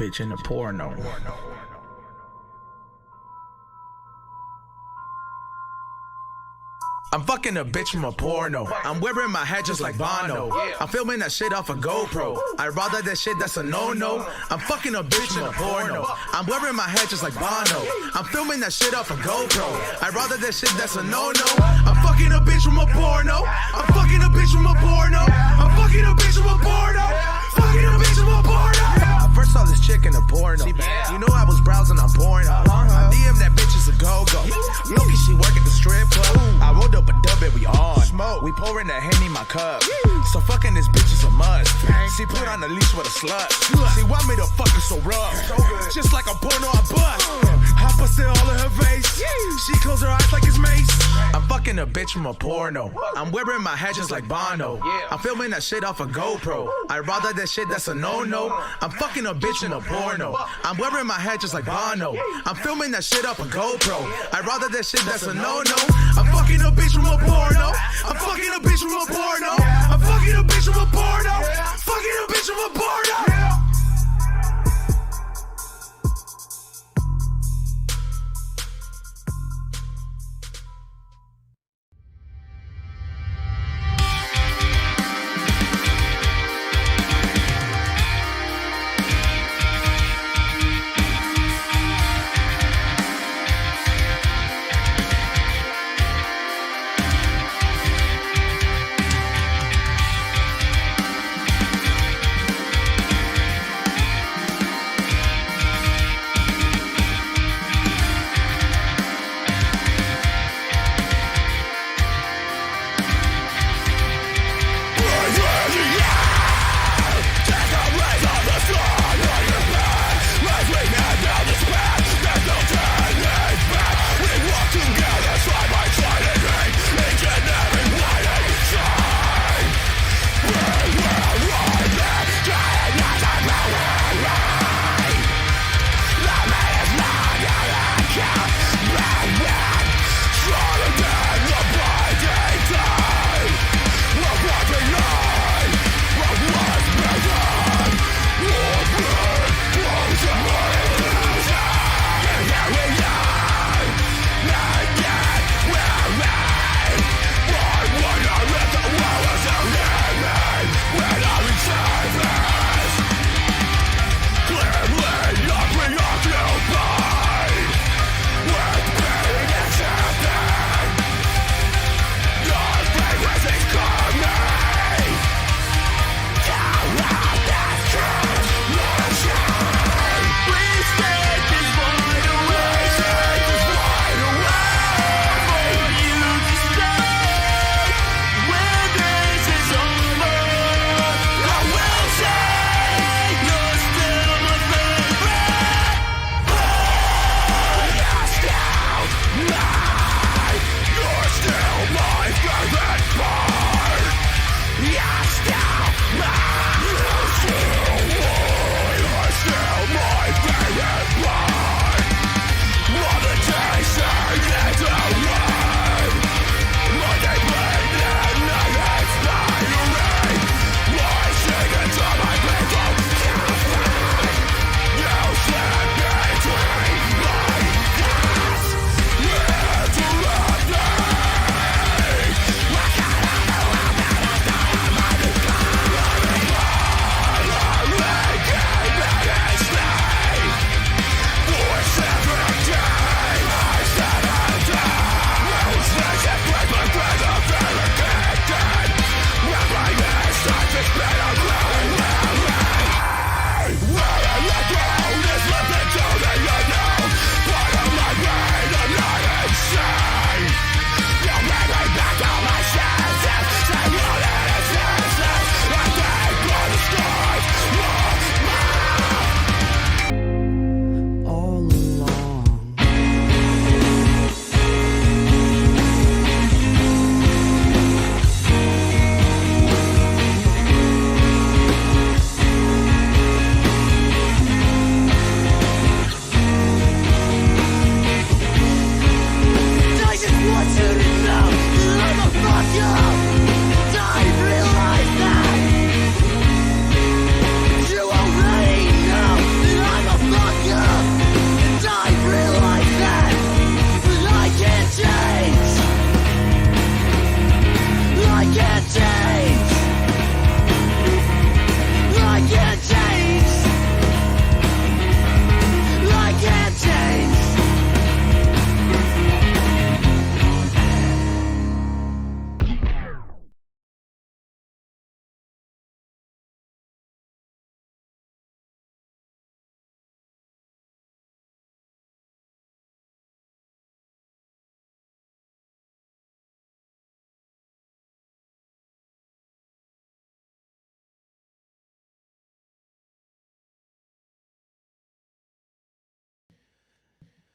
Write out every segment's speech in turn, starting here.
bitch in a porno. I'm fucking a bitch from a porno. I'm wearing my hat just like Bono. I'm filming that shit off a GoPro. I'd rather that shit that's a no-no. I'm fucking a bitch from a porno. I'm wearing my hat just like Bono. I'm filming that shit off a GoPro. I'd rather that shit that's a no-no. I'm fucking a bitch from a porno. I'm fucking a bitch from a porno. I'm fucking a bitch from a porno. Fucking a bitch from a porno. I first saw this chick in a porno. You know I was browsing on Pornhub. I DM that bitch is a go-go. Loki, she work at the strip club. I rolled up a dub and we on. Smoke. We pouring that Henny in my cup. So fucking this bitch is a must. She put on the leash with a slut. She want me to fuck her so rough. Just like a porno I bust. I busted all in her face. She closed her eyes like it's Mace. I'm fucking a bitch from a porno. I'm wearing my hat just like Bono. I'm filming that shit off a GoPro. I'd rather that shit that's a no-no. I'm fucking a bitch in a porno. I'm wearing my hat just like Bono. I'm filming that shit off a GoPro. I'd rather that shit that's a no-no. I'm fucking a bitch from a porno. I'm fucking a bitch from a porno. I'm fucking a bitch from a porno. Fucking a bitch from a porno.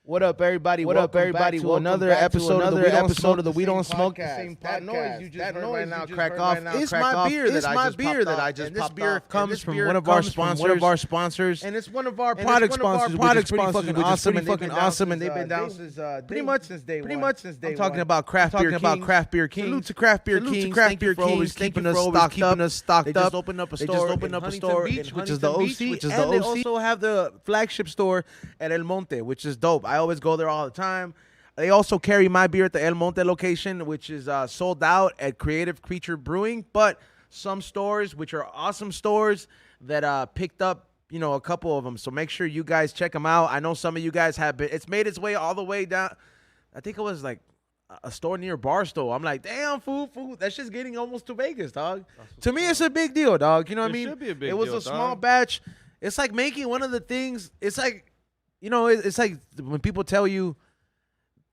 What up, everybody? What up, everybody? To another episode of the We Don't Smoke. That noise you just heard right now, crack off. It's my beer that I just This popped beer off. comes from one of our sponsors. And it's one of our product sponsors, which which is pretty fucking awesome. And they've been down since pretty much since day one. I'm talking about Craft Beer Kings. Salute to Craft Beer Salute to Kings. Craft Thank Beer you for always Kings. Thank keeping you us for always keeping us stocked stocked up. up. They just opened up a They store just opened up a Huntington store Beach, in which is the Huntington OC, Beach, which is and the they OC. also have the flagship store at El Monte, which is dope. I always go there all the time. They also carry my beer at the El Monte location, which is sold out at Creative Creature Brewing. But some stores, which are awesome stores, that picked up, a couple of them. So make sure you guys check them out. I know some of you guys have been. It's made its way all the way down. I think it was like a store near Barstow. I'm like, damn, food. That's just getting almost to Vegas, dog. To me, it's a big deal, dog. You know what I mean? Should be a big it was deal, a small dog. batch. It's like making one of the things. It's like, it's like when people tell you,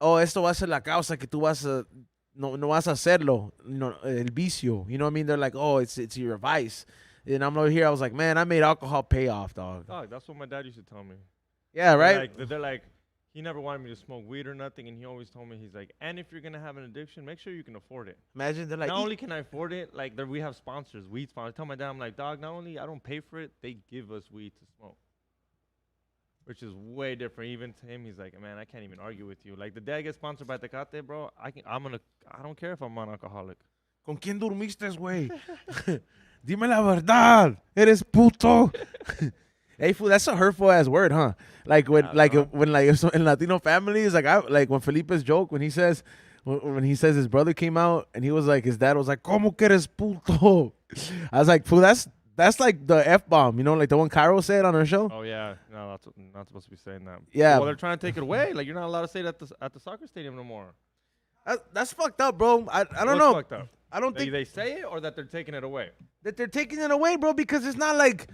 oh, esto va a ser la causa que tú vas a, no vas a hacerlo, el vicio. You know what I mean? They're like, oh, it's your vice. And I'm over here, I was like, man, I made alcohol pay off, dog. Dog, that's what my dad used to tell me. Yeah, right? They're like, he never wanted me to smoke weed or nothing, and he always told me, he's like, and if you're gonna have an addiction, make sure you can afford it. Imagine they're like, Not only can I afford it, like we have sponsors, weed sponsors. I tell my dad, I'm like, dog, not only I don't pay for it, they give us weed to smoke. Which is way different. Even to him, he's like, man, I can't even argue with you. Like the dad gets sponsored by Tecate, bro. I don't care if I'm an alcoholic. ¿Con quién dormiste, güey? Dime la verdad. Eres puto. Hey, fool, that's a hurtful ass word, huh? Like when, in Latino families, like when Felipe's joke when he says his brother came out and he was like, his dad was like, ¿Cómo que eres puto? I was like, fool, that's like the F-bomb, like the one Cairo said on her show. Oh yeah, no, that's not supposed to be saying that. Yeah. Well, they're trying to take it away. Like you're not allowed to say it at the soccer stadium no more. That's fucked up, bro. I don't What's know. Fucked up? I don't think They say it or that they're taking it away. that they're taking it away, bro, because it's not like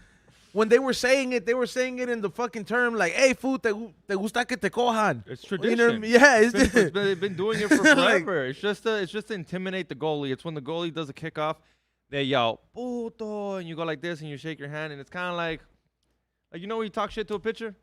when they were saying it in the fucking term like, hey, fool, te gusta que te cojan. It's You tradition. know what I mean? Yeah, They've been doing it for forever. It's just to intimidate the goalie. It's when the goalie does a kickoff, they yell puto, and you go like this and you shake your hand, and it's kind of like when you talk shit to a pitcher.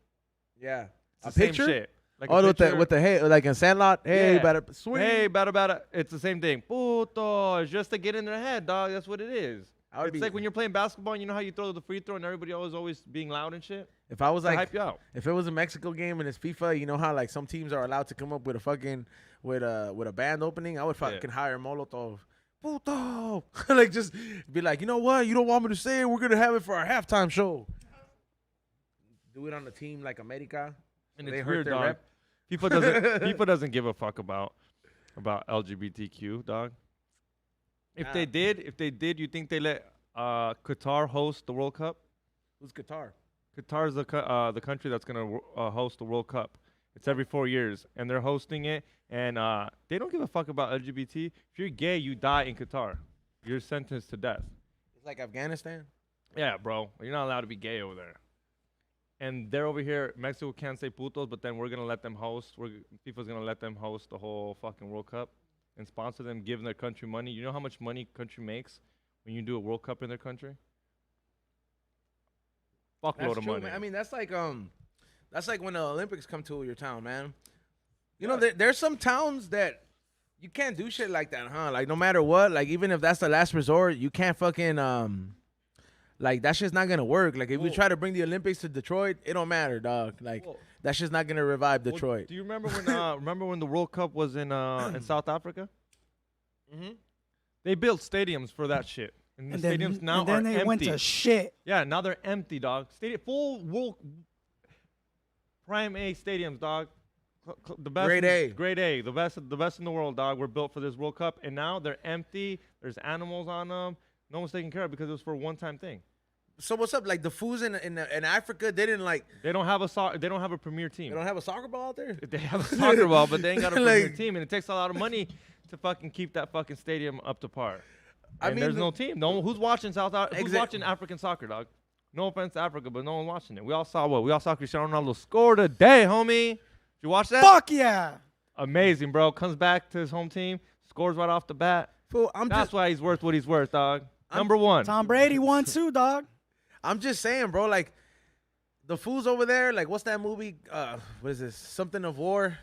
yeah. It's A the same picture? shit. Like Oh, a with pitcher. the hey, like in Sandlot, hey, Yeah. better swing. Hey, bada. It's the same thing. Puto. It's just to get in their head, dog. That's what it is. I would It's be- like when you're playing basketball and you know how you throw the free throw and everybody always being loud and shit. If I was To like, hype you out. if it was a Mexico game and it's FIFA, you know how like some teams are allowed to come up with a fucking with a band opening, I would fucking hire Molotov. Puto, like just be like, you know what? You don't want me to say it? We're gonna have it for our halftime show. Do it on the team like America. And So it's they hurt weird, their dog. rep. People doesn't give a fuck about LGBTQ, dog. If they did, you think they let Qatar host the World Cup? Who's Qatar? Qatar is the country that's gonna host the World Cup. It's every 4 years, and they're hosting it, and they don't give a fuck about LGBT. If you're gay, you die in Qatar. You're sentenced to death. It's like Afghanistan. Yeah, bro. You're not allowed to be gay over there. And they're over here. Mexico can't say putos, but then we're gonna let them host. FIFA's gonna let them host the whole fucking World Cup and sponsor them, give their country money. You know how much money country makes when you do a World Cup in their country? Fuckload That's of true, money. man. I mean, that's like when the Olympics come to your town, man. You know, there's some towns that you can't do shit like that, huh? Like no matter what, like even if that's the last resort, you can't fucking like that shit's not gonna work. Like if we try to bring the Olympics to Detroit, it don't matter, dog. Like Whoa. that shit's not gonna revive Well, Detroit. do you remember when the World Cup was in South Africa? Mm-hmm. They built stadiums for that shit. And the stadiums now and then are they empty. went to shit. Yeah, now they're empty, dog. Full world prime A stadiums, dog. The best, Grade A. Grade A, the best in the world, dog. Were built for this World Cup, and now they're empty. There's animals on them. No one's taking care of it because it was for a one-time thing. So what's up? Like the fools in Africa, they didn't like. They don't have a premier team. They don't have a soccer ball out there. They have a soccer ball, but they ain't got a premier Like- team, and it takes a lot of money to fucking keep that fucking stadium up to par. I And mean, there's no team. No one who's watching who's Exa- watching African soccer, dog. No offense to Africa, but no one's watching it. We all saw Cristiano Ronaldo score today, homie. Did you watch that? Fuck yeah. Amazing, bro. Comes back to his home team, scores right off the bat. Fool, That's why he's worth what he's worth, dog. Number one. Tom Brady won too, dog. I'm just saying, bro. Like, the fools over there, like what's that movie? What is this? Something of War,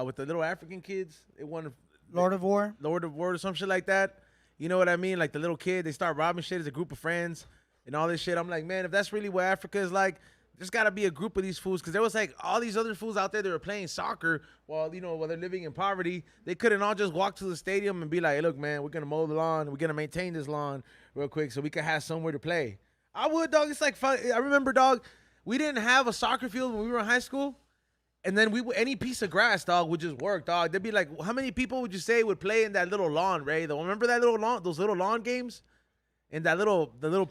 with the little African kids. It won Lord of War. Lord of War or some shit like that. You know what I mean? Like the little kid, they start robbing shit as a group of friends and all this shit. I'm like, man, if that's really what Africa is like, there's got to be a group of these fools, because there was like all these other fools out there that were playing soccer while, you know, while they're living in poverty. They couldn't all just walk to the stadium and be like, hey, look, man, we're going to mow the lawn. We're going to maintain this lawn real quick so we can have somewhere to play. I would, dog. It's like fun. I remember, dog, we didn't have a soccer field when we were in high school. And then any piece of grass, dog, would just work, dog. They'd be like, how many people would you say would play in that little lawn, Ray? Remember that little lawn, those little lawn games? In that little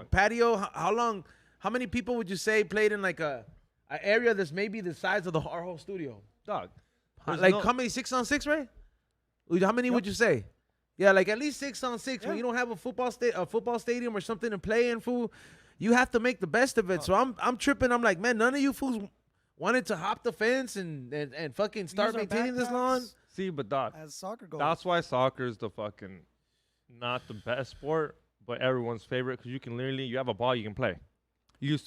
patio? How many people would you say played in like a area that's maybe the size of our whole studio? Dog. Like how many 6-on-6, Ray? How many would you say? Yeah, like at least 6-on-6. When you don't have a football stadium or something to play in, fool, you have to make the best of it. So I'm tripping. I'm like, man, none of you fools wanted to hop the fence and fucking start maintaining this lawn. See, but dog, As soccer goes. that's why soccer is the fucking not the best sport, but everyone's favorite, because you have a ball you can play. You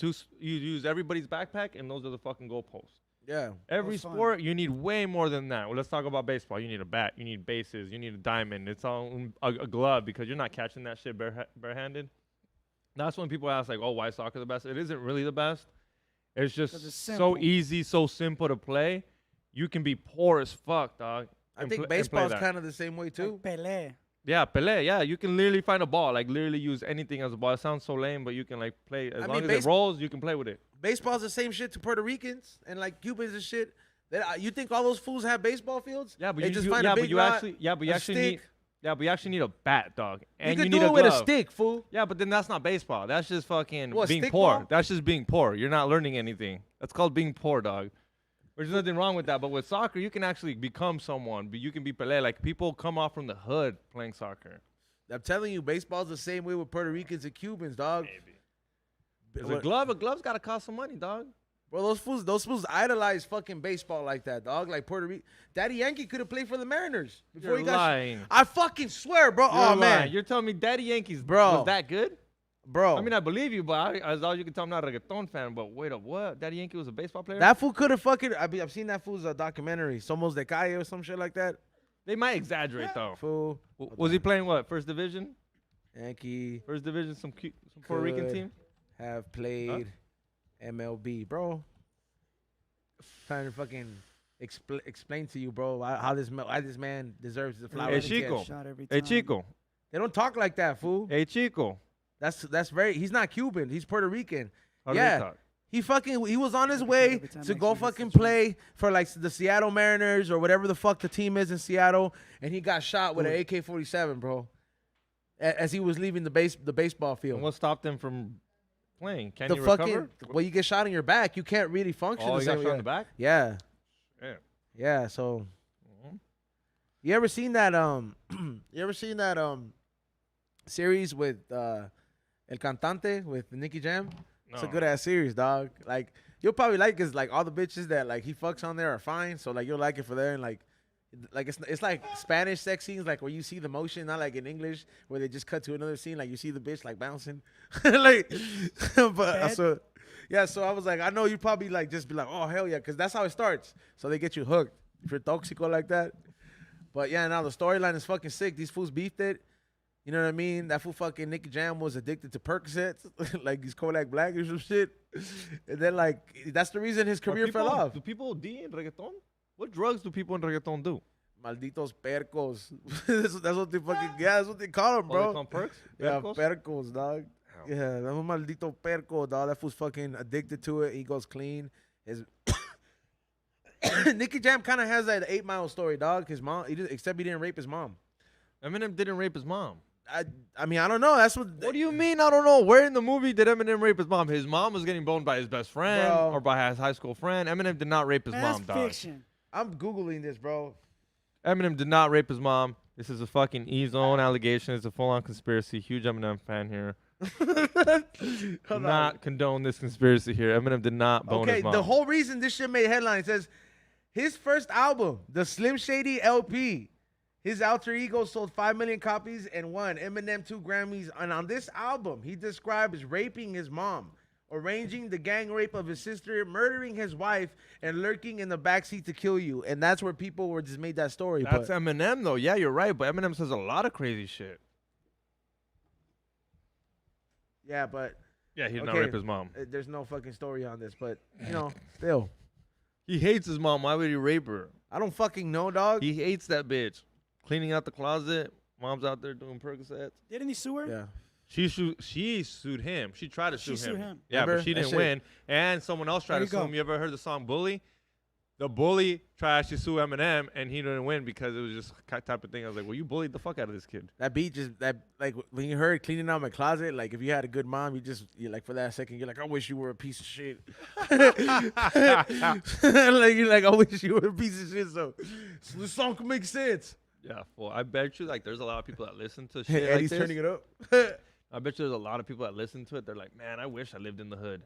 use everybody's backpack, and those are the fucking goalposts. Yeah. Every That's fun. sport, you need way more than that. Well, let's talk about baseball. You need a bat, you need bases, you need a diamond. It's all a glove, because you're not catching that shit barehanded. That's when people ask, like, oh, why is soccer the best? It isn't really the best. It's just 'Cause it's so simple. easy, so simple to play. You can be poor as fuck, dog. I and think and play baseball's that. kind of the same way too. Like Pelé. Yeah, Pelé. Yeah, you can literally find a ball, like literally use anything as a ball. It sounds so lame, but you can like play as long as it rolls. You can play with it. Baseball's the same shit to Puerto Ricans and like Cubans and shit. You think all those fools have baseball fields? Yeah, but they you just you- find yeah, a but big you lot, actually yeah, but you a actually stick. need yeah, but you actually need a bat, dog, and You you can need do a it with a glove. stick, fool. Yeah, but then that's not baseball. That's just fucking What, being stick poor. ball? That's just being poor. You're not learning anything. That's called being poor, dog. There's nothing wrong with that. But with soccer, you can actually become someone. But you can be Pelé. Like people come off from the hood playing soccer. I'm telling you, baseball's the same way with Puerto Ricans and Cubans, dog. A glove's got to cost some money, dog. Bro, those fools idolize fucking baseball like that, dog. Like Puerto Rico. Daddy Yankee could have played for the Mariners before You're he got. lying. I fucking swear, bro. You're Oh man, lying. You're telling me Daddy Yankees Bro. was that good? bro. I mean, I believe you, but as all you can tell, I'm not a reggaeton fan. But wait up, what? Daddy Yankee was a baseball player? That fool could have fucking. I've seen that fool's documentary, Somos de Calle or some shit like that. They might exaggerate though. Fool, Was he playing what? First division? Yankee First division? Some Puerto Rican Could. team? have played MLB, bro. Trying to fucking explain to you, bro, why this man deserves the flowers. Hey, he gets. Chico. Shot every Hey, time. Chico. They don't talk like that, fool. Hey, Chico. That's very. He's not Cuban. He's Puerto Rican. How do they Yeah. talk? He was on his way every time to next go week, fucking it's a play for like the Seattle Mariners or whatever the fuck the team is in Seattle, and he got shot with an AK-47, bro. As he was leaving the baseball field. And what stopped them from playing? Can The you fucking recover? well, you get shot in your back, you can't really function. Oh, the you got same shot in way. the back? Yeah, Yeah. yeah. So, Mhm. you ever seen that? Series with El Cantante with Nicky Jam? It's a No. good ass series, dog. Like you'll probably like, cause like all the bitches that like he fucks on there are fine. So like you'll like it for there, and like it's like Spanish sex scenes, like where you see the motion, not like in English where they just cut to another scene, like you see the bitch like bouncing, like. But Bad. so yeah, so I was like, I know you probably like just be like, oh hell yeah, cause that's how it starts. So they get you hooked if you're toxico like that. But yeah, now the storyline is fucking sick. These fools beefed it. You know what I mean? That fool fucking Nicky Jam was addicted to Percocets, like he's Kodak Black or some shit. And then like that's the reason his career fell off. Do people D in reggaeton? What drugs do people in reggaeton do? Malditos percos. that's what they fucking that's what they call them, Oh, they bro. call 'em perks? Yeah, Percos? percos, dog. Ow. Yeah, that's a maldito perco, dog. That fool's fucking addicted to it. He goes clean. His Nicky Jam kind of has that 8 Mile story, dog. His mom, except he didn't rape his mom. Eminem didn't rape his mom. I mean, I don't know. That's what. What do you mean? I don't know. Where in the movie did Eminem rape his mom? His mom was getting boned by his best friend Bro. or by his high school friend. Eminem did not rape his Man, mom, that's dog. fiction. I'm googling this, bro. Eminem did not rape his mom. This is a fucking E-Zone allegation. It's a full-on conspiracy. Huge Eminem fan here. Hold on. Not condone this conspiracy here. Eminem did not bone Okay, his mom. the whole reason this shit made headlines says his first album, the Slim Shady LP, his alter ego sold 5 million copies and won Eminem 2 Grammys. And on this album, he describes raping his mom arranging the gang rape of his sister, murdering his wife, and lurking in the backseat to kill you. And that's where people were just made that story. That's but Eminem, though. Yeah, you're right. But Eminem says a lot of crazy shit. yeah, but Yeah, he did not Okay. rape his mom. there's no fucking story on this. But still, He hates his mom. Why would he rape her? I don't fucking know, dog. He hates that bitch. Cleaning out the closet. Mom's out there doing Percocets. Didn't he sue her? Yeah. She sued him. She tried to She sue sued him. him. Yeah, Remember? but she That didn't shit- win. And someone else tried There to you sue go. him. You ever heard the song Bully? The bully tried to sue Eminem, and he didn't win because it was just type of thing. I was like, well, you bullied the fuck out of this kid. That beat just like when you heard cleaning out my closet, like if you had a good mom, you like for that second, you're like, I wish you were a piece of shit. like you're like, I wish you were a piece of shit. So the song can make sense. Yeah, well, I bet you like there's a lot of people that listen to shit Hey, like Eddie's this. turning it up. I bet you there's a lot of people that listen to it. They're like, man, I wish I lived in the hood.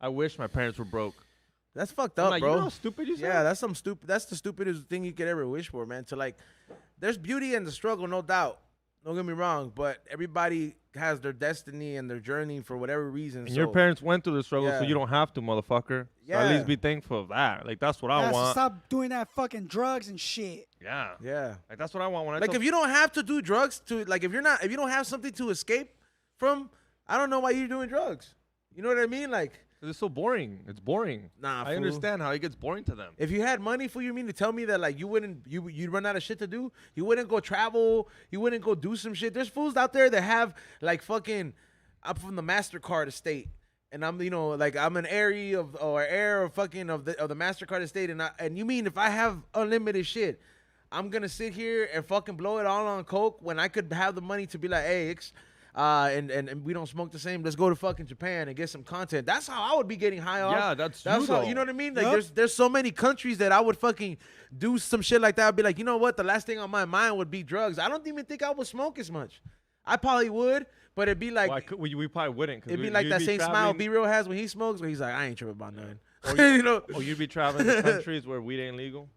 I wish my parents were broke. That's fucked I'm up, like, bro. you know how stupid you sound? Yeah, that's some stupid. That's the stupidest thing you could ever wish for, man. To like, there's beauty in the struggle, no doubt. Don't get me wrong, but everybody has their destiny and their journey for whatever reason. And so, your parents went through the struggle, so Yeah. you don't have to, motherfucker. So at Yeah. least be thankful of that. Like, that's what I Yeah, so want. stop doing that fucking drugs and shit. Yeah. yeah. Like, that's what I want. When I Like tell- if you don't have to do drugs to like if you don't have something to escape from, I don't know why you're doing drugs. You know what I mean? Like 'Cause it's so boring. It's boring. Nah, I fool. understand how it gets boring to them. if you had money for you mean to tell me that like you'd run out of shit to do? You wouldn't go travel, you wouldn't go do some shit. There's fools out there that have like fucking I'm from the MasterCard estate. And I'm like I'm an heir of the MasterCard estate and you mean if I have unlimited shit, I'm gonna sit here and fucking blow it all on coke when I could have the money to be like, hey, and we don't smoke the same. Let's go to fucking Japan and get some content. That's how I would be getting high off. Yeah, that's you, how, though. you know what I mean. Like Yup. there's so many countries that I would fucking do some shit like that. I'd be like, you know what? The last thing on my mind would be drugs. I don't even think I would smoke as much. I probably would, but it'd be like we probably wouldn't. 'Cause it'd be we- like you'd that same smile traveling- B-Real has when he smokes, where he's like, I ain't tripping about nothing. Or you know. Or you'd be traveling to countries where weed ain't legal.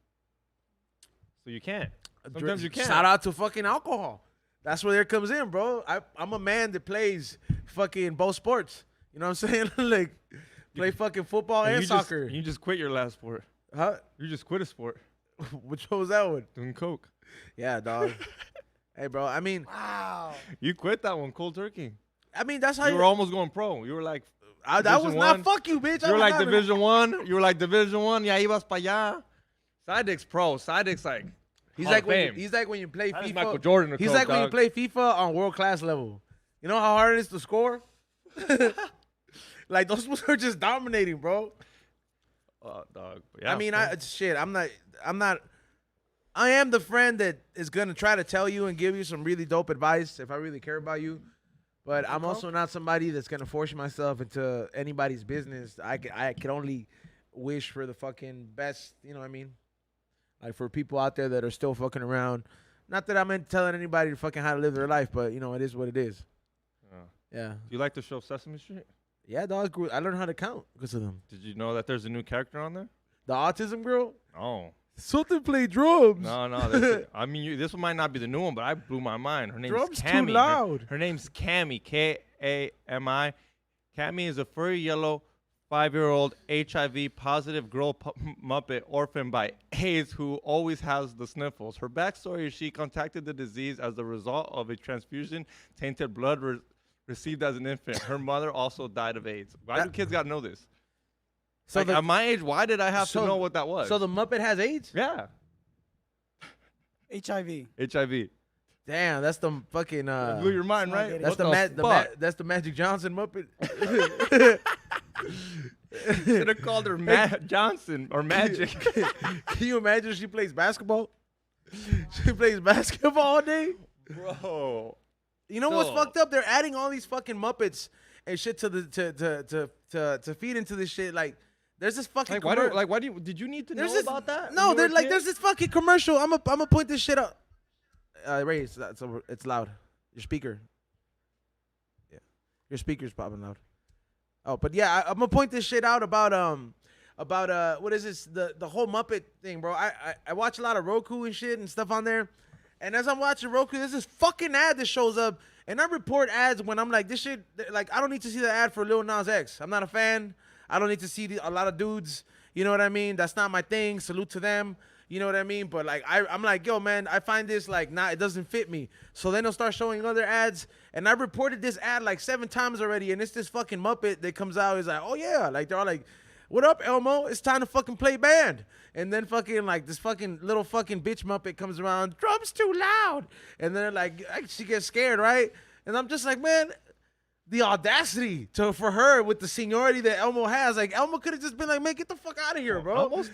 So you can't. Sometimes you can't. Shout out to fucking alcohol. That's where there comes in, bro. I'm a man that plays fucking both sports. You know what I'm saying? Like play fucking football and you soccer. You just quit your last sport. Huh? You just quit a sport. Which one was that one? Doing coke. Yeah, dog. Hey, bro. I mean, Wow. You quit that one cold turkey. that's how You were almost going pro. You were like that Division was not One. fuck you, bitch. I You were was like not- Division 1. You were like Division 1. Yeah, ibas pa allá. Sidek's pro. Sidek's like He's Hall like of when Fame. he's like when you play That is FIFA. Michael Jordan. He's like when you play FIFA on world class level. You know how hard it is to score? Like those fools are just dominating, bro. Dog. Yeah, I mean, bro. I'm not. I am the friend that is gonna try to tell you and give you some really dope advice if I really care about you. But I'm also not somebody that's gonna force myself into anybody's business. I can only wish for the fucking best. You know what I mean? Like for people out there that are still fucking around. Not that I'm into telling anybody to fucking how to live their life, but it is what it is. Yeah. Do you like the show Sesame Street? Yeah, dog. I learned how to count because of them. Did you know that there's a new character on there? The autism girl. Oh. Something play drums. No. I mean, this one might not be the new one, but I blew my mind. Her name's Drums too Cammy. loud. Her name's Cammy. Kami. Cammy is a furry yellow 5-year-old HIV positive girl Muppet orphaned by AIDS who always has the sniffles. Her backstory is she contacted the disease as the result of a transfusion tainted blood received as an infant. Her mother also died of AIDS. Why do kids gotta know this? So Like, at my age, why did I have to know what that was? So the Muppet has AIDS? yeah, HIV. HIV. Damn, that's the fucking Blew your mind, It's not right? getting- that's What the, fuck? that's the Magic Johnson Muppet. Should have called her Johnson or Magic. Can you imagine she plays basketball? She plays basketball all day. Bro. You know what's So- fucked up? They're adding all these fucking Muppets and shit to the to feed into this shit. Like there's this fucking Why do you did you need to know about that? No, when you they're were a like kid? there's this fucking commercial. I'm gonna point this shit up. Ray, it's loud. Your speaker. Yeah, your speaker's popping loud. Oh, but yeah, I'm gonna point this shit out about what is this the whole Muppet thing, bro. I watch a lot of Roku and shit and stuff on there, and as I'm watching Roku, there's this fucking ad that shows up, And I report ads when I'm like, this shit, like, I don't need to see the ad for Lil Nas X. I'm not a fan. I don't need to see a lot of dudes. You know what I mean? That's not my thing. Salute to them. You know what I mean? But like, I'm like, yo, man, I find this like, it doesn't fit me. So then they'll start showing other ads. And I reported this ad like 7 times already. And it's this fucking Muppet that comes out. He's like, oh yeah. Like, they're all like, what up, Elmo? It's time to fucking play band. And then fucking like this fucking little fucking bitch Muppet comes around, drums too loud. And then like she gets scared, right? And I'm just like, man, the audacity for her with the seniority that Elmo has. Like Elmo could have just been like, man, get the fuck out of here, bro. Almost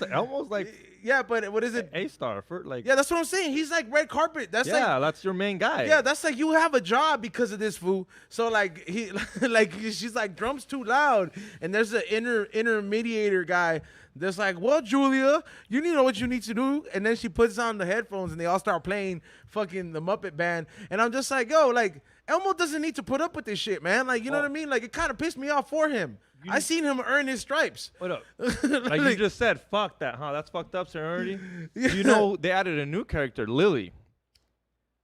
like Yeah, but what is it? A-star for like. Yeah, that's what I'm saying. He's like red carpet. That's like, that's your main guy. yeah, that's like you have a job because of this fool. So like he like she's like drums too loud, and there's an intermediator guy that's like, well, Julia, you need to know what you need to do, and then she puts on the headphones and they all start playing fucking the Muppet Band, and I'm just like, yo, like Elmo doesn't need to put up with this shit, man. Like you know what I mean? Like it kind of pissed me off for him. I seen him earn his stripes. What up? Like you just said, fuck that, huh? That's fucked up, seniority. You know, they added a new character, Lily.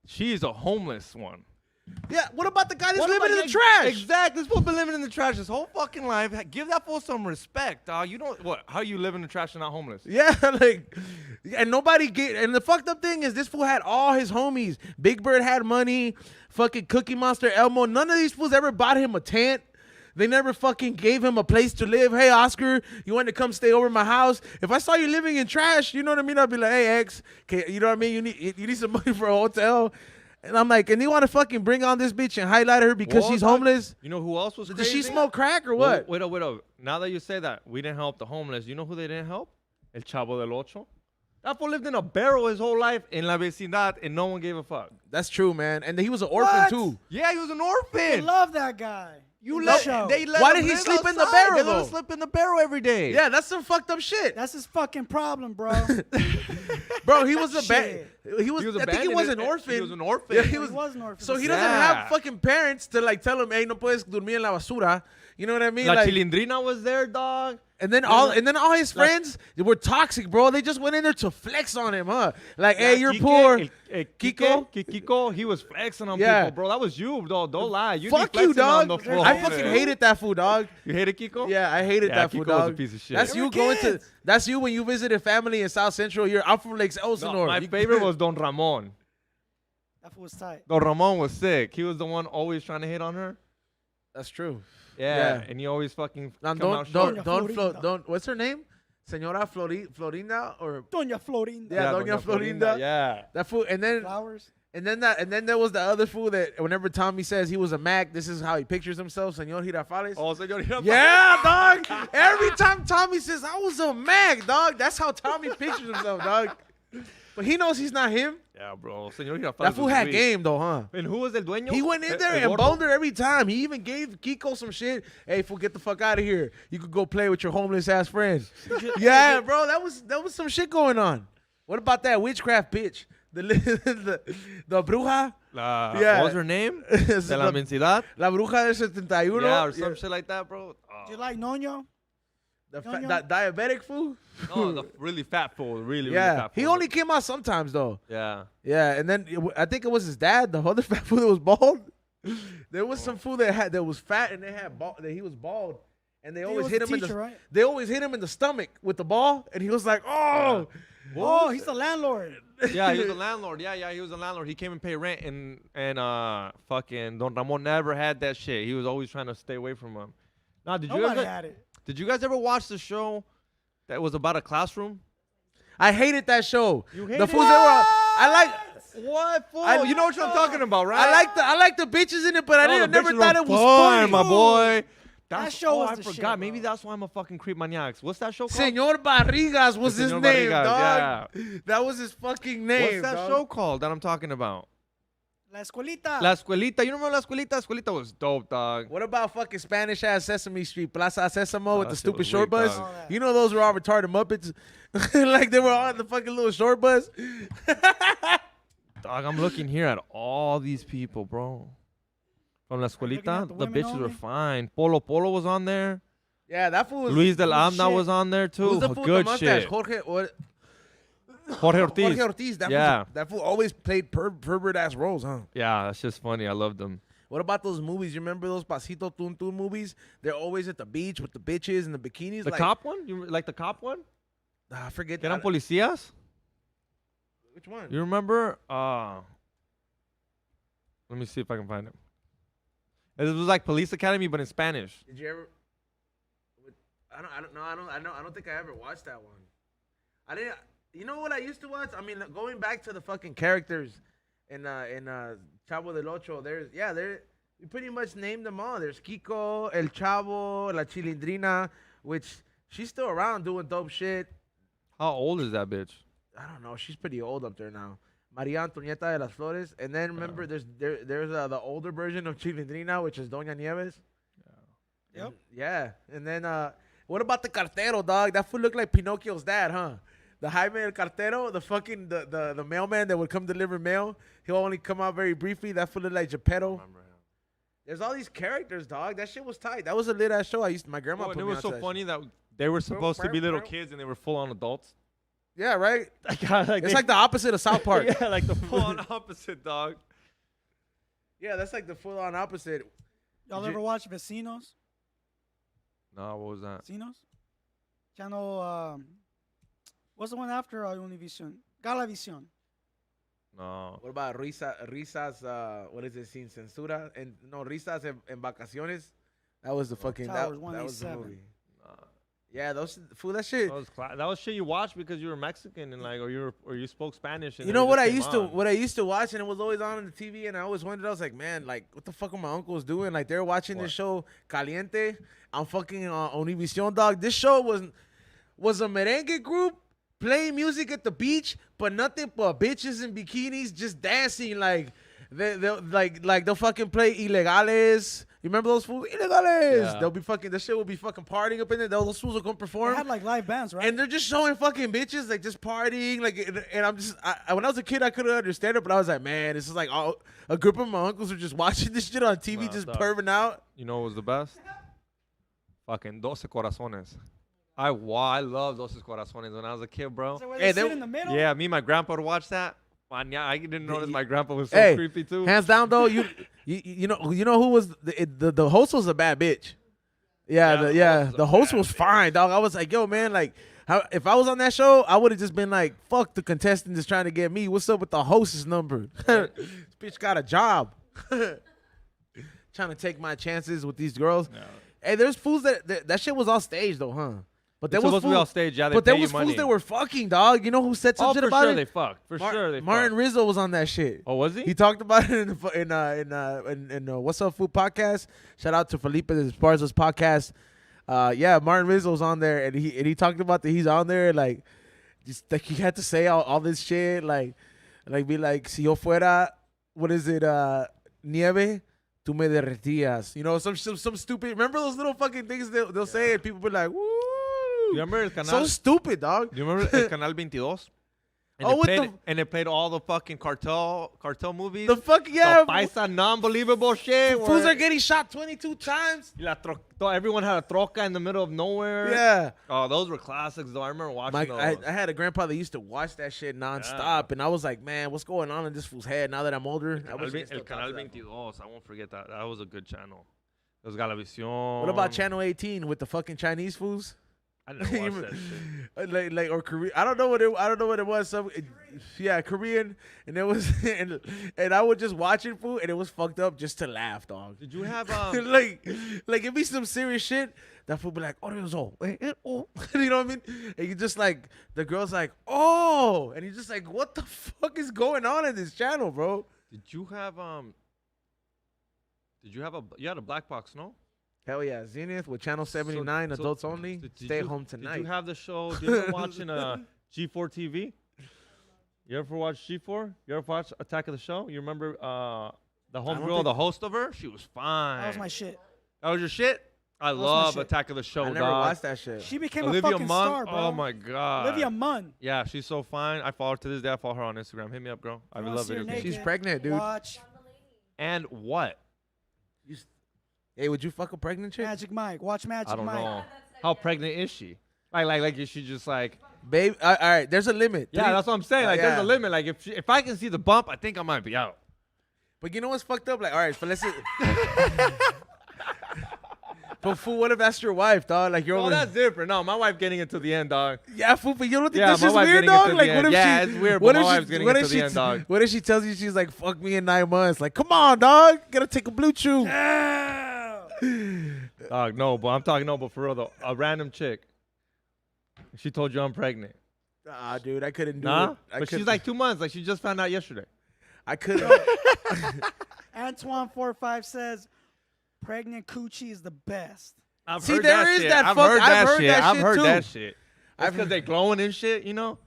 She's a homeless one. Yeah, what about the guy that's What living in about the trash? Exactly. This fool been living in the trash his whole fucking life. Give that fool some respect, dog. You don't what? How you live in the trash and not homeless? Yeah, like, and nobody get. And the fucked up thing is, this fool had all his homies. Big Bird had money. Fucking Cookie Monster, Elmo. None of these fools ever bought him a tent. They never fucking gave him a place to live. Hey, Oscar, you want to come stay over my house? If I saw you living in trash, you know what I mean? I'd be like, hey, X, you know what I mean? You need some money for a hotel. And I'm like, and you want to fucking bring on this bitch and highlight her because Well, she's dog, homeless? You know who else was Did crazy? she smoke crack or what? Wait up. Now that you say that, we didn't help the homeless. You know who they didn't help? El Chavo del Ocho. That fool lived in a barrel his whole life in La Vecindad, and no one gave a fuck. That's true, man. And he was an orphan, What? too. Yeah, he was an I orphan. love that guy. You In let the show. they let Why him did he live sleep in the outside. barrel, They let him though? sleep in the barrel every day. Yeah, that's some fucked up shit. That's his fucking problem, bro. Bro, he was a Shit. he was I think he abandoned. was an orphan. He was an orphan. Yeah, He was an orphan. So he doesn't Yeah. have fucking parents to like tell him, hey, no puedes dormir en la basura. You know what I mean? La Like, Chilindrina was there, dog. and then all his friends were toxic, bro. They just went in there to flex on him, huh? Like, hey, you're Kike, poor. Kiko, Kiko, he was flexing on Yeah. people, bro. That was you, dog. Don't lie. You Fuck be you, flexing on dog. the floor, I fucking man. hated that fool, dog. You hated Kiko? Yeah, I hated Yeah, that fool, Kiko was a dog. piece of shit. That's They you were going to. kids. That's you when you visited family in South Central. I'm from Lakes No, Elsinore. my favorite was Don Ramon. That fool was tight. Don Ramon was sick. He was the one always trying to hit on her. That's true. Yeah, Yeah. and he always fucking Now, come out short. Florinda. what's her name? Senora Florinda or Doña Florinda. Yeah, Doña Florinda. Yeah. that fool? And then Flowers. And then there was the other fool that whenever Tommy says he was a Mac, this is how he pictures himself, Senor Girafales. Oh, señor. Yeah, dog. Every time Tommy says I was a Mac, dog, that's how Tommy pictures himself, dog. But he knows he's not him. Yeah, bro. Señor Girafales. That fool was had weak. game though, huh? And who was el dueño? He went in there El and gordo. boned her every time. He even gave Kiko some shit. Hey, fool, get the fuck out of here. You could go play with your homeless ass friends. Yeah, bro, that was some shit going on. What about that witchcraft bitch? The bruja? What was her name? De la mensidad? La bruja del 71. Yeah, or some shit like that, bro. Do you like Noño? That diabetic fool? No, the really fat fool. Really Yeah. fat fool. He only came out sometimes, though. Yeah. Yeah, and then I think it was his dad, the other fat fool that was bald. There was some fool that was fat and that he was bald. And they always was hit the him in teacher, the right? they always hit him in the stomach with the ball, and he was like, "Oh, Oh, he's the landlord. Yeah, he was a landlord. Yeah, he was a landlord. He came and paid rent, and fucking Don Ramon never had that shit. He was always trying to stay away from him. Now, Nobody had it. did you guys ever watch the show that was about a classroom? I hated that show. You The hated fools it? that were What fool? I- You know what I'm talking about, right? I like the bitches in it, but I Oh, didn't the never bitches thought were it was fun, funny. my boy. That show was I the forgot. shit, Maybe bro. that's why I'm a fucking creep maniacs. What's that show called? Senor Barrigas was his Senor name, Barrigas, dog. That was his fucking name. What's that dog. show called that I'm talking about? La Escuelita. La Escuelita. You remember La Escuelita? La Escuelita was dope, dog. What about fucking Spanish ass Sesame Street, Plaza Sesamo with that the shit stupid was short weak, bus? dog. You know those were all retarded Muppets, like they were all in the fucking little short bus. Dog, I'm looking here at all these people, bro. From La looking Escuelita, at the the women bitches were only? fine. Polo was on there. Yeah, that fool was. Luis del good Amna shit. was on there too. Who's the fool with Good the mustache? shit. Jorge, what? Jorge Ortiz. Jorge Ortiz. That Yeah. that fool always played pervert ass roles, huh? Yeah, that's just funny. I loved them. What about those movies? You remember those Pasito Tun Tun movies? They're always at the beach with the bitches and the bikinis. The like, cop one? You like the cop one? I forget. Que eran policías? Which one? You remember? Let me see if I can find it. It was like Police Academy, but in Spanish. Did you ever? I don't think I ever watched that one. I didn't. You know what I used to watch? I mean, going back to the fucking characters in Chavo del Ocho. We pretty much named them all. There's Kiko, El Chavo, La Chilindrina, which she's still around doing dope shit. How old is that bitch? I don't know. She's pretty old up there now. Maria Antonieta de las Flores. And then remember, there's the older version of Chilindrina, which is Doña Nieves. Yep. Yeah. And then what about the cartero, dog? That fool looked like Pinocchio's dad, huh? The Jaime el Cartero, the fucking the mailman that would come deliver mail. He'll only come out very briefly. That fool looked like Geppetto. Remember him. There's all these characters, dog. That shit was tight. That was a lit ass show. My grandma Oh, put and it me was onto so that funny shit. that they were supposed to be little kids and they were full on adults. Yeah, right? Like It's like the opposite of South Park. yeah, like the full on opposite, dog. Yeah, that's like the full on opposite. Y'all Did you- ever watch Vecinos? No, what was that? Vecinos? Channel, what's the one after Univision? Galavisión. No. What about Risas, what is it, Sin Censura? And no, Risas en Vacaciones. That was the fucking, that Towers was the 187. movie. Nah. Yeah, that shit. That was shit you watched because you were Mexican and like, or you spoke Spanish. And You it know just what I came used to on. what I used to watch, and it was always on the TV, and I always wondered. I was like, man, like, what the fuck are my uncles doing? Like, they're watching What? this show Caliente. I'm fucking Univision, dog. This show was a merengue group playing music at the beach, but nothing but bitches in bikinis just dancing. Like they'll fucking play Ilegales. You remember those fools? Ilegales. Yeah. They'll be fucking. The shit will be fucking partying up in there. Those fools will come They perform. had like live bands, right? And they're just showing fucking bitches like just partying, like, and I'm just, when I was a kid, I couldn't understand it, but I was like, man, this is like a group of my uncles are just watching this shit on TV, Nah, just dog. perving out. You know what was the best? Fucking 12 Corazones. I love 12 Corazones when I was a kid, bro. Is that where Hey, they they- sit in the middle? Yeah, me and my grandpa would watch that. Man, yeah, I didn't notice my grandpa was so Hey, creepy too. hands down though, you know who was the host was a bad bitch. Yeah, Yeah, the the host host was a was bad fine, dog. I was like, yo, man, like, if I was on that show, I would have just been like, fuck the contestant that's trying to get me. What's up with the host's number? This bitch got a job. Trying to take my chances with these girls. Yeah. Hey, there's fools that shit was all staged though, huh? But there It's was supposed to be fools, on stage, yeah. They but there pay was you money. fools that were fucking, dog. You know who said some Oh, shit for about sure it? they fucked. For sure they Martin fucked. Rizzo was on that shit. Oh, was he? He talked about it in What's Up Food podcast. Shout out to Felipe Esparza's podcast. Yeah, Martin Rizzo was on there, and he talked about that he's on there, like, just like he had to say all this shit, like be like, si yo fuera, what is it, nieve, tú me derretías. You know, some stupid. Remember those little fucking things they'll say, and people be like, woo. You remember el canal? So stupid, dog. Do you remember el Canal 22? And Oh, they what played, the- and they played all the fucking cartel movies. The fuck, yeah. The paisa non-believable shit. Fools where- are getting shot 22 times. Everyone had a troca in the middle of nowhere. Yeah. Oh, those were classics, though. I remember watching those. I had a grandpa that used to watch that shit nonstop, and I was like, man, what's going on in this fool's head now that I'm older? I wish I could still El talk Canal to that 22. I won't forget that. That was a good channel. It was Galavisión. What about Channel 18 with the fucking Chinese fools? I never watched that shit. like or Korean. I don't know what it was. Yeah, Korean, and it was and I would just watch it, fool, and it was fucked up just to laugh, dog. Did you have like it'd be some serious shit. That fool be like, oh, oh. You know what I mean? And you just like, the girl's like, oh, and you're just like, what the fuck is going on in this channel, bro? Did you have you had a black box, no? Hell yeah, Zenith with Channel 79, so adults only. Did Stay you- home Did tonight. you have the show? Did you ever watching G4 TV? You ever watch G4? You ever watch Attack of the Show? You remember the don't homegirl, think- the host of her? She was fine. That was my shit. That was your shit? I was my love shit. Attack of the Show, I never dog. watched that shit. She became Olivia a fucking Munn. star, bro. Oh my god. Olivia Munn. Yeah, she's so fine. I follow her to this day. I follow her on Instagram. Hit me up, girl. I You wanna love see her video games. She's naked? pregnant, dude. Watch And what? Hey, would you fuck a pregnant chick? Magic Mike. Watch Magic I don't Mike. know. How pregnant is she? Like is she just like? Babe, all right, there's a limit. Yeah, that's what I'm saying. Like, there's yeah. a limit. Like, if I can see the bump, I think I might be out. But you know what's fucked up? Like, all right, but let's say. But fool, what if that's your wife, dog? Like you're Oh, over. that's different. No, my wife getting it to the end, dog. Yeah, fool, but you don't think Yeah, that's my just wife weird, getting it dog? to Like, the what if end. Yeah, she? it's weird, What but if my she? wife's getting What it if to the she? end, dog. What if she tells you she's like, fuck me in 9 months? Like, come on, dog, gotta take a blue chew. Dog, no, but I'm talking no, but for real though, a random chick. She told you I'm pregnant. Ah, dude, I couldn't do Nah, it. I but she's couldn't- like 2 months. Like she just found out yesterday. I couldn't. Antoine45 says, pregnant coochie is the best. I've See, heard there that is shit. that I've fuck- heard I've that heard shit. that I've shit heard too. that shit. That's I've- because they glowing and shit, you know.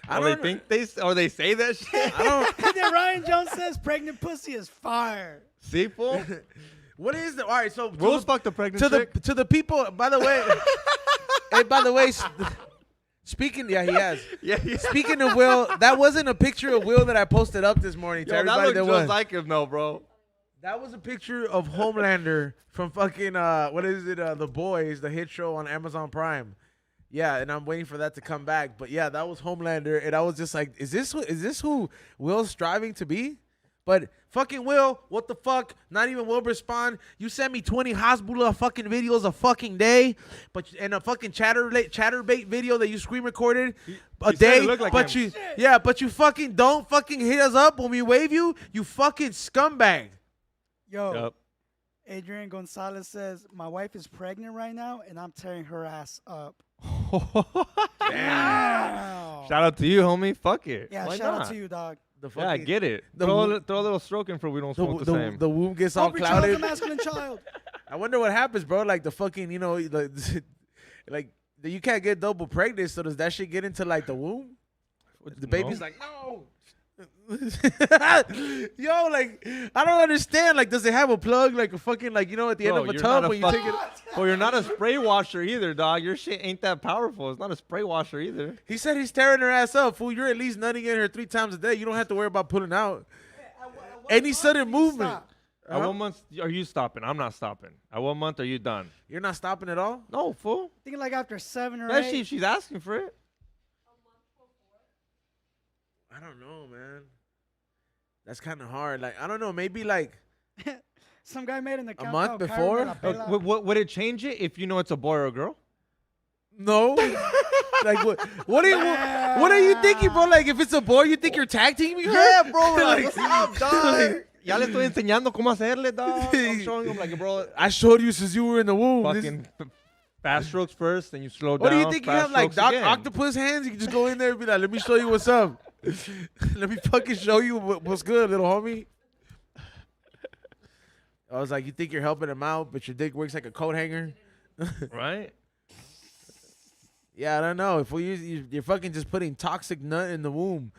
I Or they don't. think or they say that shit. I don't. And then Ryan Jones says, pregnant pussy is fire. See, fool. What is the? All right, so Rules fuck the pregnant to chick. the people. By the way, hey, by the way, speaking. Yeah, he has. Yeah. Speaking of Will, that wasn't a picture of Will that I posted up this morning to Yo, that everybody looks that just was. like him, though, bro. That was a picture of Homelander from fucking what is it? The Boys, the hit show on Amazon Prime. Yeah, and I'm waiting for that to come back. But yeah, that was Homelander, and I was just like, is this who Will's striving to be? But fucking Will, what the fuck? Not even will respond. You send me 20 Hasbullah fucking videos a fucking day, and a fucking chatterbait video that you screen recorded a he said it day. looked like But him. but you fucking don't fucking hit us up when we wave you. You fucking scumbag. Yo, Yup. Adrian Gonzalez says, my wife is pregnant right now, and I'm tearing her ass up. Wow. Shout out to you, homie. Fuck it. Yeah, Why shout not? out to you, dog. The Yeah, I fucking, get it. the Throw, wo- throw a little stroke in for we don't smoke the same. the womb gets all Hope your child's a clouded. masculine child. I wonder what happens, bro. Like the fucking, like you can't get double pregnant. So does that shit get into like the womb? The baby's No. like, no. Yo, like I don't understand. Like, does it have a plug, like a fucking, like at the end Bro, of a you're tub not when you fuck- take it? Well, you're not a spray washer either, dog. Your shit ain't that powerful. It's not a spray washer either. He said he's tearing her ass up, fool. You're at least nutting in her 3 times a day. You don't have to worry about pulling out. Any sudden movement. Stop. At what month are you stopping? I'm not stopping. At what month are you done? You're not stopping at all. No, fool. I think like after 7 or Especially 8. if she's asking for it. I don't know, man. That's kind of hard. Like I don't know. Maybe like Some guy made an account. month called before? Carmen La Pela. Would it change it if you know it's a boy or a girl? no. Like what? What are you thinking, bro? Like if it's a boy, you think you're tag teaming her? Yeah, bro. Like, What's up, dog? like, Ya le estoy enseñando cómo hacerle, dog. I'm showing him like, bro, I showed you since you were in the womb. This- fucking fast strokes first, then you slow what down. do you think? You fast have like strokes again. octopus hands? You can just go in there and be like, "Let me show you what's up. Let me fucking show you what's good, little homie." I was like, "You think you're helping him out, but your dick works like a coat hanger." Right? Yeah, I don't know. If you're fucking just putting toxic nut in the womb,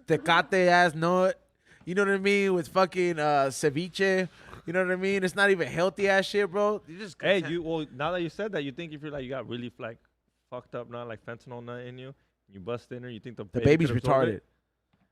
tecate ass nut. You know what I mean? With fucking ceviche. You know what I mean? It's not even healthy ass shit, bro. You just Hey, well, now that you said that, you think if you're like, you got really like fucked up, not like fentanyl nut in you, you bust in her, you think the baby's could absorb retarded. it?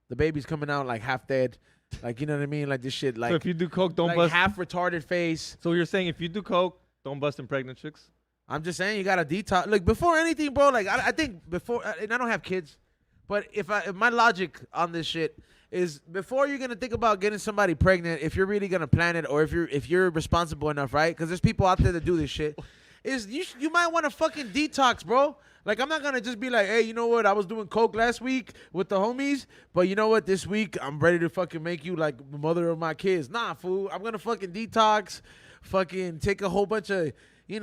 The baby's coming out like half dead. Like, you know what I mean? Like this shit, like, So if you do coke, don't like bust. half retarded face. So you're saying if you do coke, don't bust in pregnant chicks? I'm just saying you gotta detox. Look, before anything, bro. Like I think before, and I don't have kids, but if my logic on this shit is before you're gonna think about getting somebody pregnant, if you're really gonna plan it, or if you're responsible enough, right? Because there's people out there that do this shit. Is you might want to fucking detox, bro. Like I'm not gonna just be like, hey, you know what? I was doing coke last week with the homies, but you know what? This week I'm ready to fucking make you like the mother of my kids. Nah, fool. I'm gonna fucking detox, fucking take a whole bunch of. A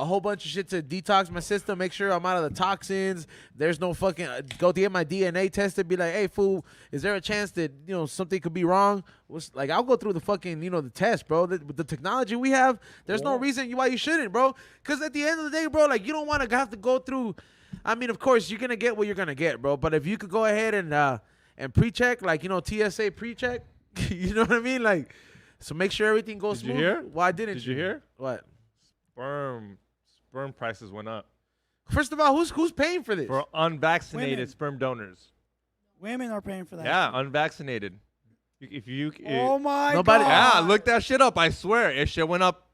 whole bunch of shit to detox my system, make sure I'm out of the toxins. There's no fucking go get my DNA tested. Be like, hey, fool, is there a chance that something could be wrong? Like, I'll go through the fucking the test, bro. With the technology we have, there's no reason why you shouldn't, bro. Because at the end of the day, bro, like you don't want to have to go through. I mean, of course, you're gonna get what you're gonna get, bro. But if you could go ahead and pre-check, like TSA pre-check, you know what I mean, like, so make sure everything goes Did you smooth. hear? Why didn't Did you hear? What? Sperm prices went up First of all, who's paying for this? for unvaccinated Women. sperm donors. Women are paying for that. Yeah, unvaccinated. If you, Oh my Nobody- god. yeah, look that shit up. I swear, it shit went up.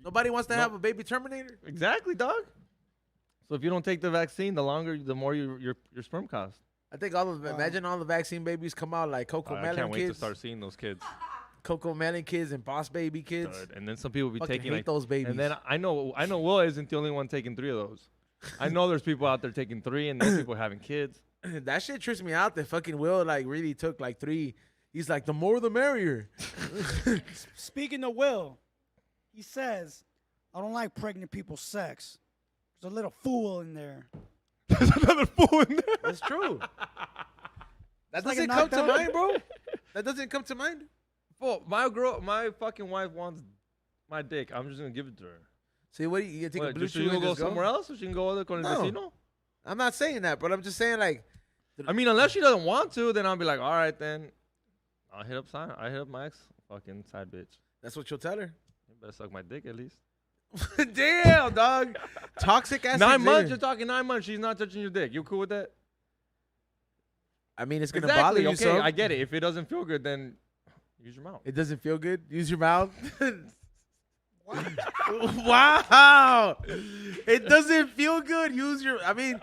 Nobody wants to have a baby Terminator. Exactly, dog. So if you don't take the vaccine, the more your sperm costs. I think imagine all the vaccine babies come out like Coco I Melon can't wait to kids, start seeing those kids. Coco Melon kids, and Boss Baby kids. Dude. And then some people be Fucking taking hate like those babies. And then I know Will isn't the only one taking 3 of those. I know there's people out there taking 3, and there's people having kids. That shit trips me out. That fucking Will like really took like 3. He's like, the more the merrier. Speaking of Will, he says, I don't like pregnant people's sex. There's a little fool in there. There's another fool in there. That's true. That like doesn't a come to knockdown. mind, bro. That doesn't come to mind. Fool, my fucking wife wants my dick. I'm just gonna give it to her. See, what you take a What, blue just so chew you and can go just go? somewhere else, or she can go other con el No. vecino? I'm not saying that, but I'm just saying like, I mean, unless she doesn't want to, then I'll be like, all right, then I'll hit up my ex fucking side bitch. that's what you'll tell her. You better suck my dick at least. Damn, dog. Toxic ass. 9 months? You're talking 9 months. She's not touching your dick. You cool with that? I mean, it's gonna Exactly. bother you. Okay, So I get it. If it doesn't feel good, then use your mouth. it doesn't feel good. Use your mouth. Wow. It doesn't feel good. Use your. I mean,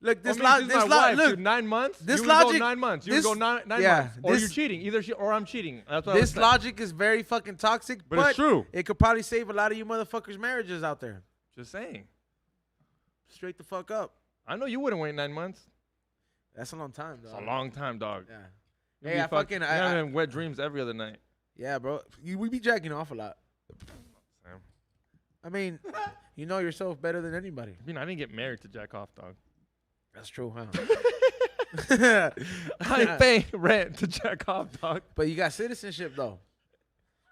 look. This she's logic. my wife, dude, 9 months. this you would logic- Go 9 months. You this- would go nine yeah, months. Or this- you're cheating. Either she or I'm cheating. That's what I This was saying. logic is very fucking toxic, But it's true. It could probably save a lot of you motherfuckers' marriages out there. Just saying. Straight the fuck up. I know you wouldn't wait 9 months. That's a long time, It's dog. a long time, dog. Yeah. You Hey, be I fucking- you're I- having wet dreams every other night. Yeah, bro. We be jacking off a lot. Sam. I mean, you know yourself better than anybody. I mean, I didn't get married to jack off, dog. That's true, huh? I ain't paying rent to jack off, dog. But you got citizenship though.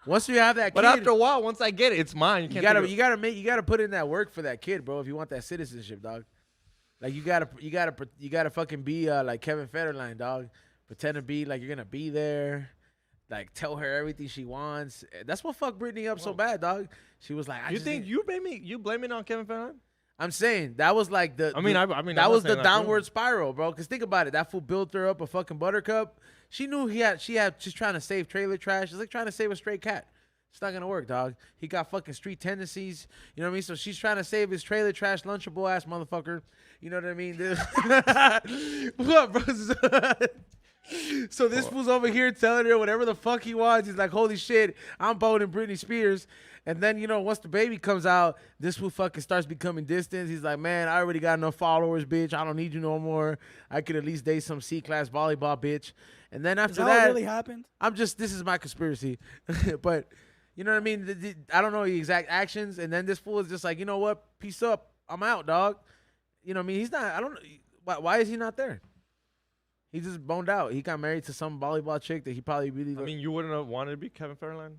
Once you have that But kid, after a while, once I get it, it's mine. you gotta put in that work for that kid, bro. If you want that citizenship, dog. Like you gotta fucking be like Kevin Federline, dog. Pretend to be like you're gonna be there. Like tell her everything she wants. That's what fucked Britney up so bad, dog. She was like, You think you blame it on Kevin Federline? I'm saying that was like the. I mean, the- I mean, that I'm not was the saying that's downward wrong. spiral, bro. Cause think about it, that fool built her up a fucking buttercup. She knew she's trying to save trailer trash. It's like trying to save a stray cat. It's not gonna work, dog. He got fucking street tendencies. You know what I mean? So she's trying to save his trailer trash, lunchable ass motherfucker. You know what I mean? What, bro? So this fool's over here telling her whatever the fuck he wants. He's like, holy shit, I'm boning Britney Spears. And then, you know, once the baby comes out, this fool fucking starts becoming distant. He's like, man, I already got enough followers, bitch. I don't need you no more. I could at least date some C-class volleyball bitch. And then Is after that that, what really happened? this is my conspiracy. But, you know what I mean? I don't know the exact actions. And then this fool is just like, you know what? Peace up. I'm out, dog. You know what I mean? He's not, I don't know. Why is he not there? He just boned out. He got married to some volleyball chick that he probably really. I mean, you wouldn't have wanted to be Kevin Federline?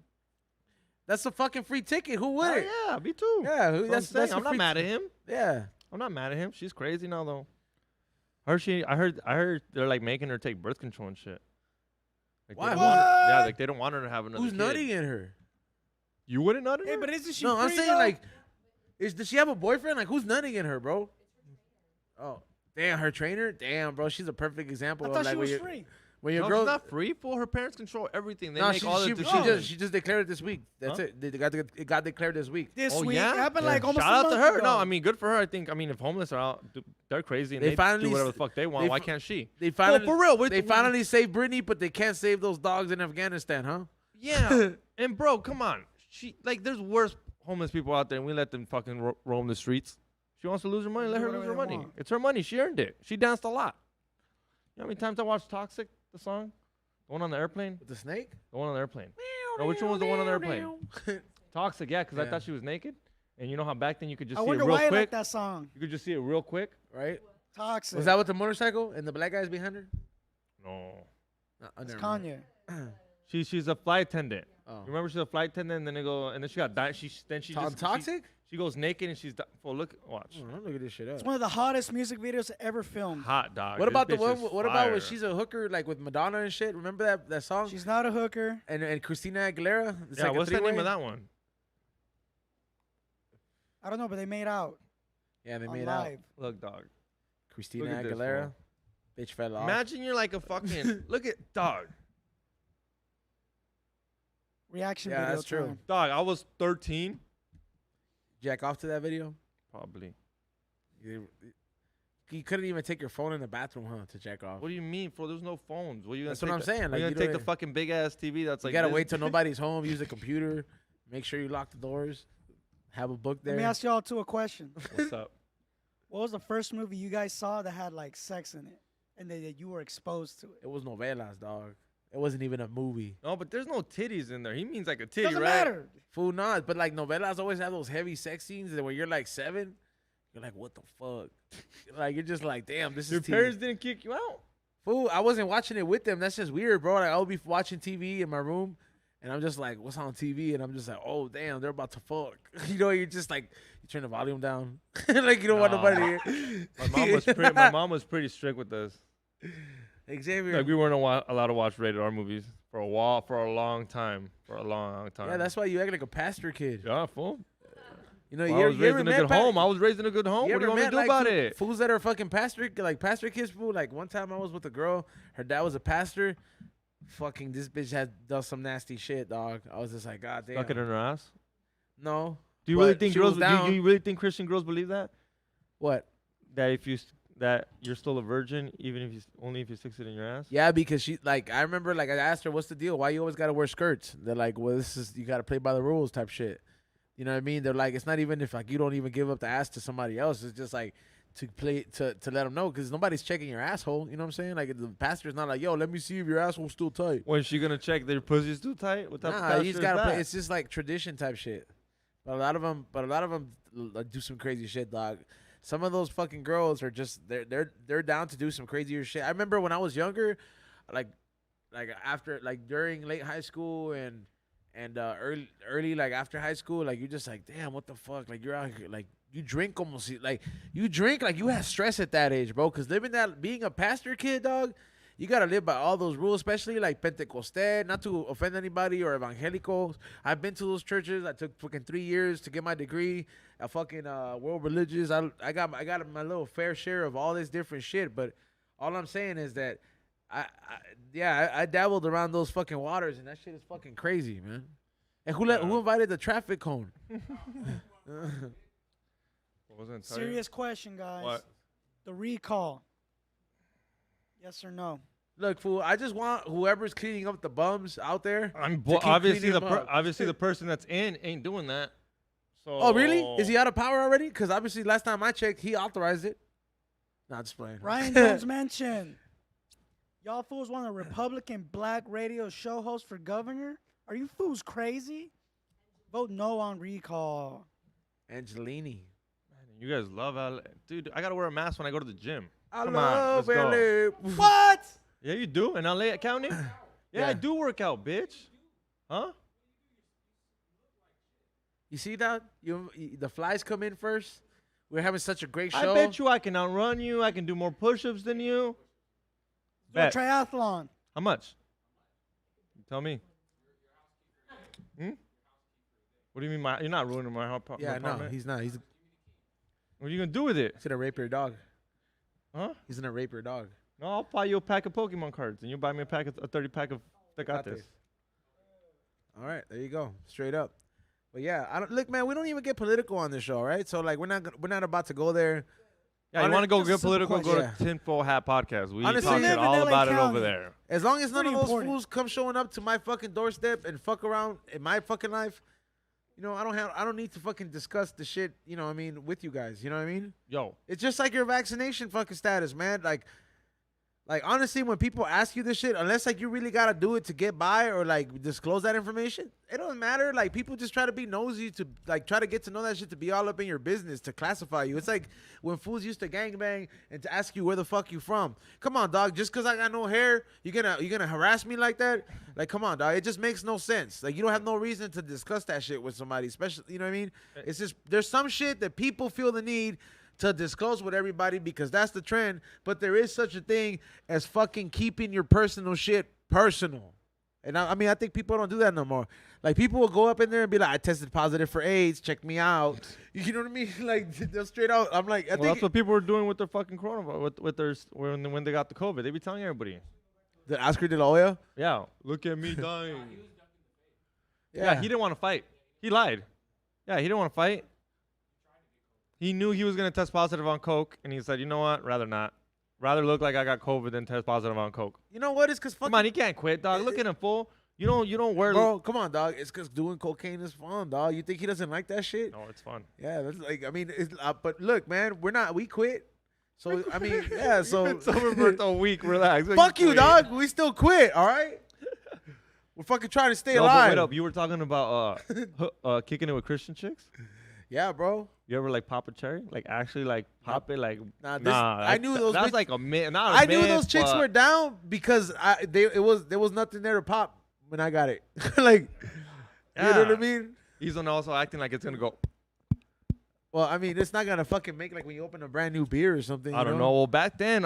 that's a fucking free ticket. Who would Oh, it? yeah, me too. Yeah, That's a I'm not free mad at him. Yeah, I'm not mad at him. She's crazy now, though. I heard they're like making her take birth control and shit. Like, Why? They don't want her, yeah, What? like they don't want her to have another who's kid. nutting in her? You wouldn't nut in Hey, her? but isn't she No, I'm free, saying though? like, does she have a boyfriend? Like, who's nutting in her, bro? Oh, damn, her trainer. Damn, bro, she's a perfect example I of thought like she was when, free. when your No, girl. she's not free. For her parents control everything. They No, make all the decisions. she just declared it this week. That's Huh? it. It got declared this week. This Oh, week. yeah? It happened Yeah. like almost Shout a out to month her. ago. No, I mean, good for her. I think. I mean, if homeless are out, they're crazy and They they, finally do whatever s- the fuck they want. they Why fi- can't she? They finally, for real, they finally saved Britney, but they can't save those dogs in Afghanistan, huh? Yeah. And bro, come on. There's worse homeless people out there, and we let them fucking roam the streets. She wants to lose her money. Let Do her lose whatever her they money. want. It's her money. She earned it. She danced a lot. You know how many times I watched Toxic, the song, the one on the airplane, With the snake? the one on the airplane. No, which one was the one on the airplane? Toxic, yeah, because I Yeah. thought she was naked, and you know how back then you could just I see it wonder real why I quick. like that song. You could just see it real quick. Right? Toxic. Was that with the motorcycle and the black guys behind her? No. It's never mind. Kanye. She's a flight attendant. Oh. Remember she's a flight attendant, and then and then she got died. She Toxic? She goes naked and she's well. Watch. Oh, look at this shit up. It's one of the hottest music videos ever filmed. Hot dog. What This about the bitch one? is What about when fire. she's a hooker, like with Madonna and shit? Remember that song? She's not a hooker. And Christina Aguilera. It's Yeah, like a what's the name three-way? of that one? I don't know, but they made out Yeah, they on made out. live. Look, dog. Christina Look at this Aguilera. Bitch fell off. Imagine you're like a fucking look at dog. Reaction Yeah, video that's true. time. Dog, I was 13, Jack off to that video. probably. You you couldn't even take your phone in the bathroom, huh, to check off. What do you mean, bro? There's no phones. What are you gonna That's what take I'm the- saying, Are like, you you gonna take the don't- fucking big ass TV that's You like gotta this? wait till nobody's home. Use a computer. Make sure you lock the doors. Have a book there. Let me ask y'all two a question. What's up? What was the first movie you guys saw that had like sex in it, and that you were exposed to it? It was novelas, dog. It wasn't even a movie. No, but there's no titties in there. He means like a titty, Doesn't right? matter. Fool not, but like novelas always have those heavy sex scenes that when you're like 7, you're like, what the fuck? Like you're just like, damn, this Your is TV. parents didn't kick you out. Fool, I wasn't watching it with them. That's just weird, bro. Like I'll be watching TV in my room, and I'm just like, what's on TV? And I'm just like, oh damn, they're about to fuck. You know, you're just like, you turn the volume down, like you don't want Nah. nobody to hear. My mom was pretty strict with us. Xavier. Like we weren't allowed to watch rated R movies for a while, for a long time. Yeah, that's why you act like a pastor kid. Yeah, fool. You know, Well, I was raised in a good home. I was raised in a good home. What do you want me to do about it? Fools that are fucking pastor kids, fool. Like one time I was with a girl, her dad was a pastor. Fucking this bitch had done some nasty shit, dog. I was just like, God damn. Stuck it in her ass. No. Do you really But think she was girls? down. You really think Christian girls believe that? What? That if you that you're still a virgin, even if you only if you sticks it in your ass? Yeah, because she like I remember like I asked her, what's the deal? Why you always gotta wear skirts? They're like, well, this is you gotta play by the rules type shit. You know what I mean? They're like, it's not even if like you don't even give up the ass to somebody else. It's just like to let them know because nobody's checking your asshole. You know what I'm saying? Like the pastor's not like, yo, let me see if your asshole's still tight. When's she gonna check their pussy's too tight? What type of Nah, pastor you just is gotta that? play. It's just like tradition type shit. But a lot of them do some crazy shit, dog. Some of those fucking girls are just they're down to do some crazier shit. I remember when I was younger, like after like during late high school and early like after high school, like you're just like, damn, what the fuck? Like you're out here, like you drink almost like you have stress at that age, bro. Cause being a pastor kid, dog, you gotta live by all those rules, especially like Pentecostal. Not to offend anybody or evangelicals. I've been to those churches. I took fucking 3 years to get my degree. At fucking world religious. I got my little fair share of all this different shit. But all I'm saying is that I dabbled around those fucking waters, and that shit is fucking crazy, man. And who invited the traffic cone? What was I gonna tell you? Serious question, guys. What? The recall. Yes or no? Look, fool. I just want whoever's cleaning up the bums out there. to keep Obviously cleaning them up. obviously the person that's in ain't doing that. So Oh, really? Is he out of power already? Because obviously, last time I checked, he authorized it. Nah, just playing. Ryan Jones mentioned, y'all fools want a Republican black radio show host for governor? Are you fools crazy? Vote no on recall. Angelini. Man, you guys love LA. Dude, I gotta wear a mask when I go to the gym. I Come on, love let's go. LA. What? Yeah, you do in LA County? Yeah, Yeah. I do work out, bitch. Huh? You see that? The flies come in first. We're having such a great I show. bet you I can outrun you. I can do more push-ups than you. Do a Bet. triathlon. How much? You tell me. What do you mean? You're not ruining my Yeah, no, apartment? he's not. He's What are you gonna do with it? gonna rape your dog. Huh? He's gonna rape your dog. No, I'll buy you a pack of Pokemon cards, and you buy me a 30 pack of Tecates. All right, there you go. Straight up. But yeah, I don't look, man. We don't even get political on this show, right? So like, we're not about to go there. Yeah, you want to go That's a get simple political? Go to question. Tinfoil Hat Podcast. We Honestly, talk live it in all LA about it County. over there. As long as none Pretty of those important. fools come showing up to my fucking doorstep and fuck around in my fucking life, you know, I don't need to fucking discuss the shit, you know what I mean, with you guys. You know what I mean? Yo, It's just like your vaccination fucking status, man. Like honestly, when people ask you this shit, unless like you really gotta do it to get by or like disclose that information, it don't matter. Like people just try to be nosy to like try to get to know that shit to be all up in your business to classify you. It's like when fools used to gangbang and to ask you where the fuck you from. Come on, dog. Just cause I got no hair, you gonna harass me like that? Like, come on, dog. It just makes no sense. Like you don't have no reason to discuss that shit with somebody, especially you know what I mean? It's just there's some shit that people feel the need to disclose with everybody because that's the trend, but there is such a thing as fucking keeping your personal shit personal. And I mean, I think people don't do that no more. Like, people will go up in there and be like, I tested positive for AIDS, check me out. You know what I mean? Like, they'll straight out. I'm like, I well, think that's what people were doing with their fucking coronavirus, with their when they got the COVID. They be telling everybody, the Oscar de la Hoya. yeah, look at me dying. Yeah, Yeah, he didn't want to fight. He lied. Yeah, he didn't want to fight. He knew he was gonna test positive on coke, and he said, "You know what? Rather not. Rather look like I got COVID than test positive on coke." You know what? It's because Come on, he can't quit, dog. Look at him, fool. You don't wear. bro. Come on, dog. It's because doing cocaine is fun, dog. You think he doesn't like that shit? No, it's fun. Yeah, that's like I mean, but look, man, we quit. So I mean, yeah. So It's over for a week. Relax. fuck you, Quit. dog. We still quit. All right. We're fucking trying to stay No, but alive. wait up. You were talking about kicking it with Christian chicks. Yeah, bro. You ever like pop a cherry? Like actually like pop it? Like Nah, I knew those That's bitch- like a myth. Not a I knew myth, those chicks but- were down because there was nothing there to pop when I got it. Like, you know what I Yeah. mean? He's also acting like it's gonna go. Well, I mean, it's not gonna fucking make like when you open a brand new beer or something. I you don't know. Well, back then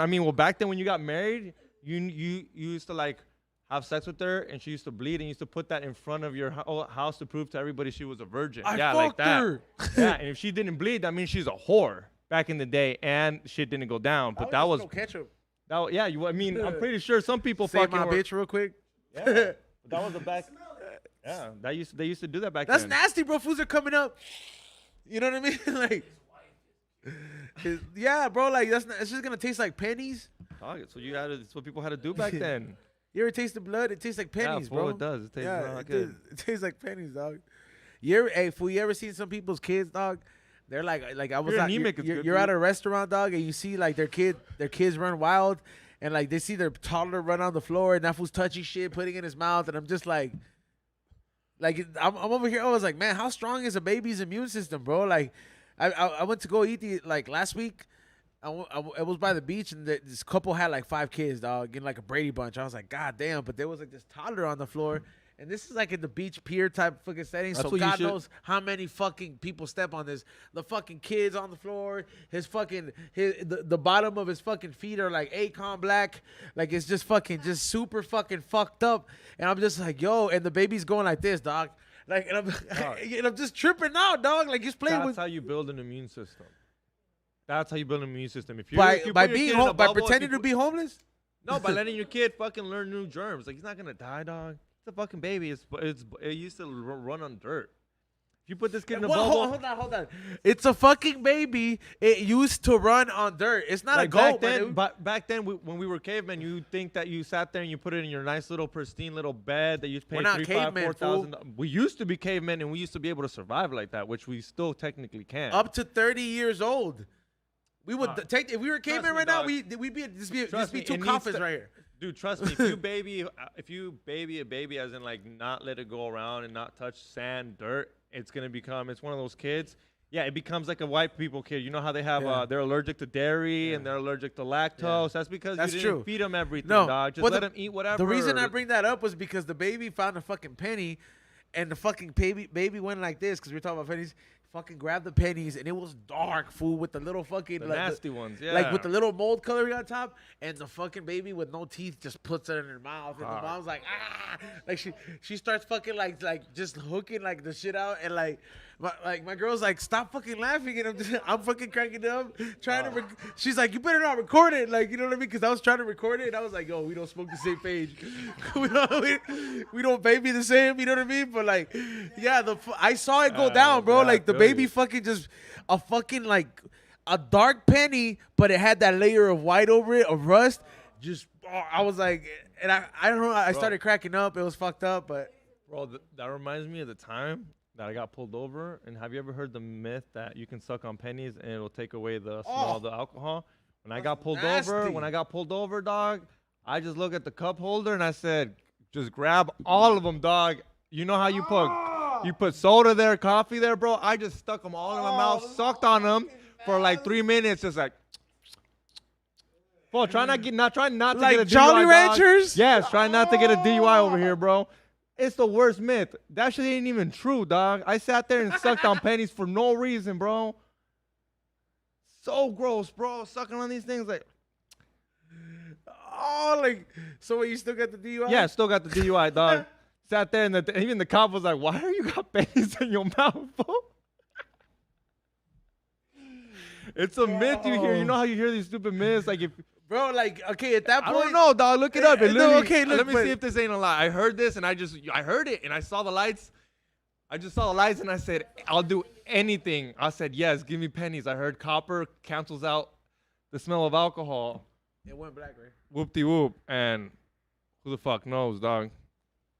when you got married, you used to like have sex with her, and she used to bleed, and you used to put that in front of your house to prove to everybody she was a virgin. I yeah, like fucked that. her. Yeah, and if she didn't bleed, that means she's a whore back in the day, and shit didn't go down. But that was ketchup. yeah. I mean, I'm pretty sure some people Save fucking my were, bitch real quick. Yeah, but that was the back. Yeah, they used to do that back That's then. nasty, bro. Foods are coming up. You know what I mean? Like, yeah, bro. Like it's just gonna taste like pennies. Dog, so it's what people had to do back then. You ever taste the blood? It tastes like pennies, yeah, fool, bro. it does. It tastes Yeah, not it, good. it tastes like pennies, dog. You ever seen some people's kids, dog? They're like I was You're at, anemic, it's good you're for at you. a restaurant, dog, and you see like their kids run wild, and like they see their toddler run on the floor, and that fool's touching shit, putting it in his mouth, and I'm just like I'm over here. I was like, man, how strong is a baby's immune system, bro? Like, I went to go eat like last week. I was by the beach, and this couple had like 5 kids, dog, in like a Brady Bunch. I was like, God damn! But there was like this toddler on the floor, and this is like in the beach pier type fucking setting. That's So what you God should- knows how many fucking people step on this. The fucking kids on the floor, the bottom of his fucking feet are like Akon black, like it's just super fucking fucked up. And I'm just like, yo, and the baby's going like this, dog. Like, and I'm just tripping out, dog. Like he's playing That's with how you build an immune system. That's how you build an immune system. If you by if you by put your being kid in a home, by bubble, if pretending you to be homeless. No, by letting your kid fucking learn new germs. Like he's not gonna die, dog. It's a fucking baby. It used to run on dirt. If you put this kid in a Well, bubble, hold on. It's a fucking baby. It used to run on dirt. It's not like a goat, back then, man. but back then when we were cavemen, you think that you sat there and you put it in your nice little pristine little bed that you paid We're not 3, 5, cavemen, 4,000. We used to be cavemen and we used to be able to survive like that, which we still technically can. Up to 30 years old. We would take if we were cavemen me, right now. dog. We'd be Trust me, 2 it needs coffins to- right here. Dude, trust me, if you baby a baby as in like not let it go around and not touch sand, dirt, it's one of those kids. Yeah, it becomes like a white people kid. You know how they have Yeah. they're allergic to dairy and they're allergic to lactose. Yeah. That's because That's you didn't true. feed them everything, No, dog. Just but let them eat whatever. The reason I bring that up was because the baby found a fucking penny, and the fucking baby went like this because we were talking about pennies. Fucking grabbed the pennies, and it was dark, fool, with the little fucking the like, nasty ones, yeah. like with the little mold coloring on top, and the fucking baby with no teeth just puts it in her mouth, and the Fuck. mom's like, like she starts fucking like just hooking like the shit out, and like my girl's like, stop fucking laughing, and I'm fucking cracking up, trying to. She's like, you better not record it, like, you know what I mean? Because I was trying to record it, and I was like, yo, we don't smoke the same page, we don't baby the same, you know what I mean? But like, yeah, I saw it go down, bro. yeah, Like the I feel baby you. fucking just a fucking like a dark penny, but it had that layer of white over it, of rust. Just I was like, and I don't know. I started cracking up. It was fucked up, but Bro, that reminds me of the time that I got pulled over. And have you ever heard the myth that you can suck on pennies and it'll take away the smell of the alcohol? When I got pulled over, dog, I just looked at the cup holder and I said, just grab all of them, dog. You know how you put soda there, coffee there, bro? I just stuck them all in my mouth, sucked on them for like 3 minutes, just like. Bro, try not to like get a DUI, Jolly dog. Ranchers? Yes, try not to get a DUI over here, bro. It's the worst myth. That shit ain't even true, dog. I sat there and sucked on pennies for no reason, bro. So gross, bro. Sucking on these things like. So you still got the DUI? Yeah, still got the DUI, dog. Sat there and even the cop was like, "Why are you got pennies in your mouth, bro?" It's a myth you hear. You know how you hear these stupid myths, like if. Bro, like, okay, at that I point, don't know, dog. Look it up. It No, literally- okay, look, let me but- see if this ain't a lie. I heard this and I heard it and I saw the lights. I just saw the lights and I said, I'll do anything. I said, yes, give me pennies. I heard copper cancels out the smell of alcohol. It went black, right? Whoop-de-whoop. And who the fuck knows, dog?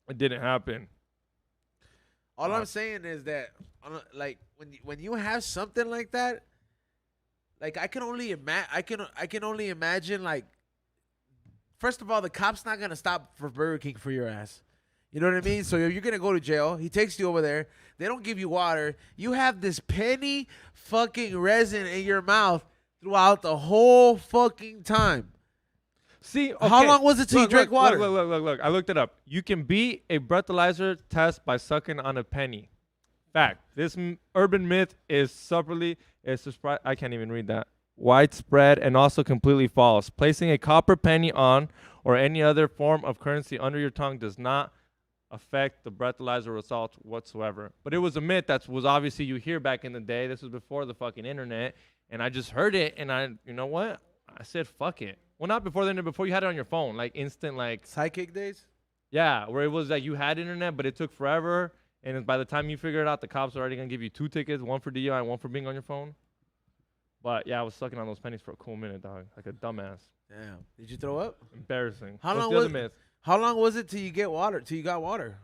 It didn't happen. All I'm saying is that, like, when you have something like that, like I can only imagine, like, first of all, the cop's not gonna stop for Burger King for your ass. You know what I mean? So if you're gonna go to jail, he takes you over there. They don't give you water. You have this penny fucking resin in your mouth throughout the whole fucking time. See, okay. How long was it till you drank water? Look. I looked it up. You can beat a breathalyzer test by sucking on a penny. Fact. This urban myth is I can't even read that. Widespread and also completely false. Placing a copper penny on or any other form of currency under your tongue does not affect the breathalyzer results whatsoever. But it was a myth that was obviously you hear back in the day. This was before the fucking internet. And I just heard it and you know what? I said, fuck it. Well, not before the internet, before you had it on your phone. Like instant, like. Sidekick days? Yeah, where it was like you had internet, but it took forever. And by the time you figure it out, the cops are already going to give you 2 tickets, one for DUI and one for being on your phone. But yeah, I was sucking on those pennies for a cool minute, dog. Like a dumbass. Damn. Did you throw up? Embarrassing. How What's long the was other myth? How long was it till you get water? Till you got water?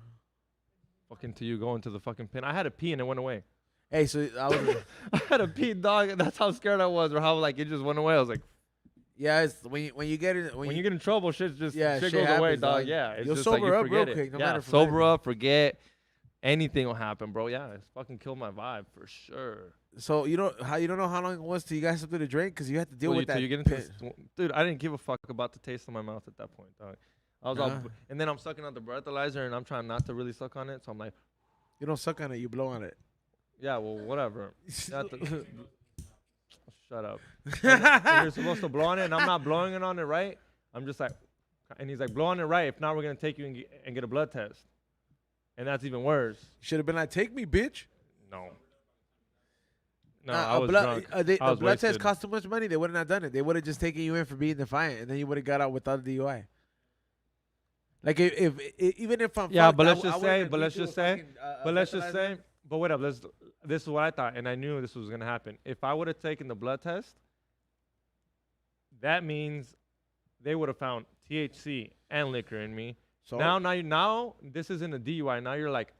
Fucking till you go into the fucking pin. I had to pee and it went away. Hey, so I was. I had to pee, dog. And that's how scared I was, or how like it just went away. I was like, Yeah, it's when you get in when you get in trouble, shit shit goes away, happens, dog. dog. Yeah, it's You'll just like you sober up forget real it. quick, no yeah, matter for sober life. up, forget. Anything will happen, bro. Yeah, it's fucking killed my vibe for sure. So you don't know how long it was till you got something to drink because you had to deal Till with that. you get into pin. dude, I didn't give a fuck about the taste in my mouth at that point, dog. I was all, Nah. and then I'm sucking on the breathalyzer and I'm trying not to really suck on it, so I'm like, You don't suck on it, you blow on it. yeah, well, whatever. Not the- Shut up. And you're supposed to blow on it, and I'm not blowing it on it right. I'm just like, and he's like, blow on it right. If not, we're gonna take you and get a blood test, and that's even worse. Should have been like, take me, bitch. No. No, I was drunk. A I was blood test wasted. cost too much money. They wouldn't have done it. They would have just taken you in for being defiant, and then you would have got out without a DUI. Like if even if I'm Yeah, fucked, but I let's w- I just wouldn't say, agree but let's to a just say, fucking, but let's just breathalyzer. say, but wait up. This is what I thought, and I knew this was gonna happen. If I would have taken the blood test, that means they would have found THC and liquor in me. So Now, this isn't a DUI. Now you're like,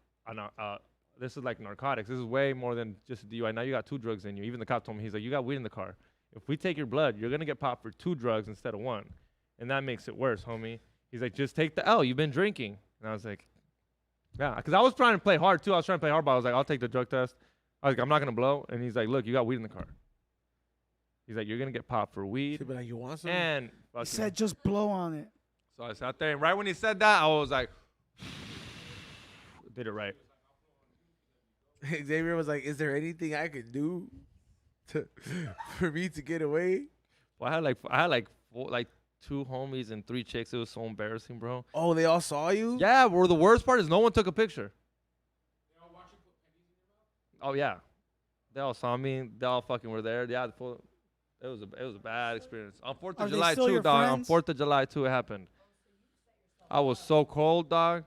this is like narcotics. This is way more than just a DUI. Now you got 2 drugs in you. Even the cop told me, he's like, you got weed in the car. If we take your blood, you're gonna get popped for 2 drugs instead of 1, and that makes it worse, homie. He's like, just take the L. You've been drinking. And I was like, yeah, because I was trying to play hard too. I was trying to play hard, but I was like, I'll take the drug test. I was like, I'm not gonna blow. And he's like, look, you got weed in the car. He's like, you're gonna get popped for weed she'd be like, you want some? and He fucking. said just blow on it. So I sat there, and right when he said that, I was like, did it right. Xavier was like, is there anything I could do for me to get away? Well, I had like 2 homies and 3 chicks. It was so embarrassing, bro. Oh, they all saw you? Yeah, well, the worst part is no one took a picture. Oh yeah, they all saw me. They all fucking were there. Yeah, it was a bad experience. On 4th Are of they July still too, your dog. friends? On 4th of July too, it happened. I was so cold, dog.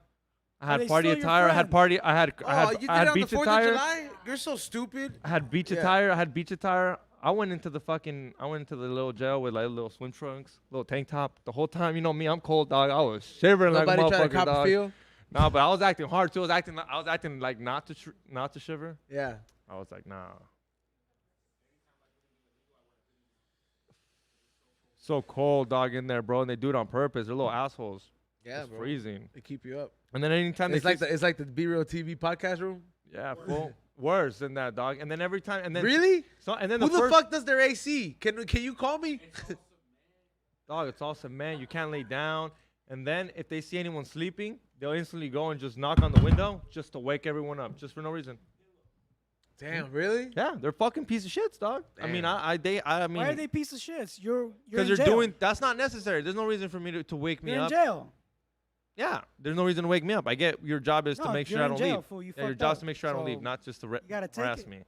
I Are had they party still your attire. I had friends? party. I had You did I had it on the beach 4th attire. of July? You're so stupid. I had beach Yeah. attire. I had beach attire. I went into the little jail with like little swim trunks, little tank top. The whole time, you know me, I'm cold, dog. I was shivering Nobody like a tried to motherfucker, cop a dog. feel? No, but I was acting hard too. I was acting like not to shiver. Yeah. I was like, nah. So cold, dog, in there, bro, and they do it on purpose. They're little assholes. Yeah, It's bro. freezing. They keep you up. And then anytime It's they like the Be Real TV podcast room. yeah, full worse than that, dog. And then every time, and then Really? So and then Who the the first fuck does their AC? Can you call me? dog, it's all cement. You can't lay down. And then if they see anyone sleeping, they'll instantly go and just knock on the window just to wake everyone up, just for no reason. Damn, really? Yeah, they're fucking piece of shits, dog. I mean, I Why mean, are they piece of shits? You're because in they're jail. doing that's not necessary. There's no reason for me to wake me You're in up. jail. Yeah, there's no reason to wake me up. I get your job is to No, make sure you're I in don't jail, leave. fool. You Yeah, your fucked job's up. to make sure I don't leave, So not just to you gotta take harass it. me.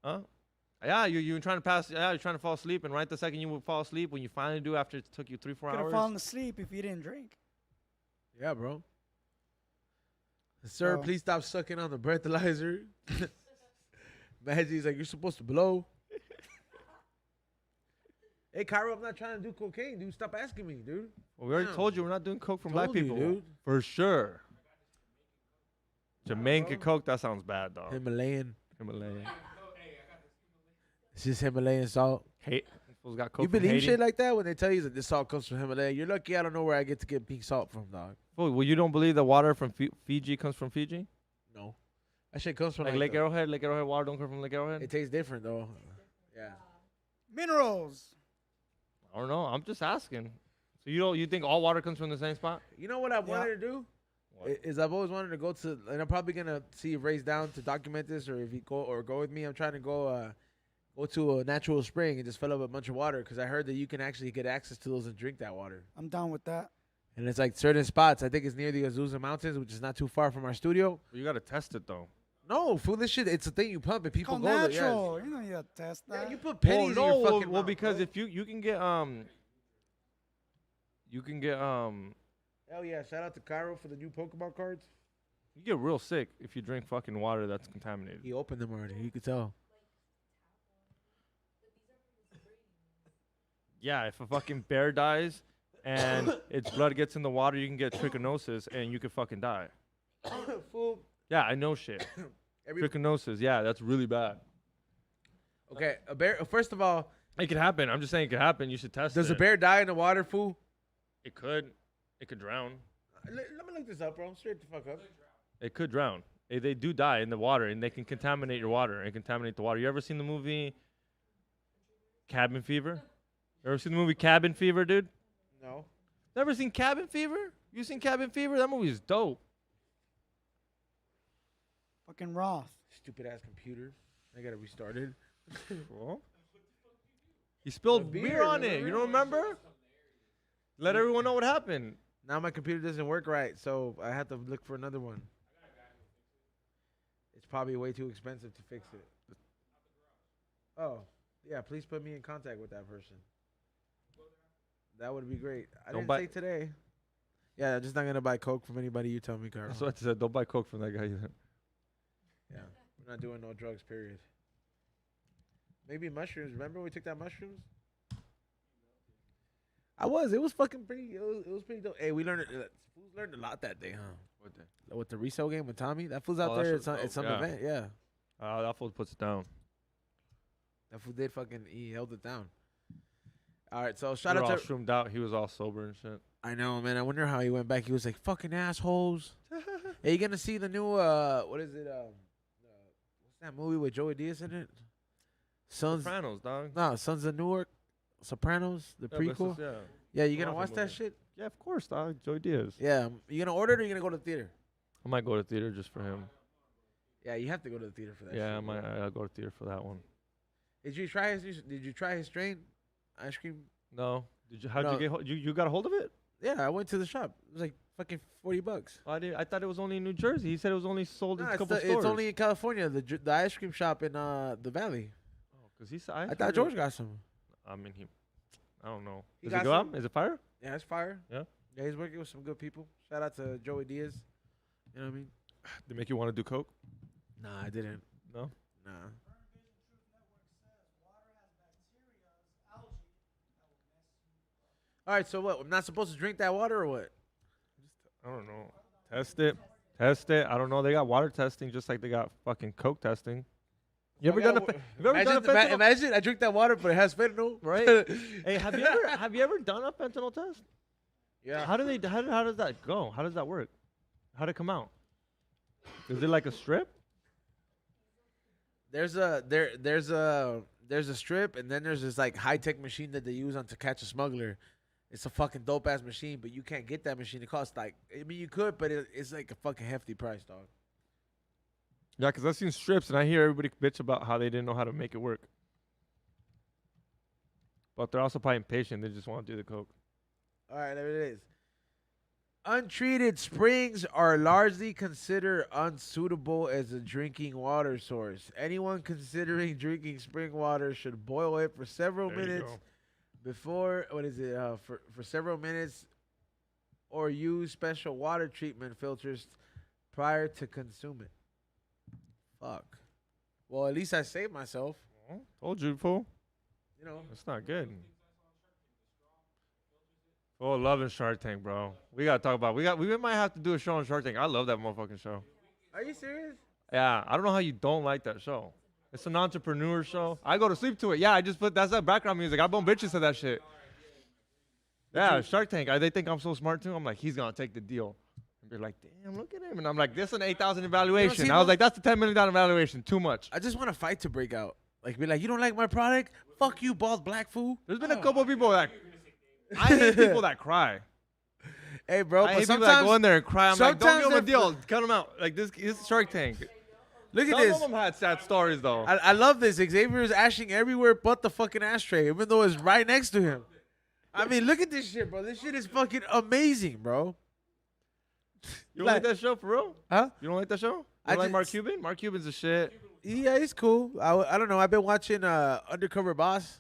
Huh? Yeah, you're trying to pass. Yeah, you're trying to fall asleep, and right the second you would fall asleep, when you finally do after it took you 3-4 Could have hours. fallen asleep if you didn't drink. Yeah, bro. Sir, Oh. please stop sucking on the breathalyzer. Imagine he's like, you're supposed to blow. Hey, Cairo, I'm not trying to do cocaine, dude. Stop asking me, dude. Well, we already Damn. told you we're not doing coke from black Told you, people. dude. For sure. Jamaican bro. coke, that sounds bad, dog. Himalayan. Himalayan. It's just Himalayan salt. Hate. Fools got coke You from believe Haiti? shit like that when they tell you that this salt comes from Himalaya? You're lucky I don't know where I get to get pink salt from, dog. Fool, well, you don't believe the water from Fiji comes from Fiji? No. That shit comes from Like Lake Arrowhead? Lake Arrowhead water don't come from Lake Arrowhead? It tastes different, though. Yeah. Minerals. I don't know. I'm just asking. So you think all water comes from the same spot? You know what I wanted to do? What? Is I've always wanted to go to, and I'm probably gonna see if Ray's down to document this, or if he go with me. I'm trying to go to a natural spring and just fill up a bunch of water because I heard that you can actually get access to those and drink that water. I'm down with that. And it's like certain spots. I think it's near the Azusa Mountains, which is not too far from our studio. You got to test it, though. No, fool, this shit. It's a thing you pump and people Called go there. natural. You know you gotta test Yeah, that. you put pennies in your fucking well, mouth, because bro. if you can get Hell yeah! Shout out to Cairo for the new Pokemon cards. you get real sick if you drink fucking water that's contaminated. He opened them already. You could tell. Yeah, if a fucking bear dies and its blood gets in the water, you can get trichinosis and you could fucking die. Fool. Yeah, I know shit. Every, Trichinosis, yeah, that's really bad. okay, a bear. First of all, It could happen. I'm just saying it could happen. You should test does it. a bear die in the water, fool? It could. It could drown. Let me look this up, bro. Straight the fuck up. It could drown. They do die in the water, and they can contaminate your water and contaminate the water. You ever seen the movie Cabin Fever? Ever seen the movie Cabin Fever, dude? No. Never seen Cabin Fever? You seen Cabin Fever? That movie is dope. Fucking Roth. Stupid ass computer. I got it restarted. Well, he spilled The beer beer, on the it. You beer. don't remember? Let everyone know what happened. Now my computer doesn't work right, so I have to look for another one. It's probably way too expensive to fix it. Oh, yeah. Please put me in contact with that person. That would be great. I Don't didn't buy- say today. Yeah, I'm just not gonna buy Coke from anybody. You tell me, Carl. That's what I said. Don't buy Coke from that guy either. Yeah, we're not doing no drugs. Period. Maybe mushrooms. Remember we took that mushrooms? I was. It was fucking pretty. It was pretty dope. Hey, we learned. Fools learned a lot that day, huh? What day? With the resale game with Tommy. That fool's out Oh, that there. shit's It's some dope, yeah. event. Yeah. That fool puts it down. That fool did fucking. He held it down. All right. So shout We were out all to. shroomed out. He was all sober and shit. I know, man. I wonder how he went back. He was like, "Fucking assholes." Hey, you gonna see the new what is it? What's that movie with Joey Diaz in it? Sons. Sopranos, dog. No, Sons of Newark. Sopranos, the Yeah, but it's prequel. just- yeah. Yeah, you gonna Mafia watch that movie. shit? Yeah, of course, dog. Joey Diaz. Yeah. You gonna order it or you gonna go to the theater? I might go to theater just for him. Yeah, you have to go to the theater for that. Yeah, shit, bro. I'll go to theater for that one. Did you try his strain ice cream? No. Did you? How did No. you get? You got a hold of it? Yeah, I went to the shop. It was like fucking $40. I thought it was only in New Jersey. He said it was only sold in Nah, a it's, couple the- stores. it's only in California. The ice cream shop in the Valley. Cause he said. I thought George got some. I mean, I don't know. He Does it got go some? out? Is it fire? Yeah, it's fire. Yeah? Yeah, he's working with some good people. Shout out to Joey Diaz. You know what I mean? They make you want to do coke? Nah, I didn't. No. Nah. All right, so what? I'm not supposed to drink that water or what? I don't know. Test it. Test it. I don't know. They got water testing just like they got fucking coke testing. You ever done a? You ever done a fentanyl? Imagine I drink that water, but it has fentanyl. Right? Hey, have you ever done a fentanyl test? Yeah. How does that go? How does that work? How did it come out? Is it like a strip? There's a strip, and then there's this like high tech machine that they use on to catch a smuggler. It's a fucking dope ass machine, but you can't get that machine. It costs like, I mean, you could, but it's like a fucking hefty price, dog. Yeah, because I've seen strips and I hear everybody bitch about how they didn't know how to make it work. But they're also probably impatient. They just want to do the coke. All right, there it is. Untreated springs are largely considered unsuitable as a drinking water source. Anyone considering drinking spring water should boil it for several There you minutes go. before, for several minutes, or use special water treatment filters prior to consume it. Fuck. Well, at least I saved myself. Told you, fool. You know. It's not good. Oh, loving Shark Tank, bro. We gotta talk about. We might have to do a show on Shark Tank. I love that motherfucking show. Are you serious? Yeah, I don't know how you don't like that show. It's an entrepreneur show. I go to sleep to it. Yeah, I just put that's that background music. I bone bitches to that shit. Yeah, Shark Tank. They think I'm so smart too. I'm like, he's gonna take the deal. And they're like, damn, look at him. And I'm like, this is an 8,000 evaluation. see I was those- like, that's a $10 million evaluation. Too much. I just want a fight to break out. Like, be like, you don't like my product? Fuck you, bald black fool. There's been a couple of people that I hate people that cry. Hey, bro, I but hate people that go in sometimes there and cry. I'm like, don't sometimes give them a they're deal. Cut them out. Like this is Shark Tank. look at Some this. of them had sad stories though. I love this. Xavier is ashing everywhere but the fucking ashtray, even though it's right next to him. I mean, look at this shit, bro. This shit is fucking amazing, bro. You don't like that show for real? Huh? You don't like that show? You I don't like Mark just- Cuban? Mark Cuban's a shit. Yeah, he's cool. I don't know. I've been watching Undercover Boss.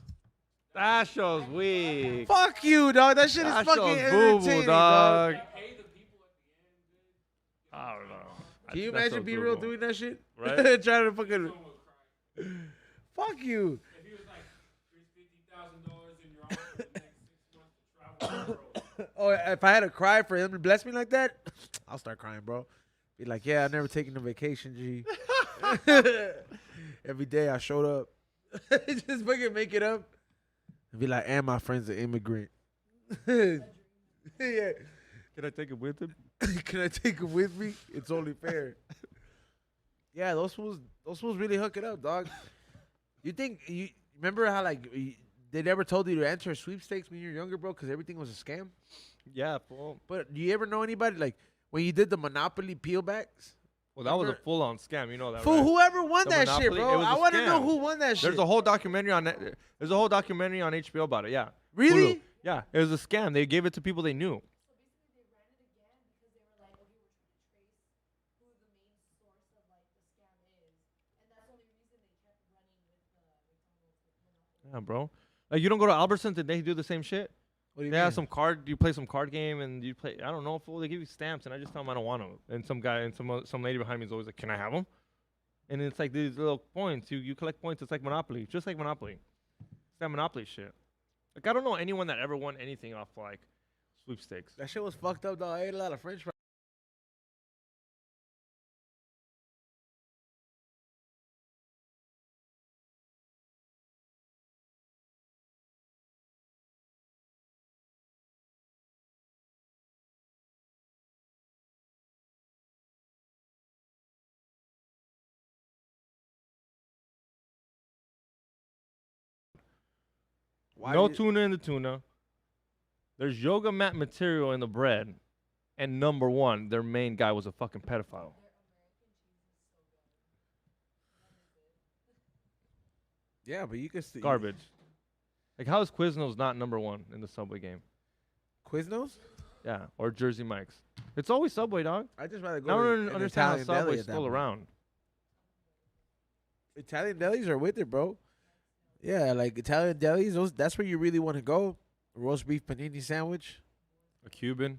That show's weak. Fuck you, dog. That shit is That fucking show's entertaining, boo-boo, dog. dog. I don't know. Can you That imagine show's Be Real boo-boo. doing that shit? Right? Trying to fucking. Fuck you. If he was like, here's $50,000 in your offer for the next 6 months to travel the world. Oh, if I had to cry for him to bless me like that, I'll start crying, bro. Be like, yeah, I never taken a vacation, G. Every day I showed up. Just fucking make it up. And be like, and my friend's an immigrant. Yeah. Can I take it with him? Can I take him with me? It's only fair. Yeah, those fools really hook it up, dog. You think you remember how like they never told you to enter sweepstakes when you were younger, bro, because everything was a scam? Yeah, fool. But do you ever know anybody like when you did the Monopoly peel backs? Well, that was a Remember- full-on scam. You know that, Fool, right? whoever won The that shit, Monopoly, bro? it was a I want to know scam. who won that shit. There's a whole documentary on There's a whole documentary on HBO about it. Yeah. Really? Hulu. Yeah. It was a scam. They gave it to people they knew. Yeah, bro. Like you don't go to Albertsons and they do the same shit. What do you They have mean? some card. You play some card game and you play. I don't know, fool. They give you stamps and I just tell them I don't want them. And some guy and some lady behind me is always like, "Can I have them?" And it's like these little points. You collect points. It's like Monopoly, just like Monopoly. It's that Monopoly shit. Like I don't know anyone that ever won anything off like sweepstakes. That shit was fucked up, dog. I ate a lot of French fries. Why No did- tuna in the tuna. There's yoga mat material in the bread, and number one, their main guy was a fucking pedophile. Yeah, but you can see Garbage. Like how is Quiznos not number one in the Subway game? Quiznos. Yeah, or Jersey Mike's. It's always Subway, dog. I just rather I go. don't to even an understand how Italian deli Subway's at that still point. around. Italian delis are with it, bro. Yeah, like Italian delis. That's where you really want to go. Roast beef panini sandwich. A Cuban.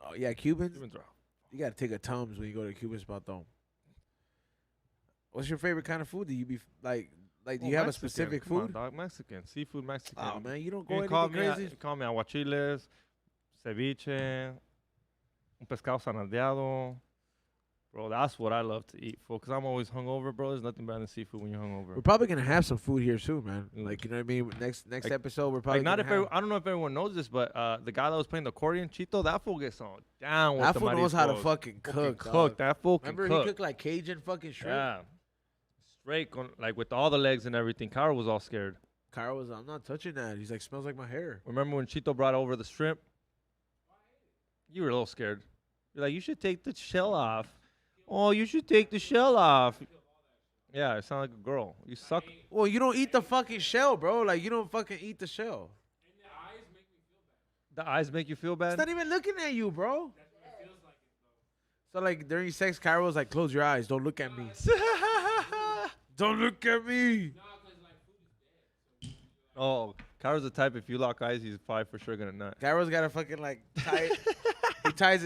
Oh yeah, Cubans. Cubans are. You gotta take a Tums when you go to a Cuban spot, though. What's your favorite kind of food? Do you be like? Do you have a Mexican. specific Come on, food? dog. Mexican. Seafood Mexican. Oh man, you don't You go can call anything me, crazy. call me aguachiles, ceviche, un pescado sanardeado. Bro, that's what I love to eat, fool. Because I'm always hungover, bro. There's nothing better than seafood when you're hungover. We're probably gonna have some food here soon, man. Mm. Like you know what I mean. Next Like- episode, we're probably Like, not gonna if have. I don't know if everyone knows this, but the guy that was playing the accordion, Chito, that fool gets on down with That the fool knows how to mariscos. fucking cook. Cook. dog. That fool can Remember cook. he cooked like Cajun fucking shrimp. Yeah. Straight, like with all the legs and everything. Cara was all scared. Kyle was, I'm not touching that. He's like, smells like my hair. Remember when Chito brought over the shrimp? You were a little scared. You're like, you should take the shell off. Oh, you should take the shell off. Yeah, it sounded like a girl. You suck. Well, you don't eat the fucking shell, bro. Like you don't fucking eat the shell. The eyes make you feel It's bad? not even looking at you, bro. So like during sex, Kyra was like, "Close your eyes. Don't look at me. Don't look at me." Oh, Kyra's the type, if you lock eyes, he's probably for sure going to nut. Kyra's got to fucking like tie it. He ties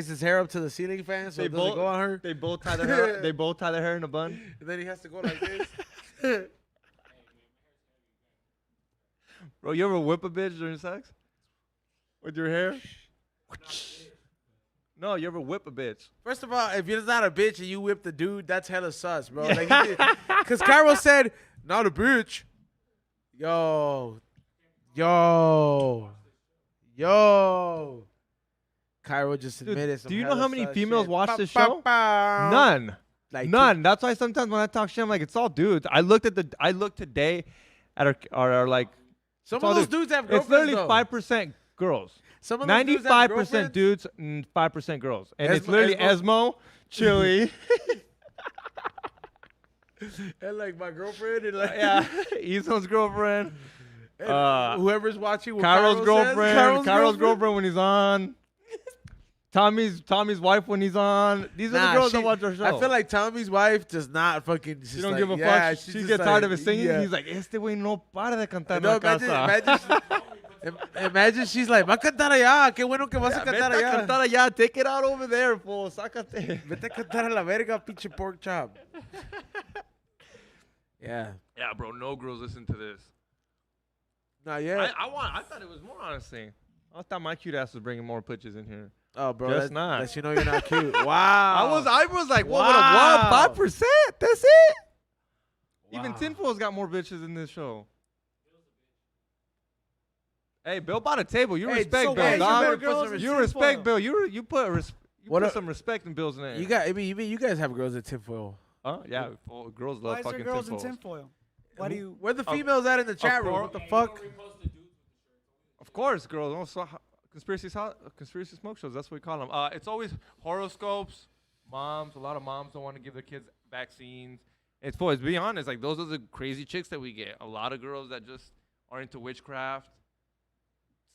his hair up to the ceiling fan so They it doesn't both- go on her. They both tie their hair. They both tie their hair in a bun. And then he has to go like this. Bro, you ever whip a bitch during sex? With your hair? No, you ever whip a bitch? First of all, if you're not a bitch and you whip the dude, that's hella sus, bro. Like, because Cairo said, not a bitch. Yo. Cairo just Dude, admitted some do you know hella how many sus females shit. watch Ba, this ba, show? ba. None. Like, None. That's why sometimes when I talk shit, I'm like, it's all dudes. I looked today at our like. Some it's of all those dudes. dudes have It's girlfriends, literally though. 5% girls. Some of those dudes have 95% girlfriends. dudes and 5% girls. And it's Esmo- literally Esmo- Esmo, Chili, And like my girlfriend and like yeah, Ison's girlfriend, and whoever's watching what Cairo's Cairo girlfriend, says, Cairo's girlfriend when he's on, Tommy's wife when he's on. These are the Nah, girls that watch our show. I feel like Tommy's wife does not fucking. she don't give a fuck. She gets tired of it singing. He's like, este güey no para de cantar en No, la casa. imagine she's like, va a cantar allá. Qué bueno que vas a Vete cantar a allá. cantar allá. Take it out over there, fool. Sácate. Vete a cantar a la verga, pinche pork chop. Yeah. Yeah, bro. No girls listen to this. Not yet. I thought it was more, honestly. I thought my cute ass was bringing more pitches in here. Oh, bro. Just That's not. That you know you're not cute. Wow. I was like, what? Wow. 5%? That's it. Even Wow. Tinfoil's got more bitches in this show. Hey, Bill bought a table. You Hey, respect so Bill, why is dog. your girls in You respect Bill. You put What a- some respect in Bill's name. You got. I mean, you guys have girls at tinfoil. Huh? Yeah, girls love Why is there fucking girls in tinfoils. tinfoil? Why do you? Where the females at in the chat room? course. What the fuck? Of course, girls. Also, conspiracy smoke shows. That's what we call them. It's always horoscopes. Moms. A lot of moms don't want to give their kids vaccines. It's boys. Be honest. Like those are the crazy chicks that we get. A lot of girls that just are into witchcraft.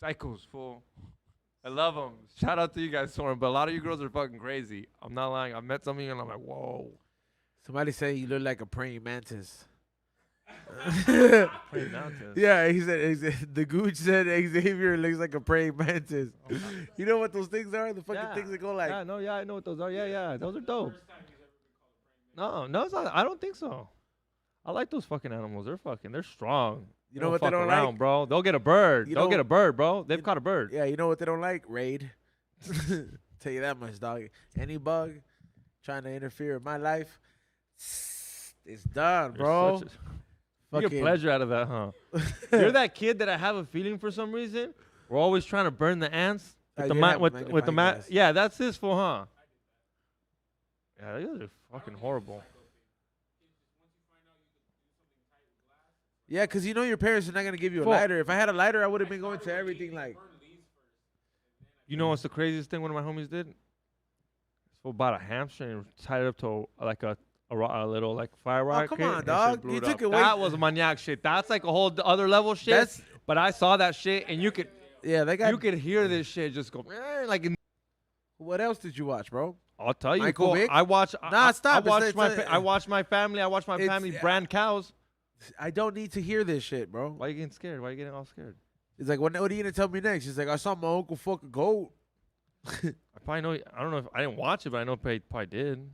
Psychos, fool. I love them. Shout out to you guys, Soren. But a lot of you girls are fucking crazy. I'm not lying. I met some of you and I'm like, whoa. Somebody said you look like a praying mantis. Praying mantis. Yeah, he said the Gooch said Xavier looks like a praying mantis. You know what those things are? The fucking things that go like. I know what those are. Yeah, those are dope. No, it's not. I don't think so. I like those fucking animals. They're strong. You know what they don't around, like? bro? They'll get a bird. You They'll know- get a bird, bro. They've caught a bird. Yeah, you know what they don't like? Raid. Tell you that much, dog. Any bug trying to interfere with my life, it's done, You're bro. such you get pleasure out of that, huh? You're that kid that I have a feeling for some reason. We're always trying to burn the ants with the you ma- have with a with the magnifying mat. glass. Yeah, that's his fool, huh? Yeah, these are fucking horrible. Yeah, because you know your parents are not gonna give you a Fuck. lighter. If I had a lighter, I would have been going to everything like. You know what's the craziest thing one of my homies did? This fool bought a hamstring and tied it up to like a little like fire rocket. come on, and shit dog. blew You it took up. it way- That was maniac shit. That's like a whole other level shit. That's- But I saw that shit and you could Yeah, they got. hear this shit just go like. What else did you watch, bro? I'll tell you, Michael fool, Vick? I watch. Nah, stop. I watched It's- I watched my family. I watched my It's- family brand cows. I don't need to hear this shit, bro. Why are you getting scared? Why are you getting all scared? He's like, what are you gonna tell me next? He's like, I saw my uncle fuck a goat. I probably know. I don't know if I didn't watch it, but I know he probably did.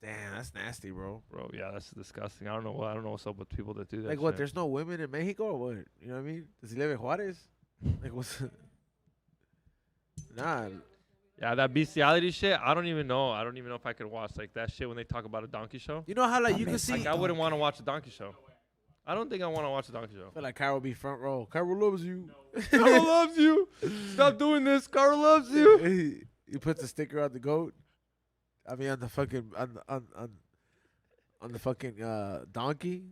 Damn, that's nasty, bro. Bro, yeah, that's disgusting. I don't know what's up with people that do that. Like what? shit. There's no women in Mexico or what? You know what I mean? Does he live in Juarez? Like what's? Nah. Yeah, that bestiality shit. I don't even know. I don't even know if I could watch like that shit when they talk about a donkey show. You know how like you can see. Like I wouldn't want to watch a donkey show. I don't think I want to watch a donkey show. I feel like Carol be front row. Carol loves you. Carl loves you. Stop doing this. Carl loves you. He puts a sticker on the goat. I mean, on the fucking on the fucking donkey.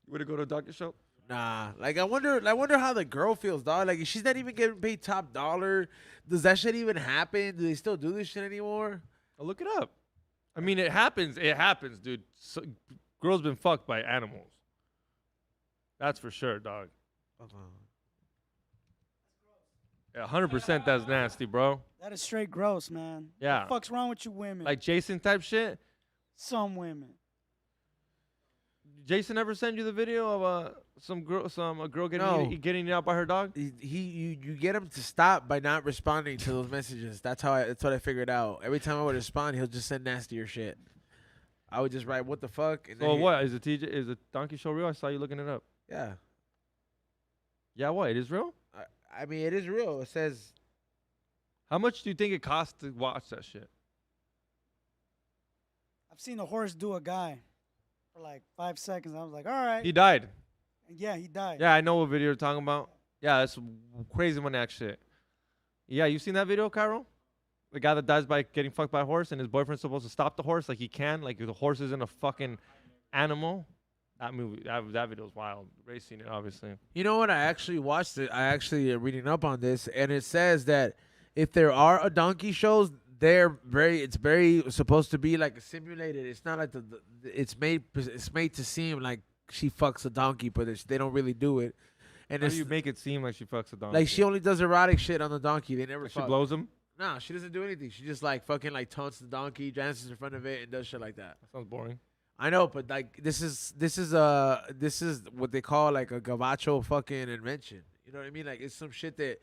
You would go to a donkey show? Nah, like I wonder how the girl feels, dog. Like if she's not even getting paid top dollar, does that shit even happen? Do they still do this shit anymore? I'll look it up. I mean, it happens. It happens, dude. So, girls been fucked by animals. That's for sure, dog. Yeah, 100%. That's nasty, bro. That is straight gross, man. Yeah. What the fuck's wrong with you women? Like Jason type shit. some women. Jason ever send you the video of a girl getting No. getting eaten out by her dog? You get him to stop by not responding to those messages. That's what I figured out. Every time I would respond, he'll just send nastier shit. I would just write what the fuck. And So what is the Donkey Show real? I saw you looking it up. Yeah, Yeah, what? It is real? I mean it is real. It says How much do you think it costs to watch that shit? I've seen a horse do a guy for like 5 seconds. I was like, all right. He died. And yeah, he died. Yeah, I know what video you're talking about. Yeah, that's crazy maniac shit. Yeah, you seen that video, Cairo? The guy that dies by getting fucked by a horse and his boyfriend's supposed to stop the horse like he can, like the horse isn't a fucking animal. That movie, that video's wild. Ray's seen it, obviously. You know what? I actually watched it. I actually reading up on this, and it says that if there are a donkey shows, it's very supposed to be like simulated. It's not like it's made to seem like she fucks a donkey, but they don't really do it. And How it's do you make it seem like she fucks a donkey? like she only does erotic shit on the donkey. They never Like she fuck. blows him? No, she doesn't do anything. She just like fucking like taunts the donkey, dances in front of it, and does shit like that. That sounds boring. I know, but like this is what they call like a gavacho fucking invention. You know what I mean? Like it's some shit that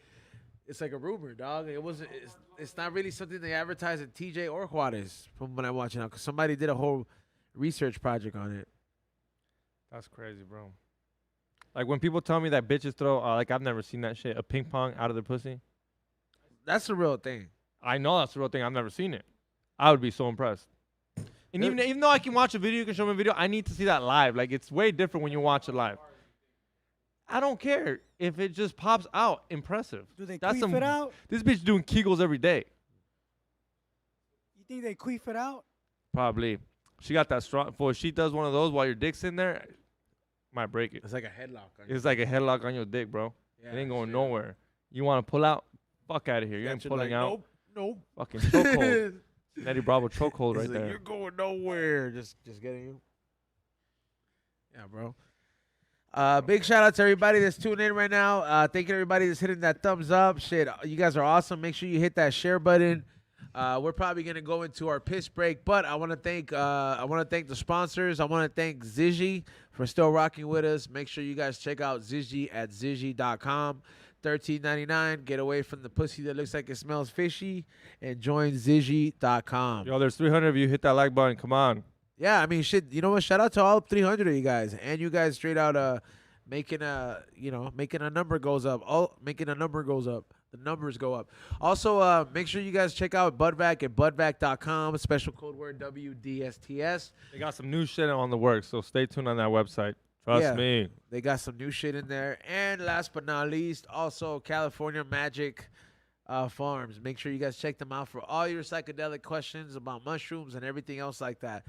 it's like a rumor, dog. It wasn't. It's not really something they advertise at TJ or Juarez from when I watch it now, because somebody did a whole research project on it. That's crazy, bro. Like when people tell me that bitches throw, like I've never seen that shit, a ping pong out of their pussy. That's the real thing. I know that's the real thing. I've never seen it. I would be so impressed. And even though I can watch a video, you can show me a video, I need to see that live. Like it's way different when you watch it live. I don't care if it just pops out. Impressive. Do they That's queef it out? This bitch doing Kegels every day. You think they queef it out? Probably. She got that strong. For she does one of those while your dick's in there, might break it. It's like a headlock. It's like a headlock on your dick, bro. It ain't going nowhere. You want to pull out? Fuck out of here. You ain't pulling out. Nope. Fucking chokehold. Nettie Bravo chokehold right It's like, there. you're going nowhere. Just getting you. Yeah, bro. Big shout out to everybody that's tuning in right now. Thank you everybody that's hitting that thumbs up. Shit, you guys are awesome. Make sure you hit that share button. We're probably gonna go into our piss break, but I want to thank the sponsors. I want to thank Zizzy for still rocking with us. Make sure you guys check out Zizzy at Zizzy.com. $13.99. Get away from the pussy that looks like it smells fishy and join Zizzy.com. Yo, there's 300 of you. Hit that like button. Come on. Yeah, I mean, shit. You know what? Shout out to all 300 of you guys, and you guys straight out making a number goes up. Making a number goes up. The numbers go up. Also, make sure you guys check out Budvac at budvac.com. Special code word WDSTS. They got some new shit on the works, so stay tuned on that website. Trust me. They got some new shit in there. And last but not least, also California Magic Farms. Make sure you guys check them out for all your psychedelic questions about mushrooms and everything else like that.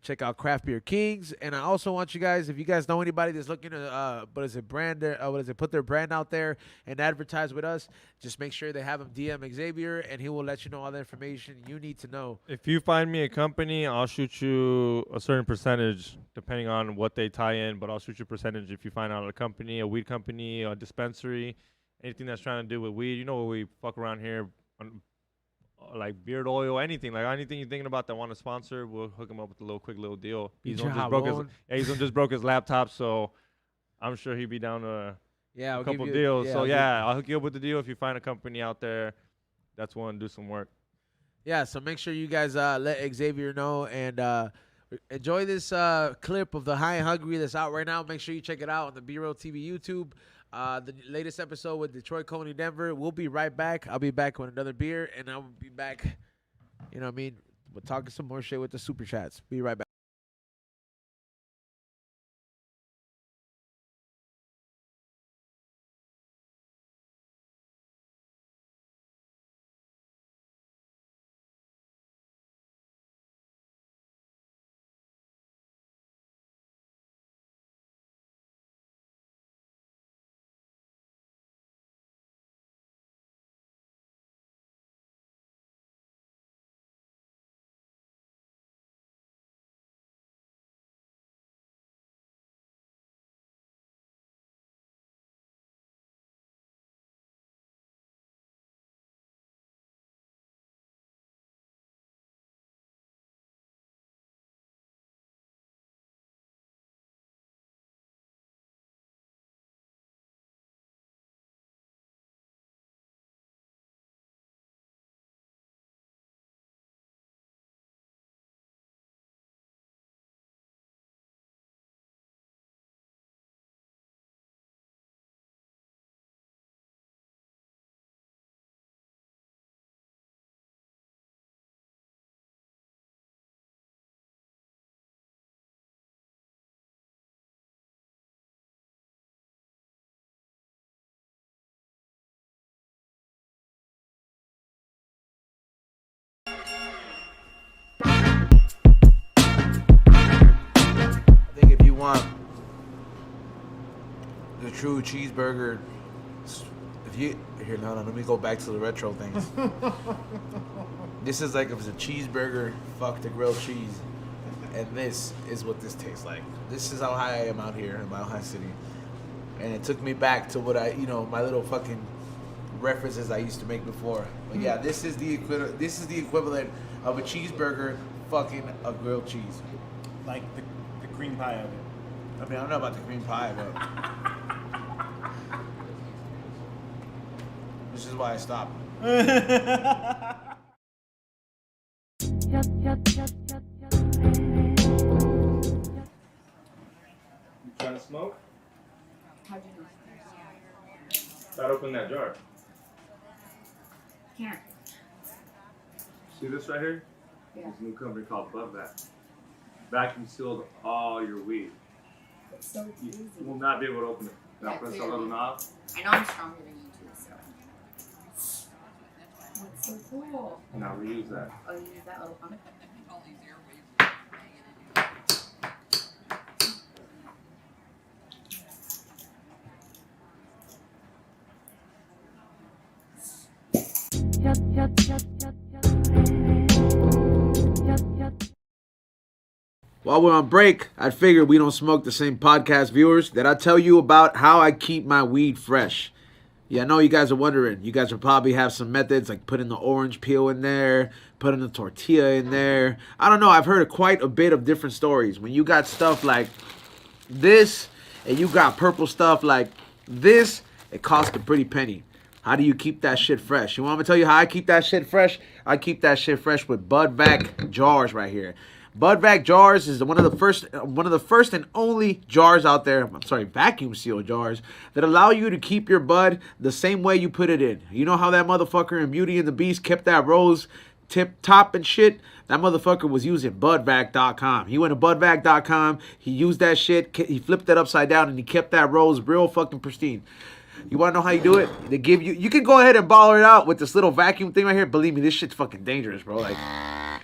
Check out Craft Beer Kings. And I also want you guys, if you guys know anybody that's looking to, put their brand out there and advertise with us, just make sure they have him DM Xavier, and he will let you know all the information you need to know. If you find me a company, I'll shoot you a certain percentage depending on what they tie in, but I'll shoot you a percentage if you find out a company, a weed company, a dispensary, anything that's trying to do with weed. You know what we fuck around here, like beard oil, anything you're thinking about that want to sponsor, we'll hook him up with a quick little deal. He's just broke his laptop, so I'm sure he'd be down to a couple deals. I'll hook you up with the deal if you find a company out there that's willing to do some work. Yeah, so make sure you guys let Xavier know, and enjoy this clip of the High and Hungry that's out right now. Make sure you check it out on the B-Roll TV YouTube. The latest episode with Detroit, Coney, Denver. We'll be right back. I'll be back with another beer, and I'll be back, you know what I mean, we're talking some more shit with the super chats. Be right back. true cheeseburger. If you here, no, let me go back to the retro things. This is like if it's a cheeseburger, fuck the grilled cheese, and this is what this tastes like. This is how high I am out here in Mile High City, and it took me back to what my little fucking references I used to make before. But yeah, this is the equivalent. This is the equivalent of a cheeseburger, fucking a grilled cheese. Like the cream pie of it. I mean, I don't know about the cream pie, but this is why I stopped. You trying to smoke? Start open that jar. Can't. See this right here? Yeah. There's a new company called Budvac. Vacuum sealed all your weed. It's so You easy. will not be able to open it. Now Yeah, press the clearly. little knob. I know I'm stronger than you too, so. That's so cool. Now reuse that. Oh, you use that little pump? While we're on break, I figured we don't smoke the same podcast viewers that I tell you about how I keep my weed fresh. Yeah, I know you guys are wondering. You guys will probably have some methods like putting the orange peel in there, putting the tortilla in there. I don't know. I've heard quite a bit of different stories. When you got stuff like this and you got purple stuff like this, it costs a pretty penny. How do you keep that shit fresh? You want me to tell you how I keep that shit fresh? I keep that shit fresh with Budvac jars right here. Budvac jars is one of the first and only jars out there. I'm sorry, vacuum seal jars that allow you to keep your bud the same way you put it in. You know how that motherfucker in Beauty and the Beast kept that rose tip top and shit? That motherfucker was using budvac.com. He went to budvac.com. He used that shit. He flipped it upside down and he kept that rose real fucking pristine. You want to know how you do it? They give you can go ahead and ball it out with this little vacuum thing right here. Believe me, this shit's fucking dangerous, bro. Like,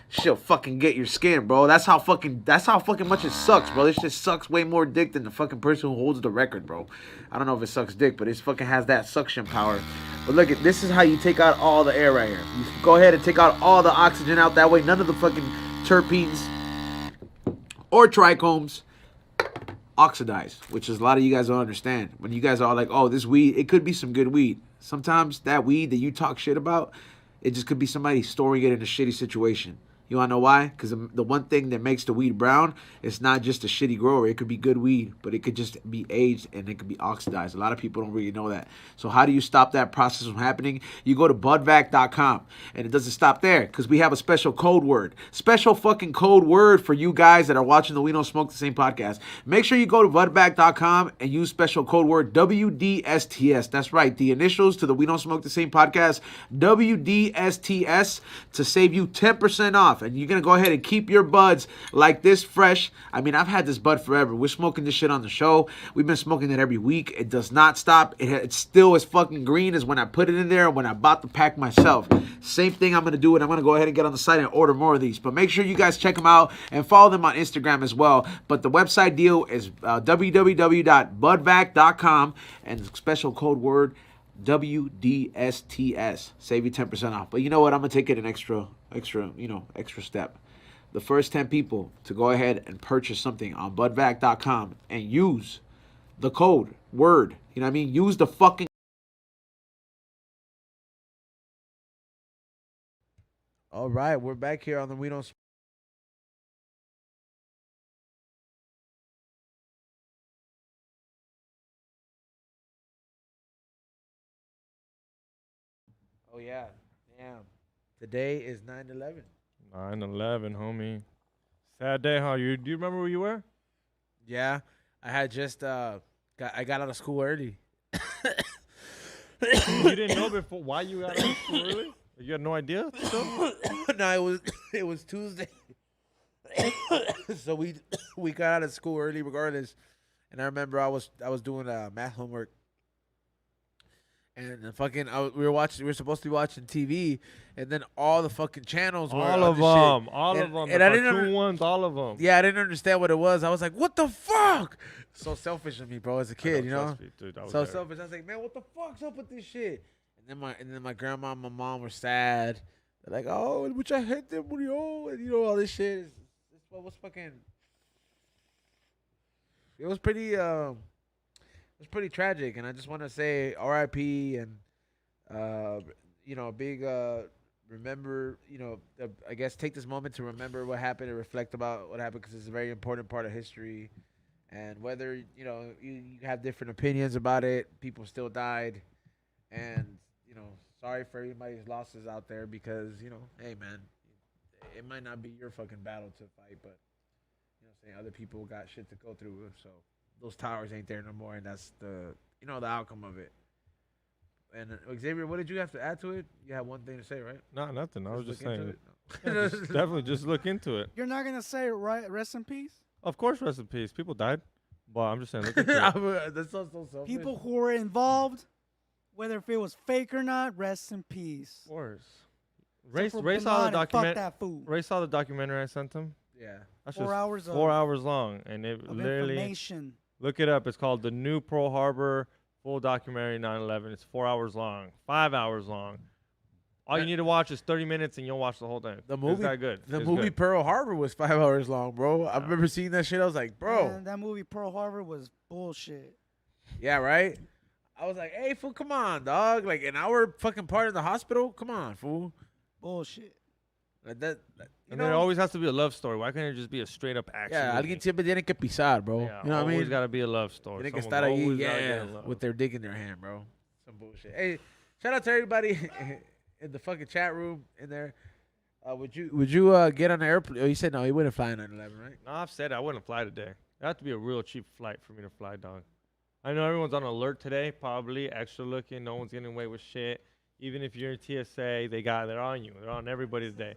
shit'll fucking get your skin, bro. That's how fucking much it sucks, bro. This shit sucks way more dick than the fucking person who holds the record, bro. I don't know if it sucks dick, but it fucking has that suction power. But look, this is how you take out all the air right here. You go ahead and take out all the oxygen out. That way, none of the fucking terpenes or trichomes oxidize, which is a lot of you guys don't understand. When you guys are all like, oh, this weed, it could be some good weed. Sometimes that weed that you talk shit about, it just could be somebody storing it in a shitty situation. You want to know why? Because the one thing that makes the weed brown is not just a shitty grower. It could be good weed, but it could just be aged and it could be oxidized. A lot of people don't really know that. So how do you stop that process from happening? You go to budvac.com, and it doesn't stop there because we have a special code word. Special fucking code word for you guys that are watching the We Don't Smoke the Same podcast. Make sure you go to budvac.com and use special code word WDSTS. That's right. The initials to the We Don't Smoke the Same podcast, WDSTS, to save you 10% off. And you're going to go ahead and keep your buds like this fresh. I mean, I've had this bud forever. We're smoking this shit on the show. We've been smoking it every week. It does not stop. It's still as fucking green as when I put it in there when I bought the pack myself. Same thing I'm going to do, and I'm going to go ahead and get on the site and order more of these. But make sure you guys check them out and follow them on Instagram as well. But the website deal is www.budvac.com, and the special code word WDSTS. Save you 10% off. But you know what? I'm going to take it an extra step. The first 10 people to go ahead and purchase something on budvac.com and use the code word, you know what I mean? Use the fucking. All right, we're back here on the We Don't. Oh yeah, damn. Today is 9/11. 9/11, homie. Sad day, huh? Do you remember where you were? Yeah, I had just I got out of school early. You didn't know before why you got out of school early? You had no idea? No, it was Tuesday. So we got out of school early regardless. And I remember I was doing math homework. And the fucking, we were supposed to be watching TV, and then all the fucking channels were All on of this shit. them. All And- of them. and The I didn't cartoon under- ones, all of them. Yeah, I didn't understand what it was. I was like, what the fuck? So selfish of me, bro, as a kid, you know? Dude, I was So there. selfish. I was like, man, what the fuck's up with this shit? And then my grandma and my mom were sad. They're like, oh, mucha gente murió, and you know all this shit. It's what was fucking. It was pretty. It was pretty tragic, and I just want to say R.I.P. and you know, a big remember. You know, I guess take this moment to remember what happened and reflect about what happened because it's a very important part of history. And whether you know you have different opinions about it, people still died, and you know, sorry for everybody's losses out there because you know, hey man, it might not be your fucking battle to fight, but you know, saying other people got shit to go through, so those towers ain't there no more, and that's the you know the outcome of it. And Xavier, what did you have to add to it? You had one thing to say, right? No, nothing. I was just look into saying. it? Yeah, just definitely just look into it. You're not gonna say right? Rest in peace. Of course, rest in peace. People died. But I'm just saying, look into it. That's so selfish. People who were involved, whether if it was fake or not, rest in peace. Of course. Except for Ray Bin saw the Laden, fuck document. that fool. Ray saw the documentary I sent him. Yeah. That's 4 just hours 4 of- hours long, and it Of literally information. look it up. It's called The New Pearl Harbor Full Documentary 9/11. It's 4 hours long, 5 hours long. All you need to watch is 30 minutes, and you'll watch the whole thing. The It's movie, that good. The It's movie good. Pearl Harbor was 5 hours long, bro. I remember seeing that shit. I was like, bro, Man, that movie Pearl Harbor was bullshit. yeah, right. I was like, hey, fool, come on, dog. Like an hour fucking part in the hospital. Come on, fool. Bullshit. Like that. You And know? there always has to be a love story. Why can't it just be a straight up action? Yeah, movie? alguien siempre tiene que pisar, bro. Yeah, you know what I always mean? got to be a love story. Tiene que Someone's estar ahí, always gotta get yeah, in love. with their dick in their hand, bro. Some bullshit. Hey, shout out to everybody in the fucking chat room in there. Would you get on the airplane? Oh, you said no, you wouldn't fly on 9/11, right? No, I've said I wouldn't fly today. It have to be a real cheap flight for me to fly, dog. I know everyone's on alert today, probably extra looking. No one's getting away with shit. Even if you're in TSA, they're on you. They're on everybody today.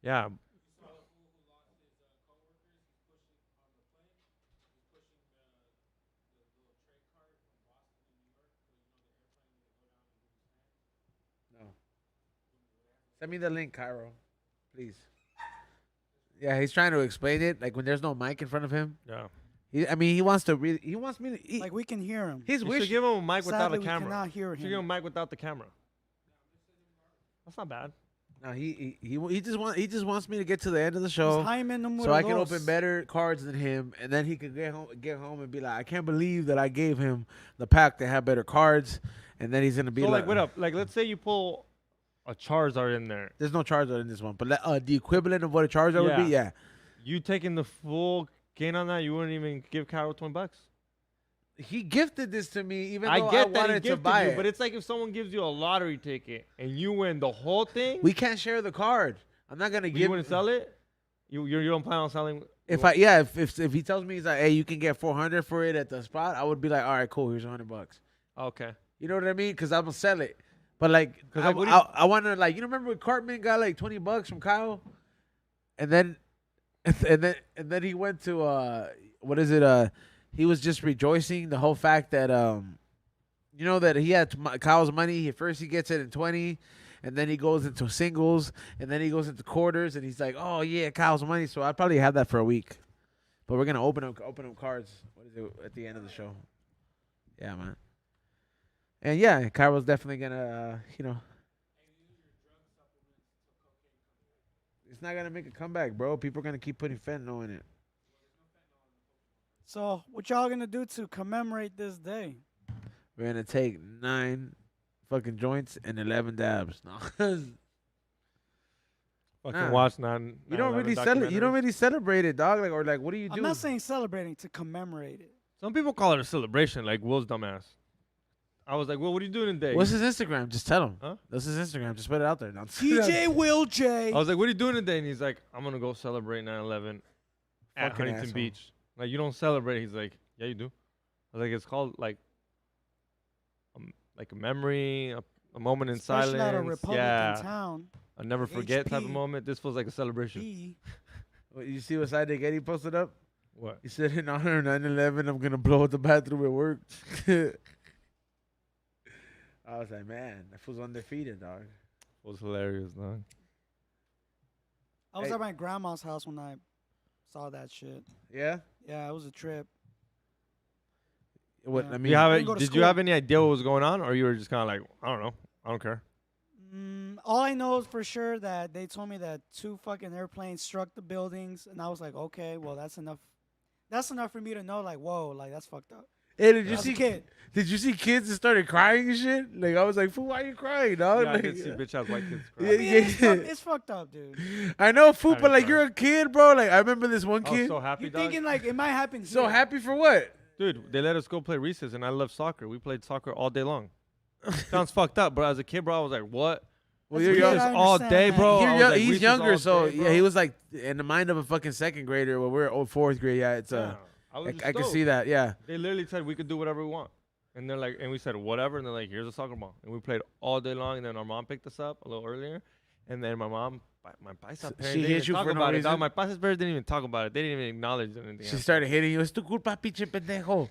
Yeah. Send me the link, Cairo, please. Yeah, he's trying to explain it. Like when there's no mic in front of him. Yeah. I mean, he wants to really. He wants me to. Like we can hear him. He's You wish. should give him a mic without Sadly, a we camera. cannot hear You should give him him. a mic without the camera. That's not bad. No, he just wants me to get to the end of the He's show Jaime número so I can dos. open better cards than him, and then he could get home and be like, I can't believe that I gave him the pack that had better cards, and then he's gonna be So like, like, what up? Like, let's say you pull a Charizard in there. There's no Charizard in this one, but the equivalent of what a Charizard would be, yeah. You taking the full gain on that? You wouldn't even give Carol $20. He gifted this to me, even though I get that he wanted to gifted buy you, it. but it's like if someone gives you a lottery ticket and you win the whole thing. We can't share the card. I'm not gonna But give. you wouldn't sell it. You don't plan on selling. If I yeah, if he tells me he's like, hey, you can get 400 for it at the spot, I would be like, all right, cool, here's $100. Okay. You know what I mean? Because I'm gonna sell it. But like, 'Cause, like, what do you- I want to like, you remember when Cartman got like $20 from Kyle, and then he went to what is it? He was just rejoicing the whole fact that you know that he had Kyle's money. First he gets it in 20, and then he goes into singles, and then he goes into quarters, and he's like, oh yeah, Kyle's money. So I'd probably have that for a week. But we're gonna open up cards. What is it at the end of the show? Yeah, man. And yeah, Kyle's definitely gonna, you know. It's not gonna make a comeback, bro. People are gonna keep putting fentanyl in it. So what y'all gonna do to commemorate this day? We're gonna take 9 fucking joints and 11 dabs. No. Fucking Nah. watch nine. You don't really celebrate. You don't really celebrate it, dog. Like, or like, what do you do? I'm not saying celebrating, to commemorate it. Some people call it a celebration, like Will's dumbass. I was like, Will, what are you doing today? What's his Instagram? Just tell him. Huh? What's his Instagram? Just put it out there. No, DJ Will J. I was like, what are you doing today? And he's like, I'm gonna go celebrate 9/11 at Fucking Huntington asshole. Beach. Like, you don't celebrate. He's like, yeah, you do. I was like, it's called like a memory, a moment in Especially silence. at a Republican Yeah, town. a never forget type of HP. moment. This feels like a celebration. B. What, you see what side they Getty posted up? What? He said, in honor of 9/11, I'm gonna blow up the bathroom at work. I was like, man, that fool's undefeated, dog. It was hilarious, dog. I was Hey. at my grandma's house when I saw that shit. Yeah. Yeah, it was a trip. What Yeah. I Do mean, you have didn't go to did you have school. any idea what was going on, or you were just kind of like, I don't know, I don't care. All I know is for sure that they told me that 2 fucking airplanes struck the buildings, and I was like, okay, well, that's enough. That's enough for me to know, like, whoa, like, that's fucked up. hey, did you As a see kid. Did you see kids that started crying and shit? Like I was like, fool, why are you crying, dog? Yeah, I Like, did see bitch ass white kids Yeah, cry. I mean, it's fucked up, dude. I know, fool, I but like cry. you're a kid, bro. Like I remember this one I was kid. so happy, You're dog. thinking, like, it might happen So here. happy for what? Dude, they let us go play recess, and I love soccer. We played soccer all day long. Sounds fucked up, but as a kid, bro, I was like, what? Well, That's you're weird, young. Recess I all understand day, that. bro. I You're was young- like, he's recess younger, all so day, yeah, bro. he was like in the mind of a fucking second grader. When we're 4th grade, yeah, it's Yeah, I was just I can stoked. see that, yeah. They literally said we could do whatever we want. And they're like, and we said whatever, and they're like, here's a soccer ball. And we played all day long, and then our mom picked us up a little earlier. And then my paisa parents she didn't hit even you talk for no about it, reason? dog. My paisa's parents didn't even talk about it. They didn't even acknowledge anything. She happened. started hitting you. Es tu culpa, pinche pendejo.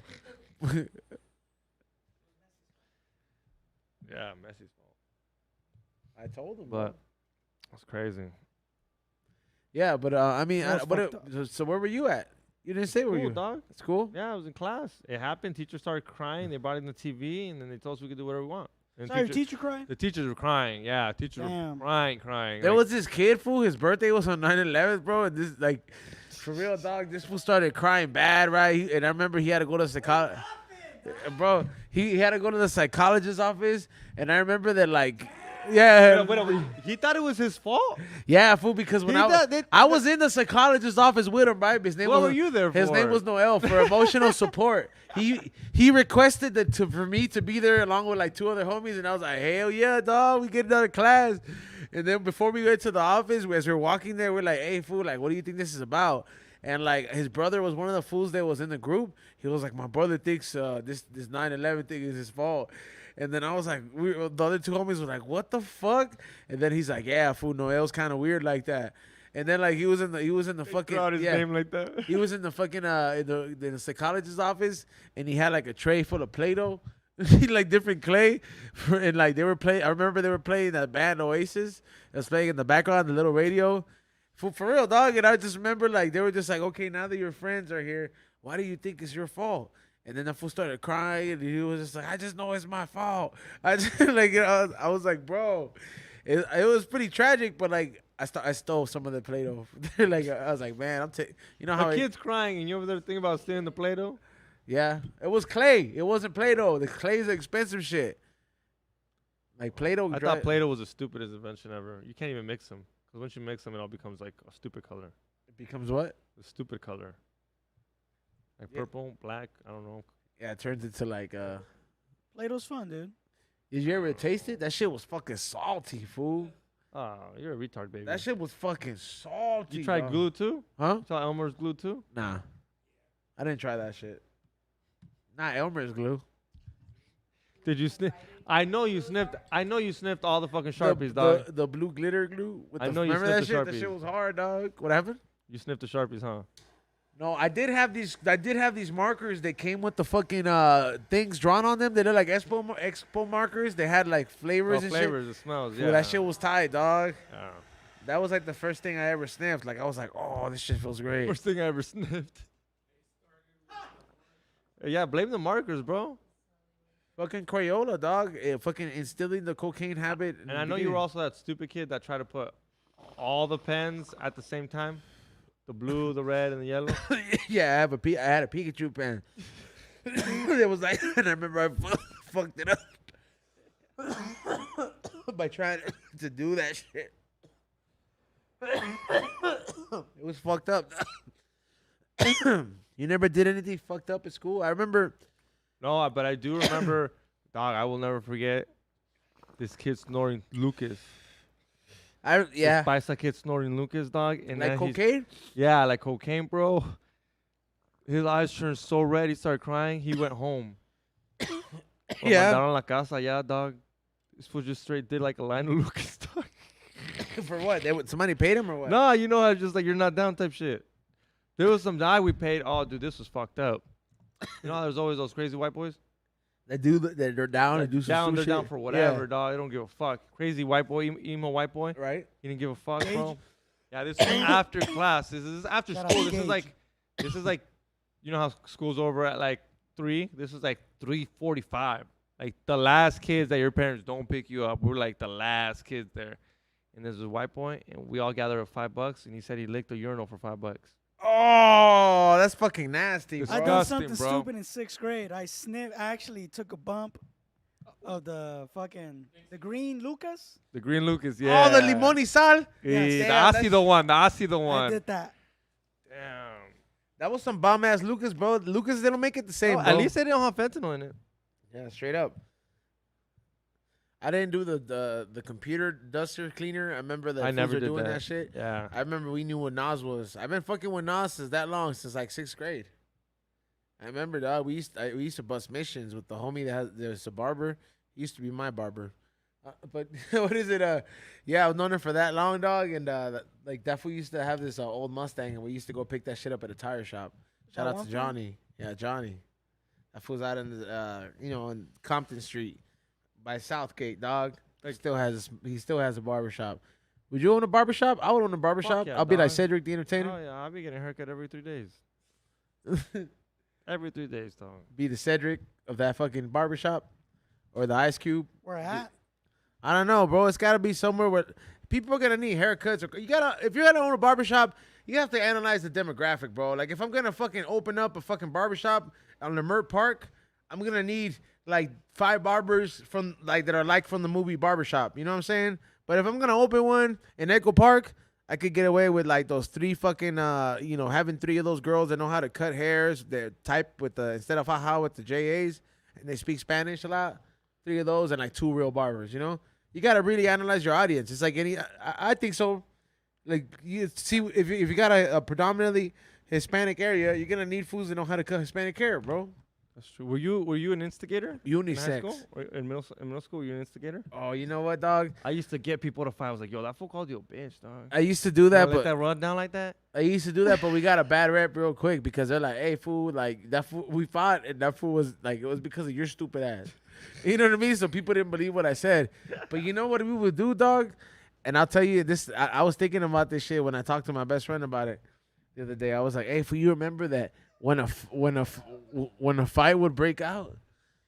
Yeah, Messi's fault. I told him, But that's crazy. yeah, but I mean, That was fucked up. so where were you at? You didn't say where Cool, you. dog. It's cool. Yeah, I was in class. It happened. Teacher started crying. They brought in the TV, and then they told us we could do whatever we want. And Sorry, your teacher crying? the teachers were crying. Yeah, teachers Damn. were crying. There like- was this kid, fool. His birthday was on 9/11, bro. And this, like, for real, dog. This fool started crying bad, right? And I remember he had to go to psychologist. Bro, he had to go to the psychologist's office, and I remember that, like, yeah, Wait, he thought it was his fault. yeah, fool. Because when He I thought that- I was in the psychologist's office with him, right? His name What was, were you there His name for? was Noel for emotional support. He requested for me to be there along with like 2 other homies, and I was like, hell yeah, dog, we get another class. And then before we went to the office, as we're walking there, we're like, hey, fool, like, what do you think this is about? And like his brother was one of the fools that was in the group. He was like, my brother thinks this 9/11 thing is his fault. And then I was like, the other 2 homies were like, what the fuck? And then he's like, yeah, fool, Noel's kind of weird like that. And then like he was in the fucking Throw out his yeah. name like that. He was in the fucking in the psychologist's office, and he had like a tray full of Play-Doh, like different clay, and like they were playing. I remember they were playing that band Oasis. It was playing in the background, the little radio, for real, dog. And I just remember like they were just like, okay, now that your friends are here, why do you think it's your fault? And then the fool started crying, and he was just like, I just know it's my fault. I just like I was like, bro, it was pretty tragic, but like. I stole some of the Play-Doh. Like I was like, man, you know how The kid's crying, and you over there thinking about stealing the Play-Doh? yeah, it was clay. It wasn't Play-Doh. The clay is expensive shit. Like Play-Doh. I thought Play-Doh was the stupidest invention ever. You can't even mix them. Because once you mix them, it all becomes like a stupid color. It becomes what? A stupid color. Like Yeah. purple, black, I don't know. Yeah, it turns into like Play-Doh's fun, dude. Did you ever taste it? That shit was fucking salty, fool. Oh, you're a retard, baby. That shit was fucking salty. You tried dog. glue too? Huh? You tried Elmer's glue too? Nah. I didn't try that shit. Not Elmer's glue. Did you sniff? I know you sniffed all the fucking The- Sharpies, dog. The blue glitter glue. With I the, know you remember that sniffed shit? the That shit Sharpies. was hard, dog. What happened? You sniffed the Sharpies, huh? No, I did have these markers that came with the fucking things drawn on them. They look like expo markers. They had like flavors Oh, and flavors, it smells, shit. yeah. Fool, that shit was tight, dog. Yeah. That was like the first thing I ever sniffed. Like I was like, oh, this shit feels great. First thing I ever sniffed. Yeah, blame the markers, bro. Fucking Crayola, dog. Fucking instilling the cocaine habit. in And the I know you were beginning. also that stupid kid that tried to put all the pens at the same time. The blue, the red, and the yellow. Yeah, I had a Pikachu pen. It was like, and I remember I fucked it up by trying to do that shit. It was fucked up. You never did anything fucked up at school? I remember. No, but I do remember, dog, I will never forget this kid snoring Lucas. Yeah, This Paisa kid snoring Lucas, dog. And like then he's- cocaine. Yeah, like cocaine, bro. His eyes turned so red, he started crying. He went home. Lo Yeah. mandaron a la casa, yeah, dog. This fool just straight did like a line of Lucas, dog. For what? Somebody paid him or what? Nah, you know how just like you're not down type shit. There was some guy we paid. Oh, dude, this was fucked up. You know how there's always those crazy white boys? that they're down to do some They're shit. down for whatever, dog. They don't give a fuck. Crazy white boy, emo white boy. Right? He didn't give a fuck, bro. Yeah, this is after class. This is after Shout out school. to This is like, you know how school's over at like 3? This is like 3:45. Like the last kids that your parents don't pick you up. We're like the last kids there. And there's a white boy, and we all gather at $5, and he said he licked a urinal for $5. Oh, that's fucking nasty, It's I bro. did disgusting, something bro. stupid in 6th grade. I actually took a bump of the green Lucas. The green Lucas, yeah. Oh, the limón y sal. Yeah, Yes. the Damn, ácido one. The ácido I one. did that. Damn. That was some bomb ass Lucas, bro. Lucas, they don't make it the same. Oh, bro. at least they don't have fentanyl in it. Yeah, straight up. I didn't do the computer duster cleaner. I remember that I never were did doing that. that shit. Yeah. I remember we knew what Nas was. I've been fucking with Nas since that long, since like 6th grade. I remember, dog. We used to bust missions with the homie there's a barber. He used to be my barber. But what is it? Yeah, I've known him for that long, dog. And like that fool used to have this old Mustang, and we used to go pick that shit up at a tire shop. Shout That out one to fool? Johnny. Yeah, Johnny. That fool's out in the on Compton Street by Southgate, dog. He still has a barber shop. Would you own a barber shop? I would own a barber shop. yeah, I'll be like dog. Cedric the Oh, Entertainer. yeah. I'll be getting a haircut every 3 days. Every 3 days, dog. Be the Cedric of that fucking barber shop, or the Ice Cube. Where at? I don't know, bro. It's got to be somewhere where people are gonna need haircuts. Or if you're gonna own a barbershop, you have to analyze the demographic, bro. Like if I'm gonna fucking open up a fucking barbershop on the Mert Park, I'm gonna need like 5 barbers from like that are like from the movie Barbershop. You know what I'm saying? But if I'm gonna open one in Echo Park, I could get away with like those 3 fucking having 3 of those girls that know how to cut hairs. They type with the instead of haha with the JAs, and they speak Spanish a lot. 3 of those and like 2 real barbers. You know, you gotta really analyze your audience. It's like I think so. Like you see, if you got a predominantly Hispanic area, you're gonna need fools that know how to cut Hispanic hair, bro. That's true. Were you an instigator? In high Unisex. school? Or in middle school, were you an instigator? Oh, you know what, dog? I used to get people to fight. I was like, yo, that fool called you a bitch, dog. I used to do that, Let but that run down like that? we got a bad rep real quick because they're like, "Hey, fool, like that fool, we fought, and that fool was like, it was because of your stupid ass." You know what I mean? So people didn't believe what I said. But you know what we would do, dog? And I'll tell you this. I was thinking about this shit when I talked to my best friend about it the other day. I was like, "Hey, fool, you remember that when a fight would break out,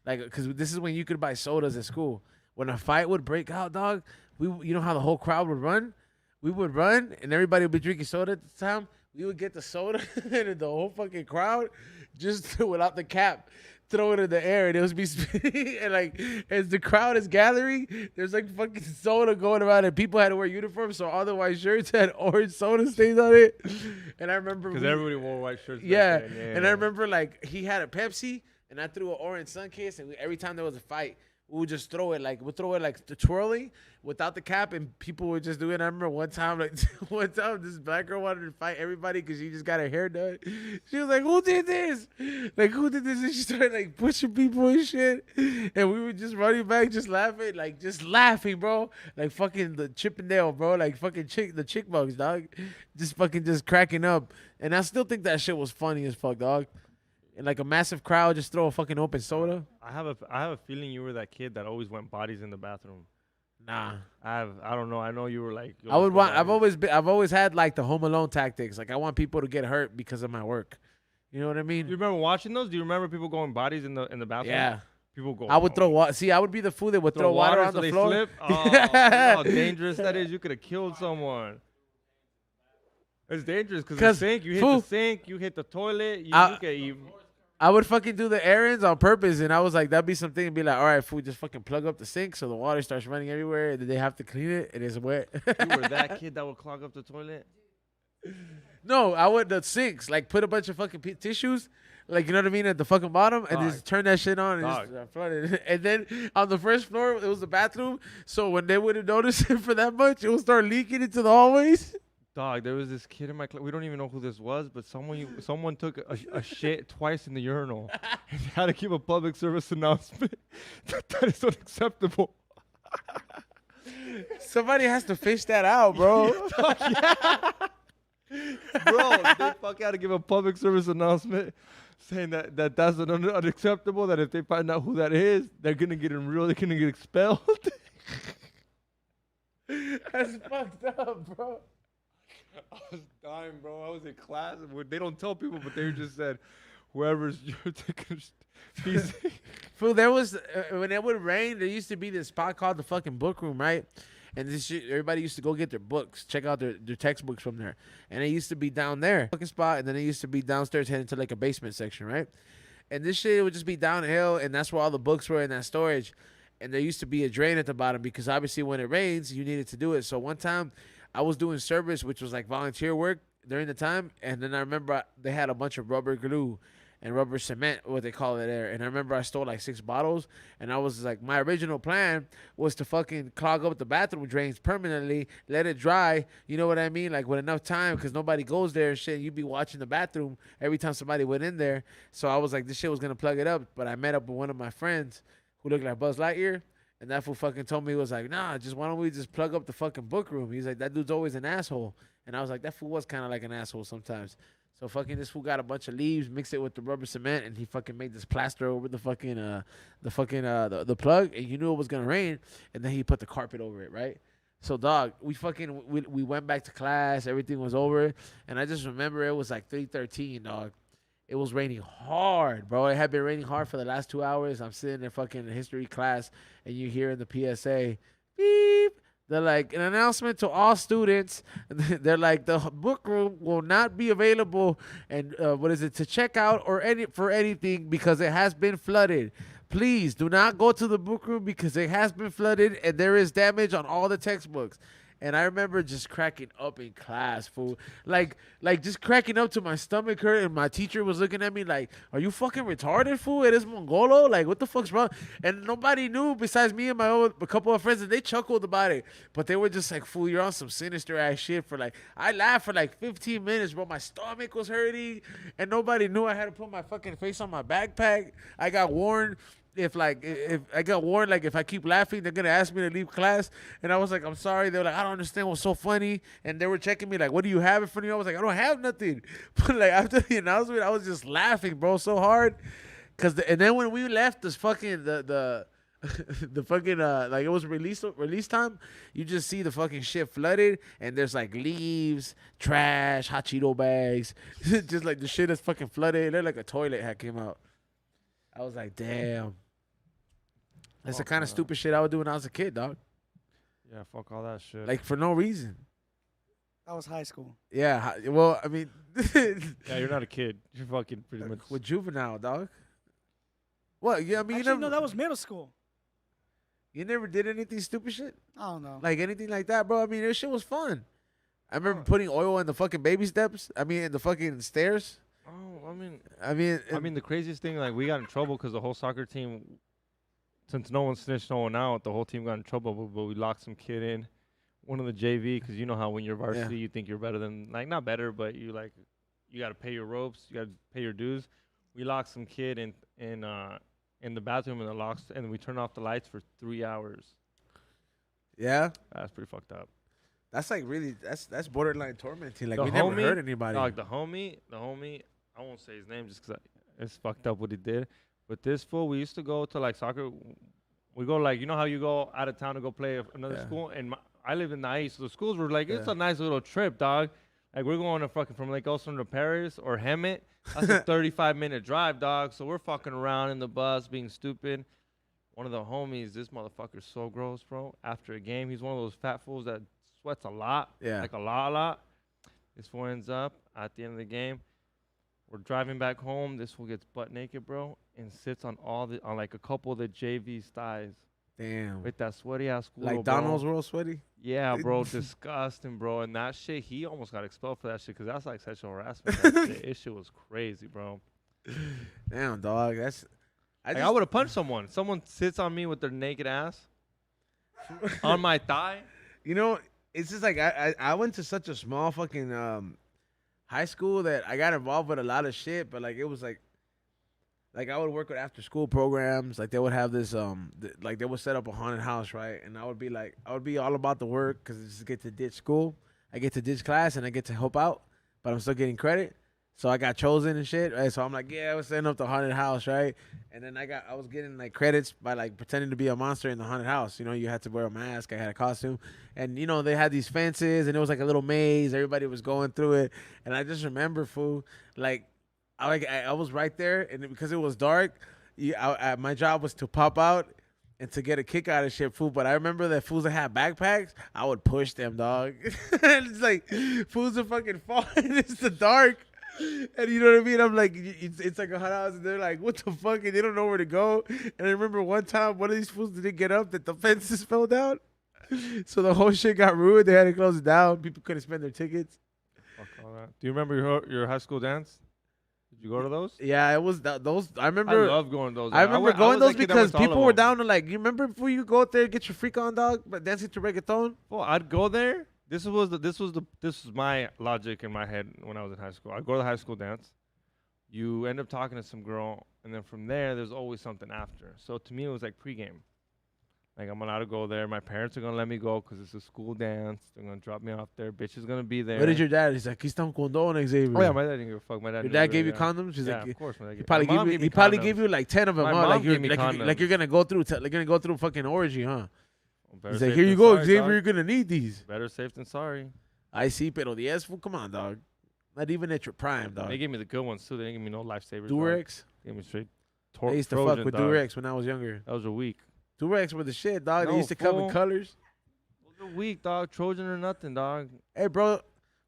like, because this is when you could buy sodas at school. When a fight would break out, dog, you know how the whole crowd would run." We would run, and everybody would be drinking soda at the time. We would get the soda, and the whole fucking crowd, just without the cap, throw it in the air, and it would be spinning. And like, as the crowd is gathering, there's like fucking soda going around, and people had to wear uniforms, so all the white shirts had orange soda stains on it. And I remember Because everybody wore white shirts. back yeah, then, and I remember like he had a Pepsi, and I threw an orange Sunkist, and every time there was a fight, we would just throw it like the twirling without the cap, and people would just do it. And I remember one time this black girl wanted to fight everybody because she just got her hair done. She was like, "Who did this? Like, who did this?" And she started like pushing people and shit, and we were just running back, just laughing, bro, like fucking the Chippendale, bro, like fucking the chick bugs, dog, just cracking up. And I still think that shit was funny as fuck, dog. And like a massive crowd just throw a fucking open soda. I have a feeling you were that kid that always went bodies in the bathroom. Nah. I don't know. I know you were like. I would want. I've always had like the Home Alone tactics. Like I want people to get hurt because of my work. You know what I Do mean? you remember watching those? Do you remember people going bodies in the bathroom? Yeah. People go. I would throw water. See, I would be the fool that would throw water on so the they floor. Slip? Oh, you know how dangerous that is. You could have killed someone. It's dangerous because the 'Cause, sink. You hit fool, the sink. You hit the toilet. You I would fucking do the errands on purpose, and I was like, that'd be something to be like, all right, fool, just fucking plug up the sink so the water starts running everywhere, and then they have to clean it, and it's wet. you were that kid that would clog up the toilet. No, I would the sinks, like put a bunch of fucking tissues, like you know what I mean, at the fucking bottom, and Dog. just turn that shit on and Dog. just flood it. And then on the first floor, it was the bathroom, so when they wouldn't notice it for that much, it would start leaking into the hallways. Dog, there was this kid in my class. We don't even know who this was, but someone took a shit twice in the urinal and had to give a public service announcement that is unacceptable. Somebody has to fish that out, bro. Bro, they fuck had to give a public service announcement saying that's unacceptable. That if they find out who that is, they're gonna get expelled. That's fucked up, bro. I was dying, bro. I was in class. They don't tell people, but they just said, whoever's you're taking piece. Fool, there was when it would rain, there used to be this spot called the fucking book room, right? And this shit, everybody used to go get their books, check out their textbooks from there. And it used to be down there, fucking spot, and then it used to be downstairs heading to like a basement section, right? And this shit would just be downhill, and that's where all the books were in that storage. And there used to be a drain at the bottom because obviously when it rains, you needed to do it. So one time I was doing service, which was like volunteer work during the time. And then I remember they had a bunch of rubber glue and rubber cement, what they call it there. And I remember I stole like 6 bottles. And I was like, my original plan was to fucking clog up the bathroom drains permanently, let it dry. You know what I mean? Like with enough time, because nobody goes there and shit. You'd be watching the bathroom every time somebody went in there. So I was like, this shit was going to plug it up. But I met up with one of my friends who looked like Buzz Lightyear. And that fool fucking told me, he was like, nah, why don't we just plug up the fucking book room? He's like, that dude's always an asshole. And I was like, that fool was kind of like an asshole sometimes. So fucking this fool got a bunch of leaves, mixed it with the rubber cement, and he fucking made this plaster over the fucking the plug, and you knew it was gonna rain, and then he put the carpet over it, right? So dog, we went back to class, everything was over, and I just remember it was like 3:13, dog. It was raining hard, bro. It had been raining hard for the last 2 hours. I'm sitting in fucking history class, and you hear in the PSA, beep. They're like, an announcement to all students. They're like, the book room will not be available, and to check out or for anything because it has been flooded. Please do not go to the book room because it has been flooded and there is damage on all the textbooks. And I remember just cracking up in class, fool. Like just cracking up to my stomach hurt, and my teacher was looking at me like, are you fucking retarded, fool? It is Mongolo? Like, what the fuck's wrong? And nobody knew besides me and a couple of friends, and they chuckled about it. But they were just like, fool, you're on some sinister ass shit for like, I laughed for like 15 minutes, bro. My stomach was hurting, and nobody knew I had to put my fucking face on my backpack. I got warned. If I got warned, like if I keep laughing, they're gonna ask me to leave class. And I was like, I'm sorry. They were like, I don't understand what's so funny. And they were checking me like, what do you have in front of you? I was like, I don't have nothing. But like after the announcement, I was just laughing, bro, so hard. And then when we left, this fucking the fucking like it was release time, you just see the fucking shit flooded, and there's like leaves, trash, hot Cheeto bags, just like the shit is fucking flooded. It looked like a toilet had came out. I was like, damn. That's the kind of stupid shit I would do when I was a kid, dog. Yeah, fuck all that shit. Like, for no reason. That was high school. Yeah, well, I mean. Yeah, you're not a kid. You're fucking pretty much. With juvenile, dog. What? Yeah, I mean, Actually, no, that was middle school. You never did anything stupid shit? I don't know. Like, anything like that, bro? I mean, this shit was fun. I remember putting oil in the fucking baby steps. I mean, in the fucking stairs. Oh, I mean, the craziest thing, like, we got in trouble because the whole soccer team, since no one snitched no one out, the whole team got in trouble, but we locked some kid in, one of the JV, because you know how when you're varsity, you think you're better than, like, not better, but you got to pay your ropes, you got to pay your dues. We locked some kid in the bathroom in the locks, and we turned off the lights for 3 hours. Yeah? That's pretty fucked up. That's like really, that's borderline tormenting. Like, The we never homie- hurt anybody. Like, the homie, I won't say his name just because it's fucked up what he did. But this fool, we used to go to, like, soccer. We go, like, you know how you go out of town to go play another school? And I live in the East, so the schools were like, it's a nice little trip, dog. Like, we're going to fucking from Lake Olson to Paris or Hemet. That's a 35-minute drive, dog. So we're fucking around in the bus being stupid. One of the homies, this motherfucker's so gross, bro. After a game, he's one of those fat fools that sweats a lot. Yeah. Like, a lot. This fool ends up at the end of the game. We're driving back home. This fool gets butt naked, bro, and sits on like a couple of the JV's thighs. Damn. With that sweaty ass culo, Like Donald's real sweaty? Yeah, bro, disgusting, bro. And that shit, he almost got expelled for that shit because that's like sexual harassment. That shit was crazy, bro. Damn, dog. I would have punched someone. Someone sits on me with their naked ass on my thigh. You know, it's just like I went to such a small fucking high school that I got involved with a lot of shit, but like it was like I would work with after school programs. Like they would have this like they would set up a haunted house, right? And I would be all about the work because I just get to ditch school, I get to ditch class, and I get to help out, but I'm still getting credit. So I got chosen and shit. Right? So I'm like, yeah, I was setting up the haunted house, right? And then I was getting like credits by like pretending to be a monster in the haunted house. You know, you had to wear a mask. I had a costume, and you know they had these fences, and it was like a little maze. Everybody was going through it, and I just remember, fool, like I was right there, and because it was dark, my job was to pop out and to get a kick out of shit, fool. But I remember that fools that had backpacks, I would push them, dog. And it's like fools are fucking falling. It's the dark. And you know what I mean? I'm like, it's like a hot house, and they're like, what the fuck? And they don't know where to go. And I remember one time, one of these fools didn't get up, that the fences fell down. So the whole shit got ruined. They had to close it down. People couldn't spend their tickets. Fuck all that. Do you remember your high school dance? Did you go to those? Yeah, it was those. I remember. I love going to those. I remember went- going was those that kid that went because to all of people were them. down to like. You remember before you go out there and get your freak on, dog, but dancing to reggaeton. Well, I'd go there. This was my logic in my head when I was in high school. I'd go to the high school dance. You end up talking to some girl, and then from there, there's always something after. So to me, it was like pregame. Like, I'm allowed to go there. My parents are going to let me go because it's a school dance. They're going to drop me off there. Bitch is going to be there. What did your dad? He's like, aquí está un condón, Xavier. Oh, yeah, my dad didn't give a fuck. My dad Your knew dad the gave you real- condoms. She's yeah, like, of course. My dad he probably my mom give you. gave me He probably condoms. gave you like 10 of them. My Huh? mom Like gave me like you're gonna go through. Like you're gonna go through a fucking orgy, huh? Well, better He's like, safe here you than go, sorry, Xavier. dog. You're gonna need these. Better safe than sorry. I see, pero 10, fool. Come on, dog. Not even at your prime, dog. They gave me the good ones, too. They didn't give me no lifesavers. dog. Durex. They gave me straight I used to Trojan, fuck with dog. Durex when I was younger. That was a week. Durex were the shit, dog. They No, used to come in fool. colors. It was a week, dog. Trojan or nothing, dog. Hey, bro.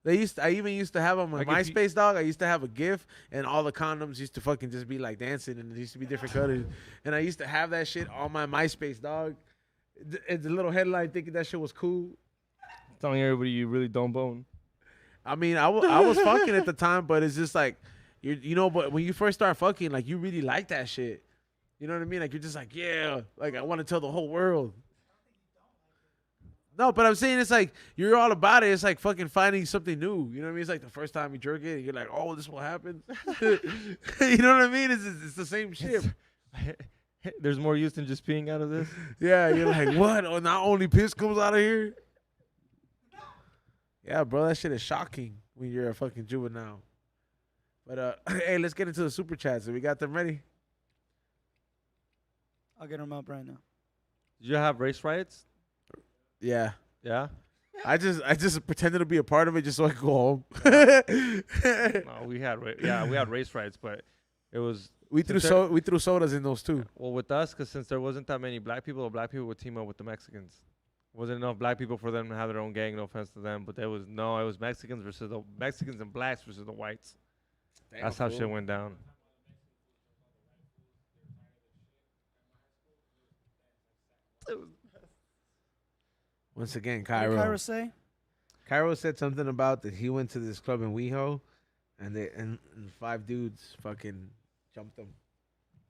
I even used to have on my Like if you- MySpace, dog. I used to have a GIF, and all the condoms used to fucking just be like dancing, and it used to be different colors. And I used to have that shit on my MySpace, dog. It's a little headline thinking that shit was cool. Telling everybody you really don't bone. I mean, I was fucking at the time, but it's just like, but when you first start fucking, like, you really like that shit. You know what I mean? Like, you're just like, yeah, like, I want to tell the whole world. No, but I'm saying it's like, you're all about it. It's like fucking finding something new. You know what I mean? It's like the first time you jerk it, and you're like, oh, this will happen. You know what I mean? It's the same shit. There's more use than just peeing out of this. Yeah, you're like, what? Oh, not only piss comes out of here? Yeah, bro, that shit is shocking when you're a fucking juvenile. But hey, let's get into the super chats. We got them ready. I'll get them up right now. Did you have race riots? Yeah. Yeah. I just pretended to be a part of it just so I could go home. No, we had we had race riots, but it was we threw sodas in those too. well with us because since there wasn't that many black people would team up with the Mexicans. Wasn't enough black people for them to have their own gang. No offense to them, but it was Mexicans versus the Mexicans and blacks versus the whites. That's how shit went down. Once again, What did Kyra Cairo. say? Cairo said something about that he went to this club in WeHo, and 5 dudes fucking jumped him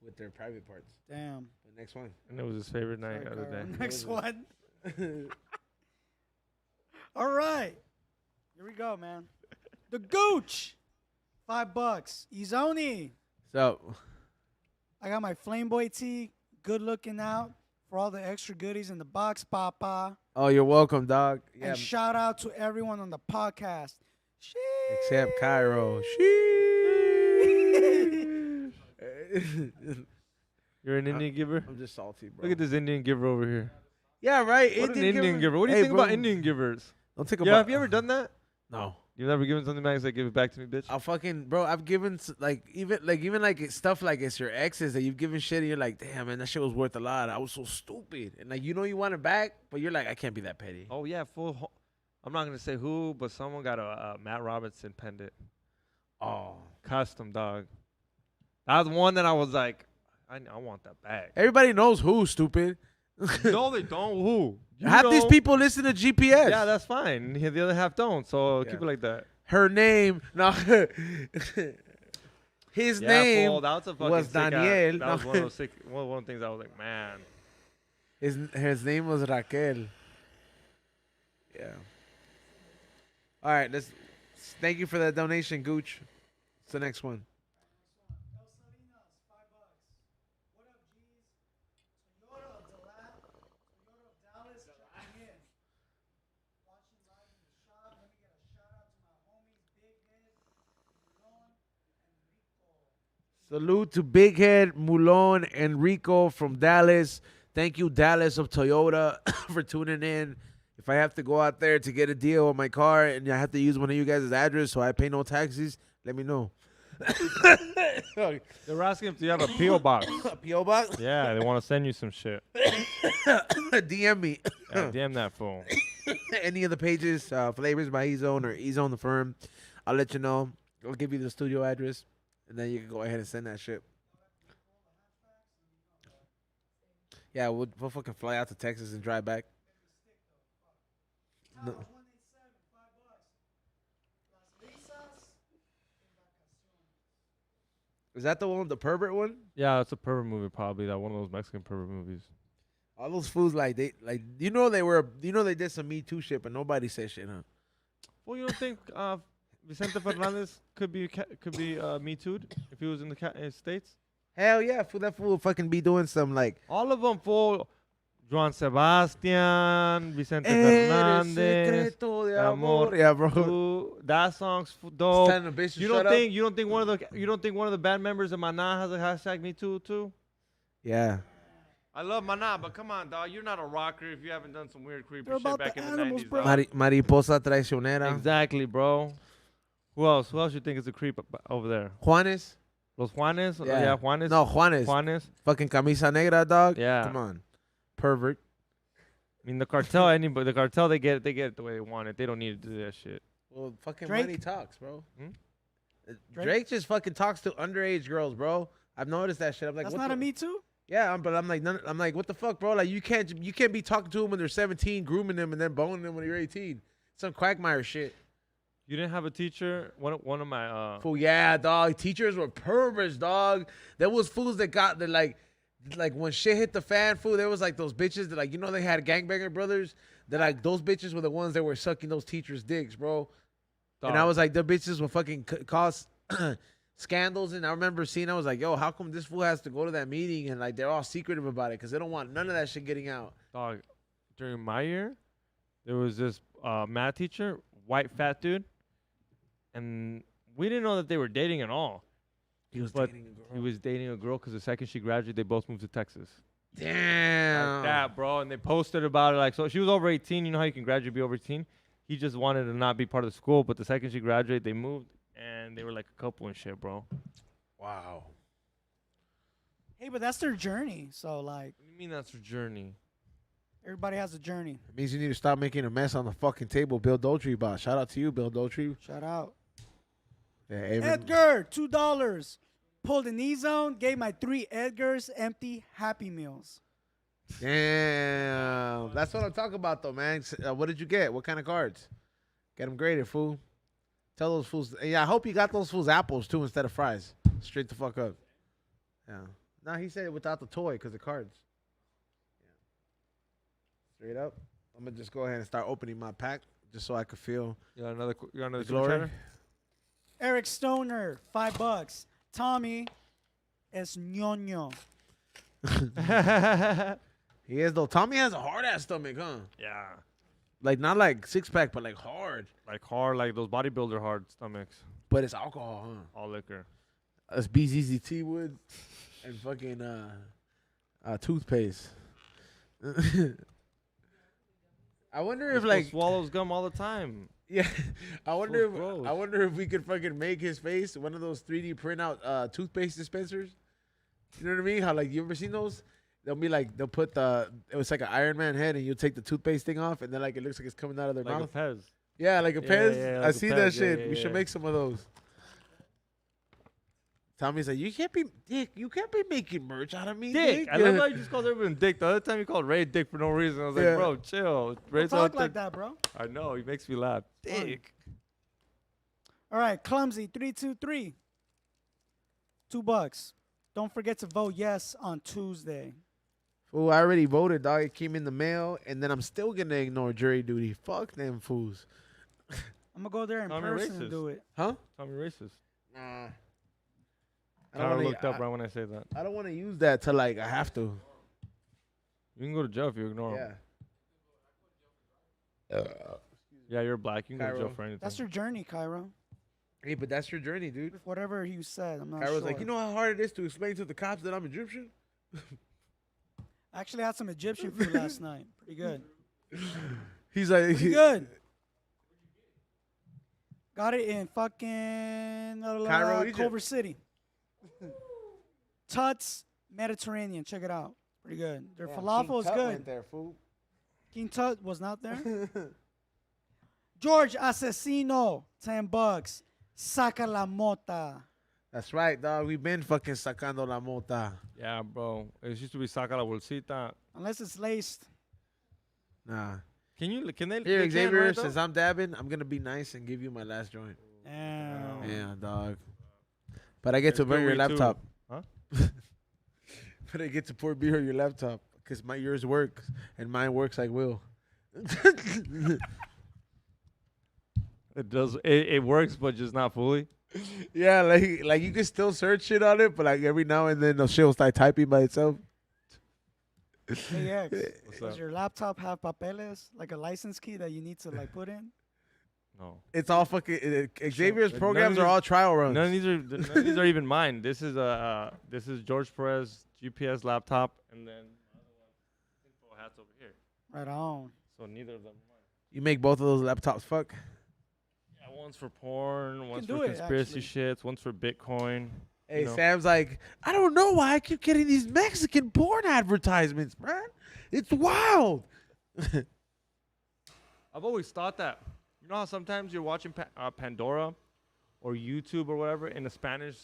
with their private parts. Damn. The next one. And it was his favorite night Sorry, of the day. Kyra. Next one. All right. Here we go, man. The Gooch. $5. Izoni. So I got my Flame Boy tee. Good looking out for all the extra goodies in the box, Papa. oh, you're welcome, dog. Yeah, And shout out to everyone on the podcast. except Cairo. You're an Indian giver. I'm just salty, bro. Look at this Indian giver over here. Yeah, right. What an Indian giver. What do you Hey, think bro, about Indian givers? Don't take a Yeah, have you ever done that? No. You've never given something back and said, give it back to me, bitch? I'll fucking bro. I've given even stuff like it's your exes that you've given shit and you're like, damn man, that shit was worth a lot. I was so stupid, and like you want it back, but you're like, I can't be that petty. Oh, yeah, I'm not going to say who, but someone got a Matt Robinson pendant. Oh, Custom, dog. That was one that I was like, I want that back. everybody knows who, stupid. No, they don't. Who? You Half these know. people listen to GPS. Yeah, that's fine. The other half don't. So Yeah. keep it like that. Her name, no, his Yeah, name fool, that was a fucking was sick ass- Daniel. That was one of those sick. One of the things I was like, man. His name was Raquel. Yeah. All right, let's. Thank you for that donation, Gooch. What's the next one? Salute to Big Head, Mulon, and Rico from Dallas. Thank you, Dallas of Toyota, for tuning in. If I have to go out there to get a deal on my car and I have to use one of you guys' address so I pay no taxes, let me know. They're asking if you have a PO box. A P.O. box? Yeah, they want to send you some shit. DM me. Yeah, damn that fool. Any of the pages, Flavors by E-Zone or E-Zone the firm. I'll let you know. I'll give you the studio address, and then you can go ahead and send that shit. Yeah, we'll fucking fly out to Texas and drive back. No. Is that the one, the pervert one? Yeah, it's a pervert movie probably. That one of those Mexican pervert movies. All those fools like they they did some Me Too shit, but nobody said shit, huh? Well, you don't think Vicente Fernandez could be Me Too'd if he was in the States? Hell yeah, fool, that fool will fucking be doing some like All of them, fool. Juan Sebastian, Vicente El Fernandez. secreto de Amor. amor. Yeah, bro. Ooh, that song's dope. Telling the bitch to You shut don't up. think you don't think one of the band members of Maná has a hashtag Me too? Yeah. I love Maná, but come on, dog. You're not a rocker if you haven't done some weird creepy They're shit about back the in the animals, 90s, bro. dog. Mariposa traicionera. Exactly, bro. Who else? Who else you think is a creep over there? Juanes. Los Juanes? Yeah. Yeah, Juanes. No, Juanes. Juanes. Fucking camisa negra, dog. Yeah. Come on. Pervert. I mean, the cartel. Anybody, the cartel. They get it the way they want it. They don't need to do that shit. Well, fucking Drake? money talks, bro. Hmm? Drake just fucking talks to underage girls, bro. I've noticed that shit. I'm like, That's what not the- a Me Too? Yeah, but I'm like, I'm like, what the fuck, bro? Like, you can't be talking to them when they're 17, grooming them, and then boning them when you're 18. Some quagmire shit. You didn't have a teacher. One of my Fool, yeah, dog. Teachers were perverts, dog. There was fools that got the like when shit hit the fan, fool. There was like those bitches that like they had gangbanger brothers. That like those bitches were the ones that were sucking those teachers' dicks, bro. And I dog. was like, the bitches will fucking cause scandals. And I remember seeing, I was like, yo, how come this fool has to go to that meeting and like they're all secretive about it because they don't want none of that shit getting out. Dog, during my year, there was this math teacher, white fat dude, and we didn't know that they were dating at all. He was But dating a girl. He was dating a girl because the second she graduated, they both moved to Texas. Damn. Like that, bro. And they posted about it. Like, so she was over 18. You know how you can graduate, be over 18? He just wanted to not be part of the school. But the second she graduated, they moved, and they were like a couple and shit, bro. Wow. Hey, but that's their journey. So, like, What do you mean that's her journey? everybody has a journey. It means you need to stop making a mess on the fucking table, Bill Doltry, boss. Shout out to you, Bill Doltry. Shout out. Yeah, Aaron- Edgar, $2. Pulled an E-Zone, gave my 3 Edgars empty Happy Meals. Damn. That's what I'm talking about, though, man. What did you get? What kind of cards? Get them graded, fool. Tell those fools. Yeah, I hope you got those fools apples, too, instead of fries. Straight the fuck up. Yeah. No, he said it without the toy because the cards. Yeah. Straight up. I'm going to just go ahead and start opening my pack just so I could feel You got another the super glory. chatter? Eric Stoner, $5. Tommy es ñoño. He is, though. Tommy has a hard-ass stomach, huh? Yeah. Like, not like six-pack, but like hard. Like hard, like those bodybuilder hard stomachs. But it's alcohol, huh? All liquor. Us BZZT wood and fucking toothpaste. I wonder if This fool like swallows gum all the time. yeah, I wonder Fool's gross. if I wonder if we could fucking make his face one of those 3D printout toothpaste dispensers. You know what I mean? How like you ever seen those? They'll be like they'll put it was like an Iron Man head and you take the toothpaste thing off and then like it looks like it's coming out of their Like a mouth. Pez. Yeah, like a Yeah, Pez. yeah, I like a see Pez. that Yeah, shit. yeah, We should yeah. make some of those. Tommy's like, you can't be Dick. You can't be making merch out of me, Dick. Dick. I love how you just called everyone Dick. The other time you called Ray Dick for no reason. I was like, Yeah. bro, chill. Ray's Talk out like there- that, bro. I know. He makes me laugh. Fun. Dick. All right, Clumsy, 323. $2. Don't forget to vote yes on Tuesday. Fool, I already voted, dog. It came in the mail, and then I'm still gonna ignore jury duty. Fuck them fools. I'm going to go there in Tommy person and racist. do it. Huh? Tommy racist. Nah. I Tyler don't looked up wanna, right when I say that. I don't want to use that till like I have to. You can go to jail if you ignore him. Yeah. Yeah, you're black. You can go to jail Cairo. for anything. That's your journey, Cairo. Hey, but that's your journey, dude. With whatever you said, I'm not Kyra sure. was like, you know how hard it is to explain to the cops that I'm Egyptian? I actually had some Egyptian food last night. Pretty good. He's like, Pretty good. Got it in fucking Cairo, Egypt. Culver City. Tut's Mediterranean. Check it out. Pretty good. Their falafel is good. There, fool. King Tut was not there. George Asesino, $10. Saca la mota. That's right, dog. We've been fucking sacando la mota. Yeah, bro. It used to be saca la bolsita. Unless it's laced. Nah. Can you? Can they? Here, they can, Xavier, right, though? since I'm dabbing, I'm gonna be nice and give you my last joint. Damn. Yeah, dog. But I get to That's burn good your weed, too. laptop. Huh? But I get to pour beer on your laptop because yours works and mine works like Will. It does. It works, but just not fully. Yeah, like you can still search shit on it, but like every now and then the shit will start typing by itself. Hey, X, What's does up? your laptop have papeles, like a license key that you need to like put in? No. It's all fucking Xavier's None of programs are these- all trial runs. None of these are even mine. This is George Perez GPS laptop, and then the other one, info hats over here. Right on. So neither of them are mine. You make both of those laptops fuck. Yeah, one's for porn, one's do for it, conspiracy actually. shits, one's for Bitcoin. Hey, You know. Sam's like, I don't know why I keep getting these Mexican porn advertisements, man. It's wild. I've always thought that. You know how sometimes you're watching Pandora or YouTube or whatever, and a Spanish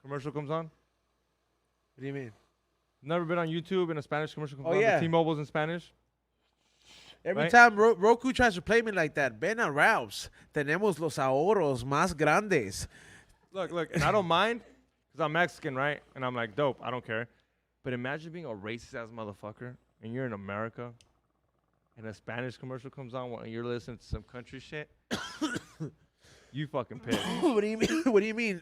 commercial comes on? What do you mean? Never been on YouTube and a Spanish commercial comes Oh, on? yeah. The T-Mobile's in Spanish? Every Right? time Roku tries to play me like that, ven a Ralph's. Tenemos los ahorros más grandes. Look, and I don't mind because I'm Mexican, right? And I'm like, dope, I don't care. But imagine being a racist-ass motherfucker, and you're in America, and a Spanish commercial comes on and you're listening to some country shit. You fucking pissed. What do you mean? What do you mean?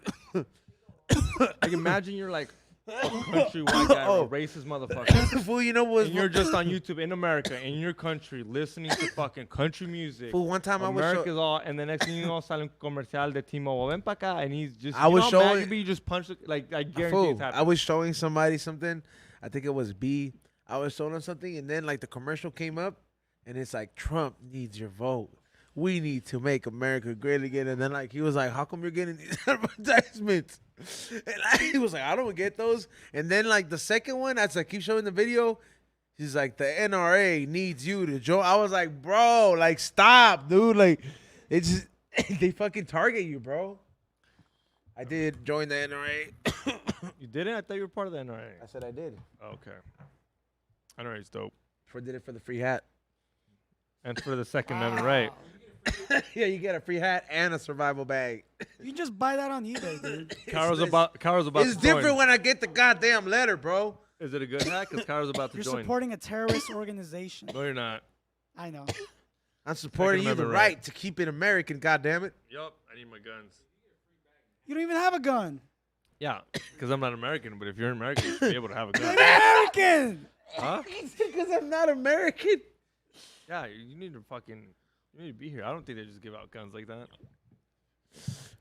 Like, imagine you're like a country white guy or a racist motherfucker. Fool, you know what? And you're just on YouTube in America, in your country, listening to fucking country music. Fool, one time I was America's all, and the next thing you know, sale un comercial de T-Mobile. Ven pa acá, and he's just. I you was know how mad showing- you'd be, you just punch like I guarantee Fool, it's happening. I was showing somebody something. I think it was B. I was showing him something, and then like the commercial came up, and it's like Trump needs your vote. We need to make America great again. And then like he was like, "How come you're getting these advertisements?" And he was like, "I don't get those." And then like the second one, as I keep showing the video, he's like, "The NRA needs you to join." I was like, "Bro, like stop, dude. Like it's just, they fucking target you, bro." I did join the NRA. You didn't? I thought you were part of the NRA. I said I did. Oh, okay. NRA's dope. Did it for the free hat. And for the Second Amendment, right? Yeah, you get a free hat and a survival bag. You can just buy that on eBay, dude. Cara's It's- about It's to join. different when I get the goddamn letter, bro. Is it a good hat? Because Cara's about to You're join. supporting a terrorist organization. No, you're not. I know. I'm supporting you the Amendment right right. to keep it American, goddammit. Yup, I need my guns. You don't even have a gun. Yeah, because I'm not American, but if you're American, you should be able to have a gun. American. Huh? Because I'm not American. Yeah, you need to be here. I don't think they just give out guns like that.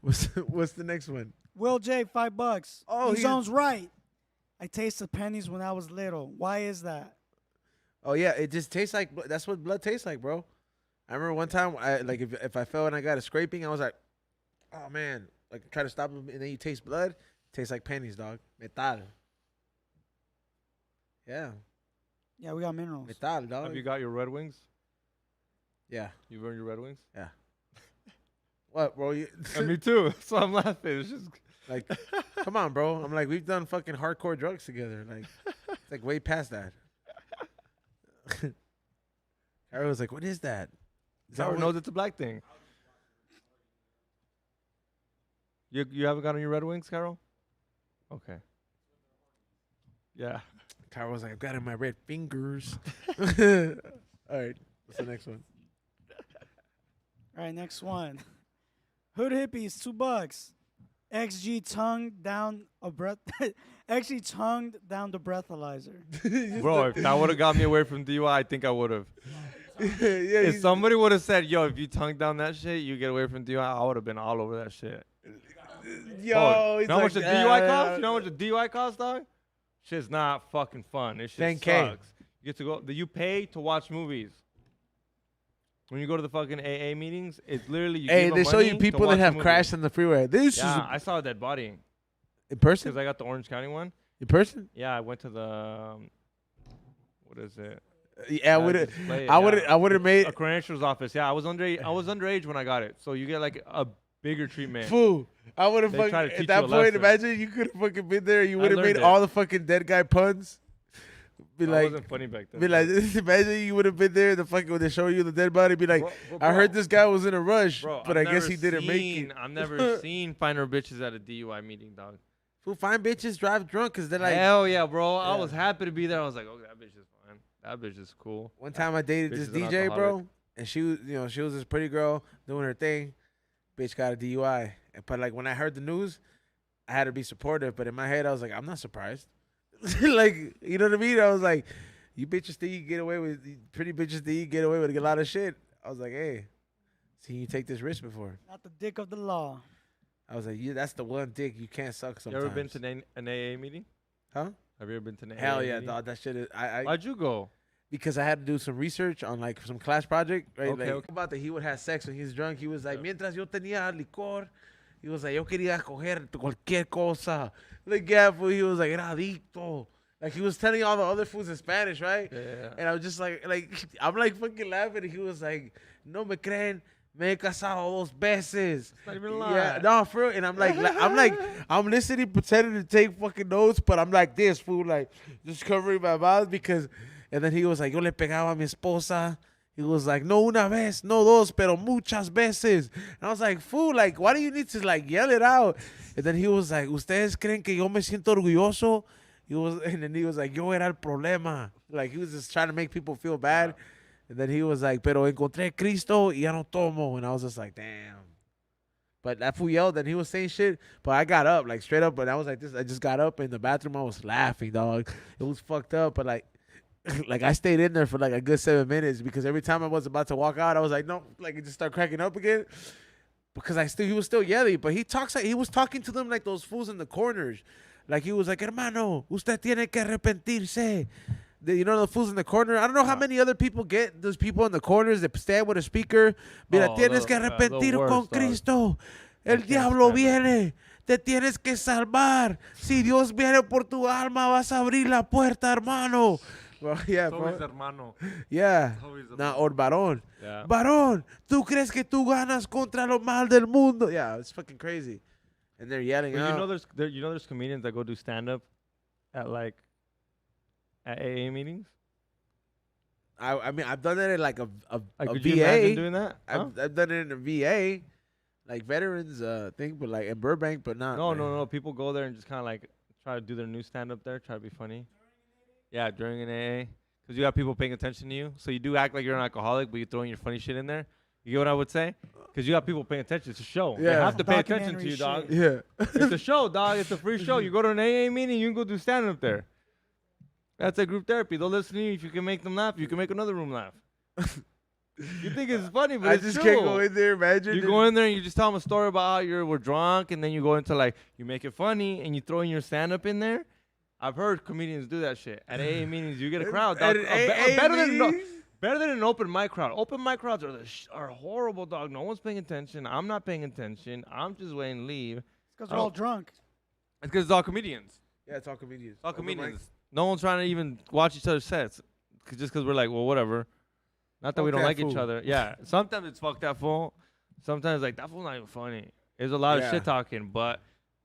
What's the next one? Will J, $5. Oh, He he's- sounds right. I tasted pennies when I was little. Why is that? Oh yeah, it just tastes like that's what blood tastes like, bro. I remember one time, if I fell and I got a scraping, I was like, oh man, like try to stop it, and then you taste blood, tastes like pennies, dog. Metal. Yeah, Yeah, we got minerals. metal, dog. Have you got your Red Wings? Yeah. You've earned your Red Wings? What, bro? You, And me too. So I'm laughing. It's just like, come on, bro. I'm like, we've done fucking hardcore drugs together. Like, it's like way past that. Carol was like, what is that? Is that Carol what- knows it's a black thing. You haven't gotten your Red Wings, Carol? Okay. Yeah. Carol was like, I've got it in my red fingers. All right. What's the next one? All right, next one. Hood hippies, $2. XG tongued down a breath. XG tongued down the breathalyzer. Bro, if that would have got me away from DUI, I think I would have. Yeah, If he's- somebody would have said, yo, if you tongue down that shit, you get away from DUI, I would have been all over that shit. Yo, Oh, he's you know how much like, a DUI costs? You know how much a DUI costs, dog? Shit's not fucking fun. This shit 10K. sucks. You get to go. You pay to watch movies. When you go to the fucking AA meetings, it's literally you Hey, give they them show you money to people that watch a have movie. crashed on the freeway. This is Yeah, I saw a dead body in person. because I got the Orange County one. In person? Yeah, I went to the what is it? Yeah, I would have. display it, I would. yeah. I would have made. A credentials office. Yeah, I was underage when I got it, so you get like a bigger treatment. Fool. I would have They fucking try to at teach that you a point. lesson. Imagine you could have fucking been there. You I would have learned made it. all the fucking dead guy puns. Be That like, wasn't funny back then. be like, imagine you would have been there. The fucking when they show you the dead body, be like, Bro, I heard bro. this guy was in a rush, Bro, but I've I guess never he didn't make seen- it. I've never seen finer bitches at a DUI meeting, dog. Fool, fine bitches drive drunk because they're like. Hell yeah, bro. I Yeah. was happy to be there. I was like, oh, that bitch is fine. That bitch is cool. One time I dated this Bitch is an DJ, bro, alcoholic. and she was, she was this pretty girl doing her thing. Bitch got a DUI, but like when I heard the news, I had to be supportive. But in my head, I was like, I'm not surprised. Like, you know what I mean? I was like, you bitches think you can get away with, pretty bitches think you can get away with a lot of shit. I was like, hey, seen you take this risk before. Not the dick of the law. I was like, yeah, that's the one dick you can't suck You sometimes. ever been to an AA meeting? Huh? Have you ever been to an AA Hell yeah, meeting? dog. That shit is. I Why'd you go? because I had to do some research on like some class project, right? Okay, like, okay. about that he would have sex when he's drunk. He was like, mientras yo tenía licor, he was like, yo quería coger cualquier cosa. Like, yeah, fool, he was like, era adicto. Like, he was telling all the other fools in Spanish, right? Yeah. And I was just like, I'm like fucking laughing. And he was like, no me creen, me he casado dos veces. Not even a Yeah, lie. no, for real. And I'm listening, pretending to take fucking notes, but I'm like this, fool, like, just covering my mouth because, and then he was like, yo le pegaba a mi esposa. He was like, no una vez, no dos, pero muchas veces. And I was like, fool, like, why do you need to, like, yell it out? And then he was like, ¿ustedes creen que yo me siento orgulloso? And then he was like, yo era el problema. Like, he was just trying to make people feel bad. And then he was like, pero encontré Cristo y ya no tomo. And I was just like, damn. But that fool yelled and he was saying shit. But I got up, like, straight up. But I was like this. I just got up in the bathroom. I was laughing, dog. It was fucked up. But, like, like I stayed in there for, like, a good 7 minutes. Because every time I was about to walk out, I was like, no. Like, it just started cracking up again. Because he was still yelling. But he was talking to them like those fools in the corners. Like, he was like, hermano, usted tiene que arrepentirse. You know the fools in the corner? I don't know how many other people get those people in the corners that stand with a speaker. Mira, Oh, tienes the- que the arrepentir worst, con dog. Cristo. El can't diablo stand it. viene. Te tienes que salvar. Si Dios viene por tu alma, vas a abrir la puerta, hermano. Well, yeah, Always bro. hermano. Yeah. Always Nah, or varón. Yeah. Varón, ¿tú crees que tú ganas contra lo mal del mundo? Yeah, it's fucking crazy. And they're yelling But out. you know there's comedians that go do stand up at AA meetings. I mean, I've done it in like a Like, a could you imagine VA. doing that? Huh? I've done it in a VA, like veterans thing, but like in Burbank, but not. No. People go there and just kind of like try to do their new stand up there, try to be funny. Yeah, during an AA, because you got people paying attention to you. So you do act like you're an alcoholic, but you're throwing your funny shit in there. You get what I would say? Because you got people paying attention. It's a show. They Yeah. have to pay attention to Documentary you, dog. shit. Yeah. It's a show, dog. It's a free show. You go to an AA meeting, you can go do stand up there. That's a group therapy. They'll listen to you. If you can make them laugh, you can make another room laugh. You think it's funny, but I it's just true. can't go in there. Imagine. You go in there and you just tell them a story about how we're drunk, and then you go into like you make it funny, and you throw in your stand up in there. I've heard comedians do that shit at AA meetings. You get a crowd, dog. At AA meetings? Better than an open mic crowd. Open mic crowds are horrible, dog. No one's paying attention. I'm not paying attention. I'm just waiting to leave. It's because we're all drunk. It's because it's all comedians. Yeah, it's all comedians. All Open mic. comedians. No one's trying to even watch each other's sets. Just because we're like, well, whatever. Not that we Fuck don't that like each fool. other. Yeah. Sometimes it's fuck that fool. Sometimes like that fool's not even funny. There's a lot of Yeah. shit talking, but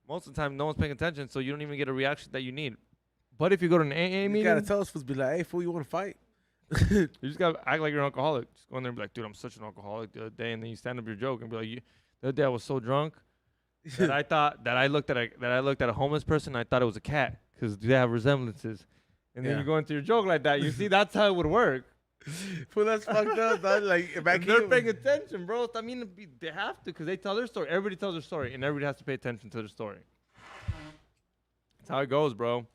most of the time no one's paying attention, so you don't even get a reaction that you need. But if you go to an AA You meeting, gotta tell us, be like, hey, fool, you want to fight? you just gotta act like you're an alcoholic. Just go in there and be like, dude, I'm such an alcoholic the other day, and then you stand up your joke and be like, the other day I was so drunk that I thought that I looked at a homeless person and I thought it was a cat because they have resemblances. And then Yeah. you go into your joke like that. You see, that's how it would work. Fool, that's fucked up, dog. Like, back And they're here. paying attention, bro. I mean, they have to because they tell their story. Everybody tells their story, and everybody has to pay attention to their story. That's how it goes, bro.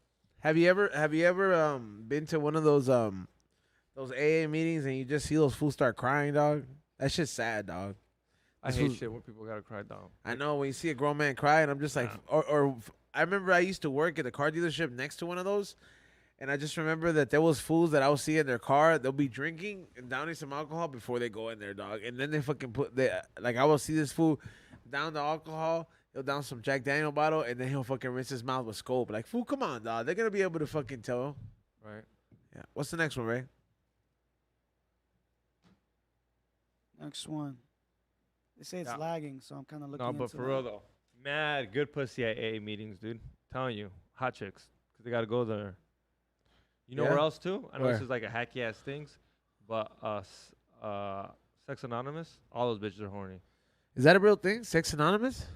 Have you ever been to one of those AA meetings and you just see those fools start crying, dog? That shit's sad, dog. I This hate was- shit when people gotta cry down. I know when you see a grown man cry, and I'm just like, I remember I used to work at the car dealership next to one of those, and I just remember that there was fools that I would see in their car. They'll be drinking and downing some alcohol before they go in there, dog. And then they fucking I will see this fool down the alcohol. He'll down some Jack Daniel bottle, and then he'll fucking rinse his mouth with Scope. Like, fool, come on, dog. They're gonna be able to fucking tell. Right. Yeah. What's the next one, Ray? Next one. They say it's Yeah. lagging, so I'm kind of looking No, but into for that. real though, mad good pussy at AA meetings, dude. Telling you, hot chicks, 'cause they gotta go there. You know Yeah? where else too? I know Where? this is like a hacky ass things, but Sex Anonymous, all those bitches are horny. Is that a real thing? Sex Anonymous?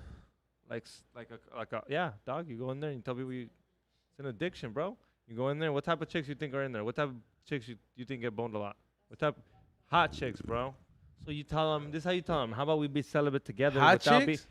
Like a yeah, dog. You go in there and you tell people it's an addiction, bro. You go in there. What type of chicks you think are in there? What type of chicks you think get boned a lot? What type? Hot chicks, bro. So you tell them. This is how you tell them. How about we be celibate together? Hot without chicks?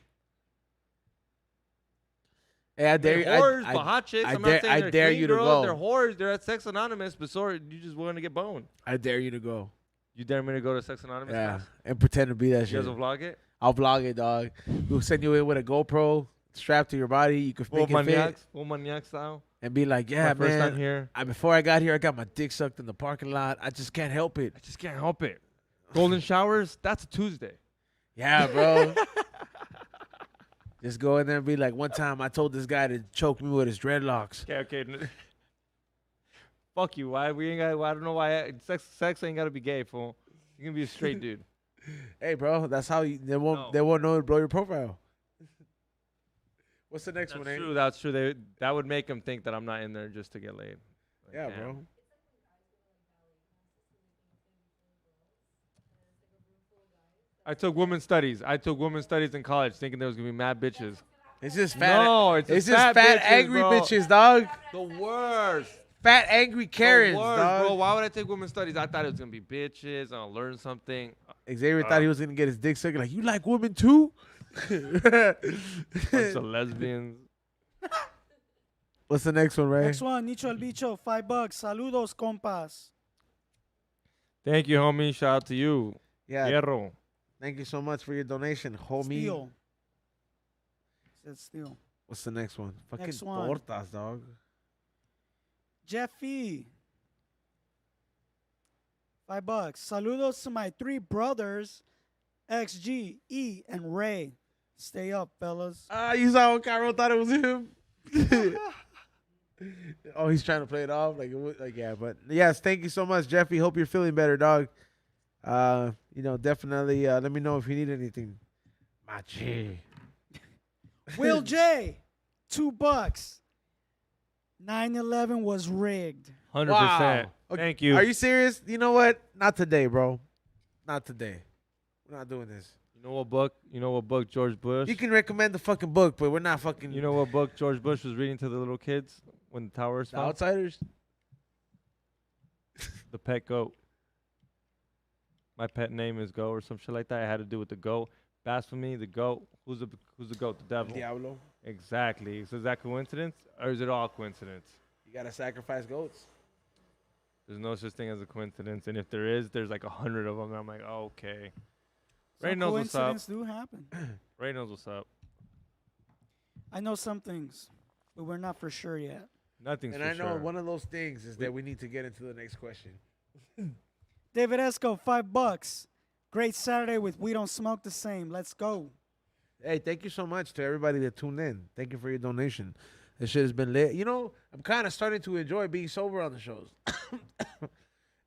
Hey, I dare you. They're whores, I but hot chicks. I I'm dare- not saying I they're dare clean you to girls. go. They're whores. They're at Sex Anonymous, but sorry, you just want to get boned. I dare you to go. You dare me to go to Sex Anonymous? Yeah, class? and pretend to be that You shit. guys will vlog it. I'll vlog it, dog. We'll send you in with a GoPro strapped to your body. You can Full make it fit maniacs. Full maniac style. and be like, My yeah, first time man. here. Before I got here, I got my dick sucked in the parking lot. I just can't help it. I just can't help it. Golden showers. That's a Tuesday. Yeah, bro. Just go in there and be like, one time I told this guy to choke me with his dreadlocks. Okay. Fuck you. Why we ain't got? I don't know why. Sex ain't gotta be gay, fool. You can be a straight dude. Hey, bro, that's how they won't No. they won't know to blow your profile. What's the next That's one, true. That's true. That would make them think that I'm not in there just to get laid. Like, Yeah, damn. bro. I took women's studies. In college, thinking there was gonna be mad bitches. It's just fat. No, it's just just fat, fat bitches, angry bro. bitches, dog. The worst. Fat, angry Karens, the worst, dog. bro. Why would I take women's studies? I thought it was gonna be bitches. I'll learn something. Xavier thought he was gonna get his dick sucked. Like, you like women too? Bunch of lesbians. What's the next one, Ray? Next one, Nicho El Bicho, $5. Saludos, compas. Thank you, homie. Shout out to you. Yeah, Hierro. thank you so much for your donation, homie. Steel. Said steel. What's the next one? Fucking Next one. tortas, dog. Jeffy. $5. Saludos to my 3 brothers, XG, E, and Ray. Stay up, fellas. You saw when Cairo thought it was him. Oh, he's trying to play it off like yeah, but yes, thank you so much, Jeffy. Hope you're feeling better, dog. Definitely let me know if you need anything. Machi. Will J, $2. 9/11 was rigged. 100%. Wow. Thank you. Are you serious? You know what? Not today, bro. Not today. We're not doing this. You know what book George Bush? You can recommend the fucking book, but we're not fucking You know what book George Bush was reading to the little kids when the towers the fell? outsiders. The Pet Goat. My pet name is Go or some shit like that. It had to do with the goat. Blasphemy, the goat. Who's the goat? The devil. Diablo. Exactly. So is that coincidence or is it all coincidence? You gotta sacrifice goats. There's no such thing as a coincidence, and if there is, there's like 100 of them. And I'm like, oh, okay. Ray Some knows what's up. coincidences do happen. Ray knows what's up. I know some things, but we're not for sure yet. Nothing's And for I know sure. one of those things is that we need to get into the next question. David Esco, $5. Great Saturday with We Don't Smoke the Same. Let's go. Hey, thank you so much to everybody that tuned in. Thank you for your donation. This shit has been lit. You know, I'm kind of starting to enjoy being sober on the shows.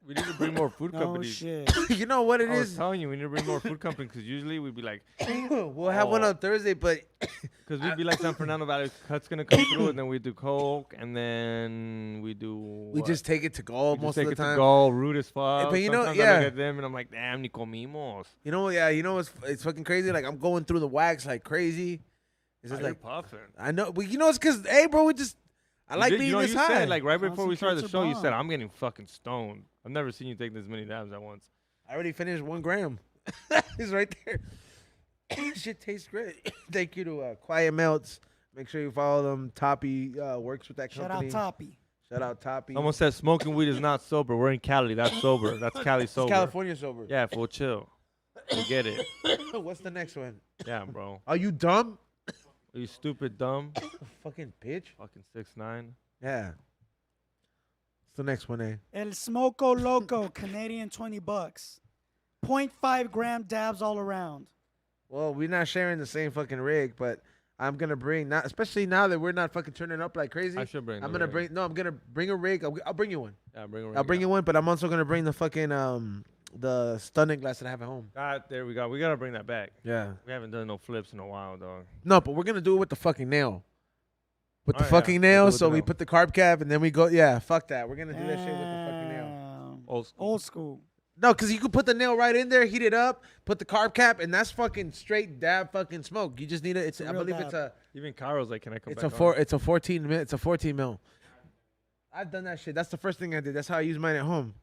We need to bring more food No companies. shit. You know what it I was is? telling you, we need to bring more food companies because usually we'd be like, We'll have one Oh. on Thursday, but because we'd be like San Fernando Valley Cut's gonna come through, and then we do Coke, and then we do. we what? just take it to go We most just take of the it time. to go, rude as fuck. but you know, Sometimes I yeah. look at them and I'm like, damn, ni comimos. You know, yeah, you know it's fucking crazy. Like I'm going through the wax like crazy. It's just You're like puffing. I know, but you know it's because hey, bro, I like you being know, this you high. said like right before we started the Concentrates show, are you said bomb. I'm getting fucking stoned. I've never seen you take this many dabs at once. I already finished 1 gram. It's right there. Shit tastes great. Thank you to Quiet Melts. Make sure you follow them. Toppy works with that Shout company. out Toppy. Shout out Toppy. Someone said smoking weed is not sober. We're in Cali. That's sober. That's Cali It's sober. California sober. Yeah, full chill. to get it. What's the next one? Yeah, bro. Are you dumb? Are you stupid, dumb? Fucking bitch. Fucking 6'9". Yeah. What's the next one, eh? El Smoko Loco, Canadian $20. 0.5 gram dabs all around. Well, we're not sharing the same fucking rig, but I'm gonna bring not, especially now that we're not fucking turning up like crazy. I should bring. I'm the gonna ring. bring. No, I'm gonna bring a rig. I'll bring you one. Yeah, bring a ring. I'll bring you one, but I'm also gonna bring the fucking the stunning glass that I have at home. God, there we go. We gotta bring that back. Yeah. We haven't done no flips in a while, dog. No, but we're gonna do it with the fucking nail. With the Alright, yeah, fucking we'll do nail, it with so the we nail. put the carb cap and then we go. Yeah, fuck that. We're gonna do that shit with the fucking nail. Damn. Old school. Old school. No, because you could put the nail right in there, heat it up, put the carb cap, and that's fucking straight dab fucking smoke. You just need it. It's a I real believe dab. it's a Even Cairo's like, can I come it's back a four on? it's a 14 mil. It's a 14 mil. I've done that shit. That's the first thing I did. That's how I use mine at home.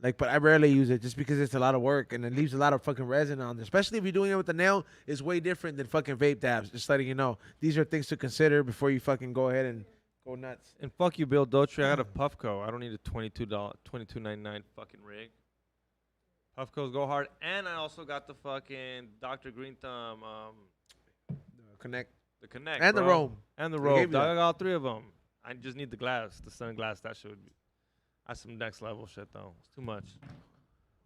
Like, but I rarely use it just because it's a lot of work and it leaves a lot of fucking resin on there. Especially if you're doing it with the nail, it's way different than fucking vape dabs. Just letting you know. These are things to consider before you fucking go ahead and go nuts. And fuck you, Bill Dotry. I got a Puffco. I don't need a $22.99 fucking rig. Puffcos go hard, and I also got the fucking Dr. Green Thumb, Connect. the Connect, And the bro. Rome. and the They rope. gave you Dog, that. I got all three of them. I just need the glass, the sunglass. That should be. That's some next level shit though. It's too much.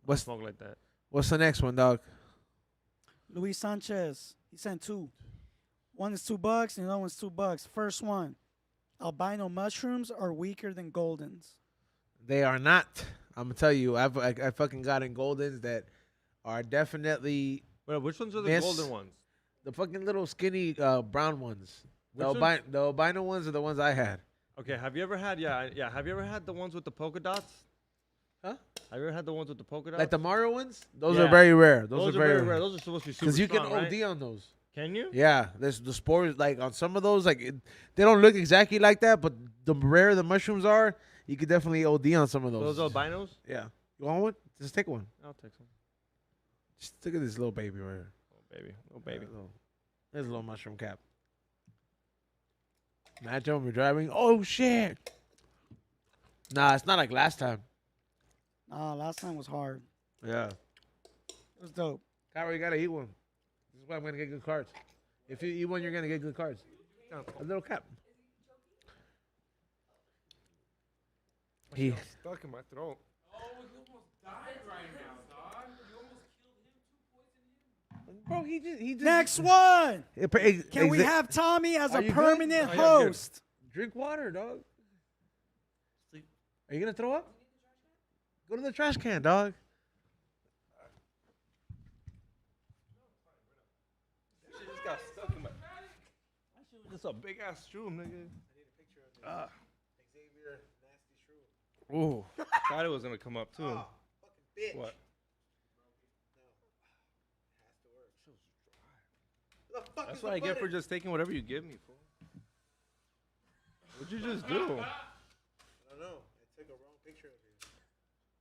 What's Smoke like that. what's the next one, dog? Luis Sanchez. He sent two. One is $2 and the other one's $2. First one. Albino mushrooms are weaker than Goldens. They are not. I'm gonna tell you, I fucking got in Goldens that are definitely Wait, which ones are the Miss- golden ones? the fucking little skinny brown ones. The, Which ones? the albino ones are the ones I had. Okay, have you ever had have you ever had the ones with the polka dots? Huh? Have you ever had the ones with the polka dots? Like the Mario ones? Those Yeah. are very rare. Those are very rare. Those are supposed to be super Because you can strong, right? OD on those. Can you? Yeah, there's the spores, like on some of those, like they don't look exactly like that, but the rarer the mushrooms are, you could definitely OD on some of those. Those albinos? Yeah. You want one? Just take one. I'll take some. Just look at this little baby right here. Oh baby, oh baby. There's a little mushroom cap. Imagine when we're driving. Oh shit. Nah, it's not like last time. Last time was hard. Yeah. It was dope. Kyra, you gotta eat one. This is why I'm gonna get good cards. If you eat one, you're gonna get good cards. A little cap. He, Stuck in my throat. Oh, he almost died right now, dog. You almost killed him. bro, he just Next one. Can We have Tommy as Are a you good? permanent Oh, yeah, I'm good. host. drink water, dog? Are you gonna throw up? Go to the trash can, dog. Shit just got stuck in my. That shit was just a big ass shroom, nigga. Ooh. Thought it was gonna come up too. What? That's what I get for just taking whatever you give me, fool. What'd you just do? I don't know. I took a wrong picture of you.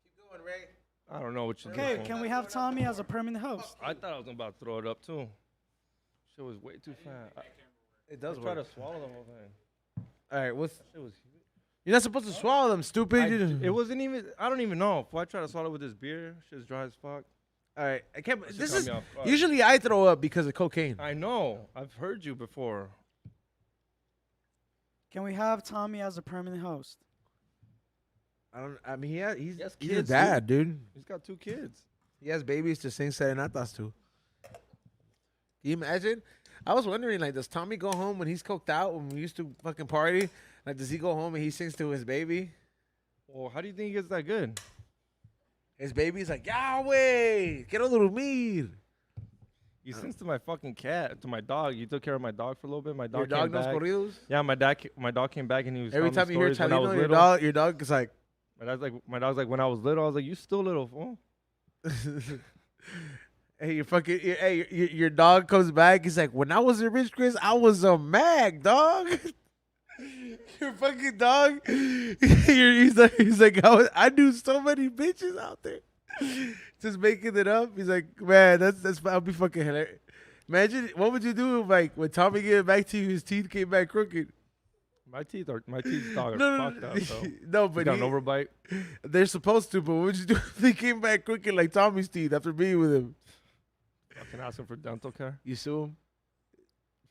Keep going, Ray. I don't know what you Okay, did. can we have Tommy as a permanent host? I thought I was about to throw it up too. Shit was way too fat. It I does tried work. to swallow the whole thing. All right, what's? Shit was. You're not supposed to swallow them, stupid. It wasn't even. I don't even know. If I tried to swallow with this beer, shit's dry as fuck. All right, I can't. That shit This caught is me off guard. usually I throw up because of cocaine. I know. I've heard you before. Can we have Tommy as a permanent host? I don't. I mean, he's He has he's kids, a dad, dude. He's got 2 kids. He has babies to sing serenatas to. Can you imagine? I was wondering, like, does Tommy go home when he's coked out when we used to fucking party? Like, does he go home and he sings to his baby? Well, how do you think he gets that good? His baby's like, Yahweh, quiero dormir. He sings to my fucking cat, to my dog. You took care of my dog for a little bit. My dog Your dog came knows back. corridos? Yeah, my dog came back and he was Every telling time me you hear stories when I was Chalino, little. your dog is like, My dog's like when I was little. I was like, you still little fool. hey, your dog comes back. He's like, when I was a rich Chris, I was a mag, dog. Your fucking dog. He's like, I knew so many bitches out there. Just making it up. He's like, man, that'd be fucking hilarious. Imagine, what would you do if, like, when Tommy gave back to you, his teeth came back crooked? My teeth, dog, are No, fucked up. So. no, He but got an overbite. they're supposed to. But what would you do if they came back crooked like Tommy's teeth after being with him? Can I ask him for dental care? You sue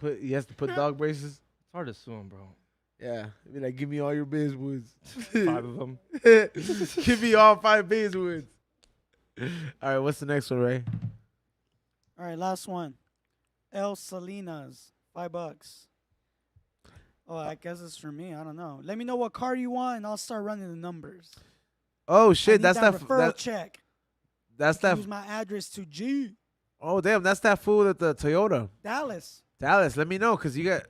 him. He has to put dog braces. It's hard to sue him, bro. Yeah, be like, give me all your Biswoods. 5 of them. Give me all 5 Biswoods. All right, what's the next one, Ray? All right, last one. El Salinas, $5. Oh, I guess it's for me. I don't know. Let me know what car you want, and I'll start running the numbers. Oh I shit, need that's that. referral check. That's that. Use my address to G Oh damn, that's that fool at the Toyota Dallas. Dallas. Let me know, cause you got.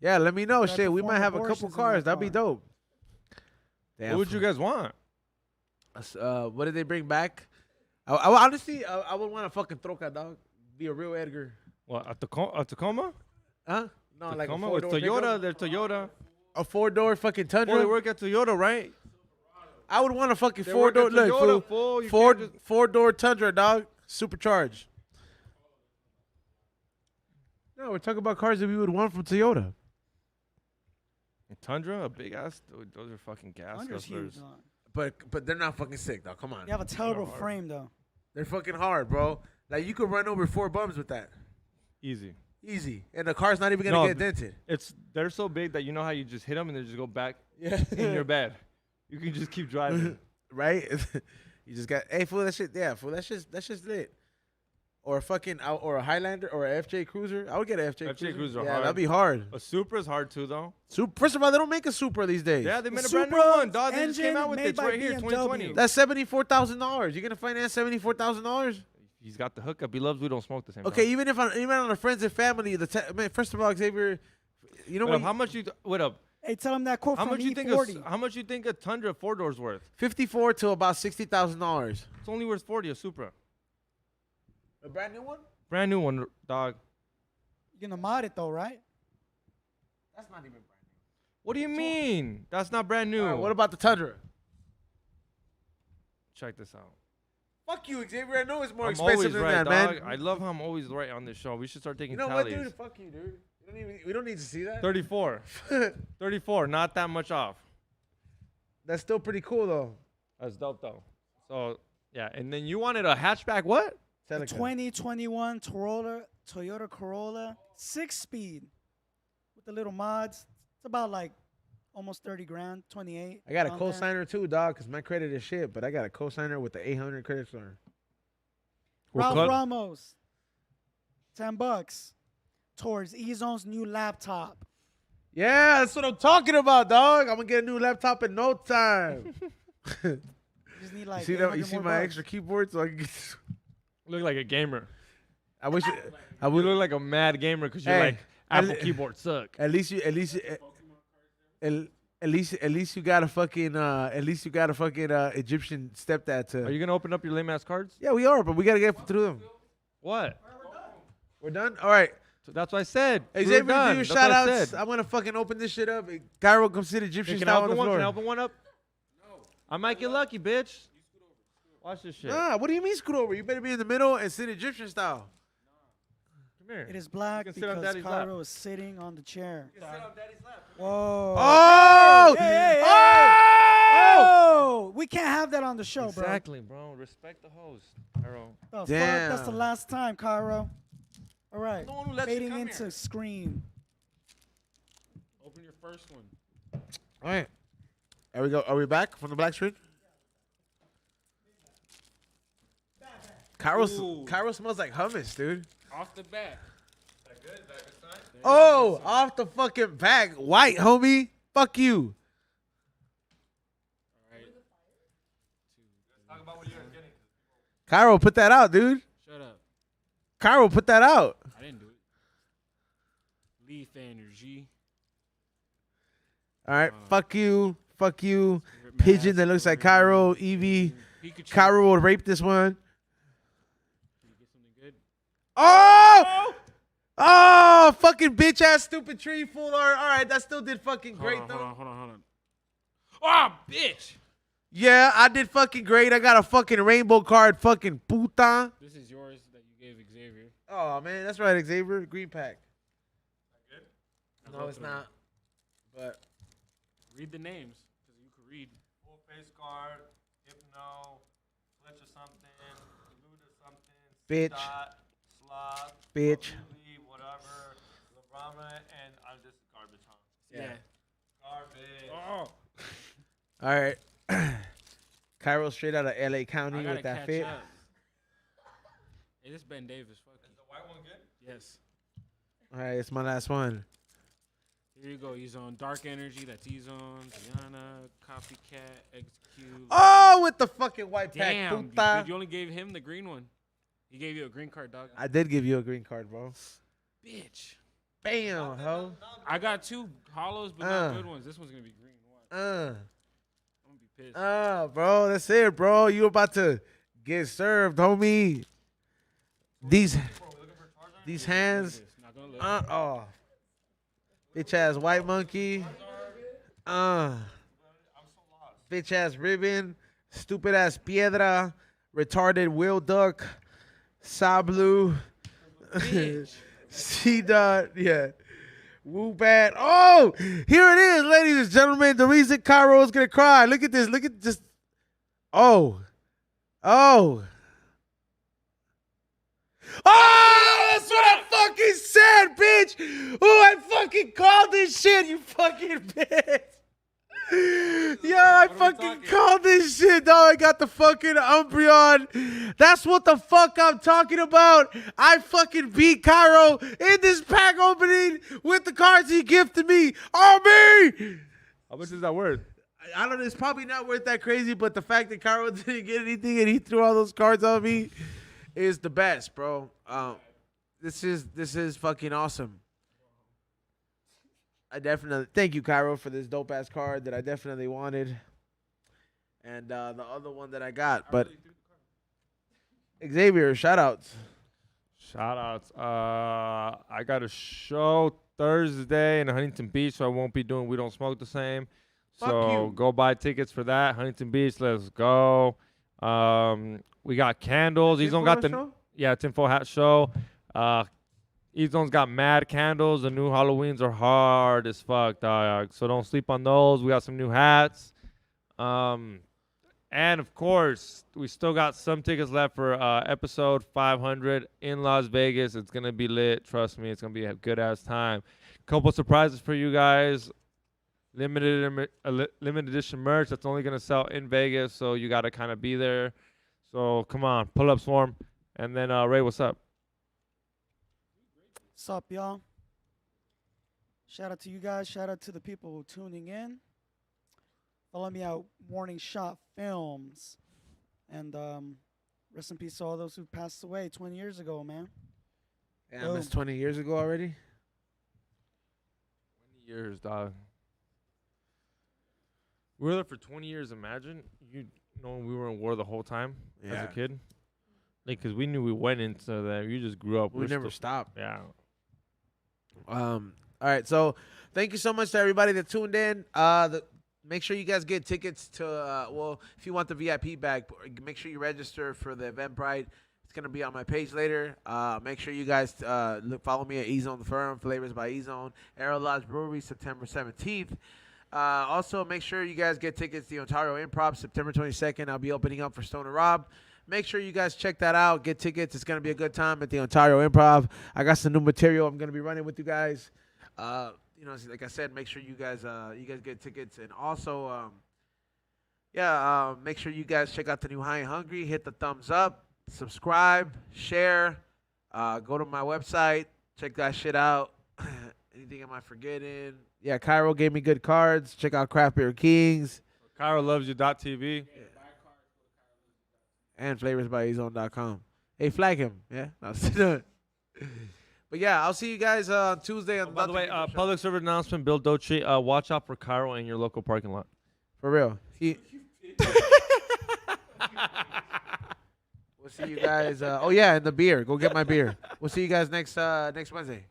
Yeah, let me know. Gotta Shit, we perform might have a abortions couple in cars. that That'd be car. dope. Damn. What would you guys want? What did they bring back? Honestly, I would want a fucking troca, dog. Be a real Edgar. What, a Tacoma? Huh? No, like a Tacoma with 4-door Toyota. pickup? They're Toyota. A 4-door fucking Well, they Tundra. work at Toyota, right? I would want a fucking They work 4-door. at Look, Toyota, fool. fool. You can't just- 4-door Tundra, dog. Supercharged. No, we're talking about cars that we would want from Toyota. Tundra, a big ass. Dude, those are fucking gas Under's huge. guzzlers. Dog. But they're not fucking sick, dog. Come on. You have a terrible hard. frame though. They're fucking hard, bro. Like, you could run over 4 bums with that. Easy. Easy. And the car's not even going to No, get dented. They're so big that you know how you just hit them and they just go back Yeah. in your bed. You can just keep driving. Right? You just got, hey, fool, that shit, yeah, fool, that's just lit. Or a fucking, or a Highlander, or a FJ Cruiser. I would get an FJ Cruiser. Cruiser are yeah, hard. that'd be hard. A Supra's hard too, though. First of all, they don't make a Supra these days. Yeah, they The made a brand new Supra one, dog. They just came engine out with it. made It's by right here, BMW. 2020. That's $74,000. You're gonna finance $74,000? He's got the hookup. He loves we don't smoke the same. Okay, time. even on the friends and family, man, first of all, Xavier, you know Wait what? up, how much you? Wait up. Hey, tell him that quote How from much you think? E40. How much you think a Tundra 4-door's worth? 54 to about $60,000. It's only worth 40. A Supra, A brand new one? brand new one, dog. You're gonna mod it though, right? That's not even brand What do you mean? That's not brand new. new. All right, what about the Tundra? Check this out. Fuck you, Xavier. I know it's more I'm expensive always than right, that, dog. man. I love how I'm always right on this show. We should start taking You know what, tallies. dude? Fuck you, dude. We don't need to see that. 34. 34. Not that much off. That's still pretty cool, though. That's dope though. So yeah, and then you wanted a hatchback? What? The Celica. 2021 Toyota Corolla 6-speed with the little mods. It's about like almost 30 grand, 28. I got a around there. cosigner too, dog, because my credit is shit, but I got a cosigner with the 800 credit score. Ralph cut- Ramos, $10 towards E-Zone's new laptop. Yeah, that's what I'm talking about, dog. I'm gonna get a new laptop in no time. You just need like you see that? You 800 see more my bucks. extra keyboard, so I can get. Look like a gamer. I wish. I You would look like a mad gamer because you're Hey, like Apple at- keyboard suck. At least you got a fucking Egyptian stepdad to. Are you gonna open up your lame ass cards? Yeah, we are, but we gotta get through them. What? We're done. All right. So that's what I said. Hey, We were Xavier, done. do your That's what shout I outs. said. I'm gonna fucking open this shit up. Cairo, come sit Egyptian Hey, can I style on the open one? floor. Can I open one up? No. I might get lucky, bitch. Watch this shit. Nah, what do you mean scoot over? You better be in the middle and sit Egyptian style. Come here. It is black You can sit on because daddy's lap. Cairo is sitting on the chair. Sit on daddy's lap. Whoa. Oh! Hey, hey, hey. Oh! Oh, we can't have that on the show, Exactly, bro. Respect the host, Harold. bro. The fuck? That's the Damn. last time, Cairo. All right. No one who lets you Fading come into here. screen. Open your first one. All right. There we go. Are we back from the black screen? Cairo smells like hummus, dude. Off the bat. Oh, off the fucking back. White, homie. Fuck you. Cairo, put that out, dude. Shut up. Cairo, put that out. I didn't do it. Leaf energy. All right. Fuck you. Fuck you. Favorite Pigeon mask that looks like over Cairo. here. Evie. Pikachu. Cairo will rape this one. Can you get something good? Oh! Oh, fucking bitch ass stupid tree fool. All right, that still did fucking great hold though. on, hold on. Ah, bitch! Yeah, I did fucking great. I got a fucking rainbow card, fucking puta. This is yours that you gave Xavier. Oh man, that's right, Xavier. Green pack. I No, wrote it's them. not. But Read the names, because you could read. Full face card, Hypno, Fletcher something, Luda something, Bitch. Dot, bitch. Whatever. LeBron and I'm just garbage, huh? Yeah. Garbage. Oh. All right. Cairo straight out of LA County I gotta with that catch fit. up. Hey, this Ben Davis. Fuck Is the white one good? yes. All right, it's my last one. Here you go. He's on Dark Energy. That's Ezone, Diana, Copycat, Execute. Oh, with the fucking white damn! pack. Puta. You only gave him the green one. He gave you a green card, dog. I did give you a green card, bro. Bitch. Bam, ho. I got 2 hollows, but not good ones. This one's gonna be green. Watch. Uh. I'm gonna be pissed. Bro, that's it, bro. You about to get served, homie. These hands. Not gonna look. Oh. Bitch ass white monkey. Bitch ass ribbon. Stupid ass piedra. Retarded wheel duck. Sablu. C dot. Yeah. Woo bat. Oh, here it is, ladies and gentlemen. The reason Cairo is gonna cry. Look at this. Look at just. Oh. Oh, that's what I fucking said, bitch. Oh, I fucking called this shit, you fucking bitch. Yo, I fucking called this shit, dog. I got the fucking Umbreon. That's what the fuck I'm talking about. I fucking beat Cairo in this pack opening with the cards he gifted me. On me. How much is that worth? I don't know. It's probably not worth that crazy, but the fact that Cairo didn't get anything and he threw all those cards on me is the best, bro. This is fucking awesome. I definitely thank you, Cairo, for this dope ass card that I definitely wanted, and the other one that I got. But Xavier, shout outs. Shout outs. I got a show Thursday in Huntington Beach, so I won't be doing We Don't Smoke the Same. Fuck So you. go buy tickets for that. Huntington Beach, let's go. We got candles. Ezone got the Tinfoil Hat show. Ezone's got mad candles. The new Halloweens are hard as fuck, dog. So don't sleep on those. We got some new hats. And of course, we still got some tickets left for episode 500 in Las Vegas. It's gonna be lit. Trust me, it's gonna be a good ass time. Couple surprises for you guys. Limited edition merch that's only gonna sell in Vegas, so you gotta kind of be there. So come on, pull up, Swarm, and then Ray, what's up? What's up, y'all? Shout out to you guys. Shout out to the people tuning in. Follow me at Warning Shot Films. And rest in peace to all those who passed away 20 years ago, man. Damn, that's 20 years ago already. 20 years, dog. We were there for 20 years. Imagine you know we were in war the whole time as Yeah. a kid. Like, cause we knew we went into that. You just grew up. We We're never still- stopped. Yeah. All right, so thank you so much to everybody that tuned in. Make sure you guys get tickets to well, if you want the VIP bag, make sure you register for the Eventbrite. It's gonna be on my page later. Make sure you guys follow me at Ezone the Firm, Flavors by Ezone, Arrow Lodge Brewery, September 17th. Also, make sure you guys get tickets to the Ontario Improv, September 22nd. I'll be opening up for Stoner Rob. Make sure you guys check that out. Get tickets. It's going to be a good time at the Ontario Improv. I got some new material I'm going to be running with you guys. Like I said, make sure you guys get tickets. And also, make sure you guys check out the new High and Hungry. Hit the thumbs up, subscribe, share. Go to my website. Check that shit out. Anything am I forgetting? Yeah, Cairo gave me good cards. Check out Craft Beer Kings. Cairo loves you.tv. And flavorsbyezone.com. Hey, flag him. Yeah. But yeah, I'll see you guys on Tuesday. On By the way, public service announcement, Bill Doce, watch out for Cairo in your local parking lot. For real. We'll see you guys. And the beer. Go get my beer. We'll see you guys next Wednesday.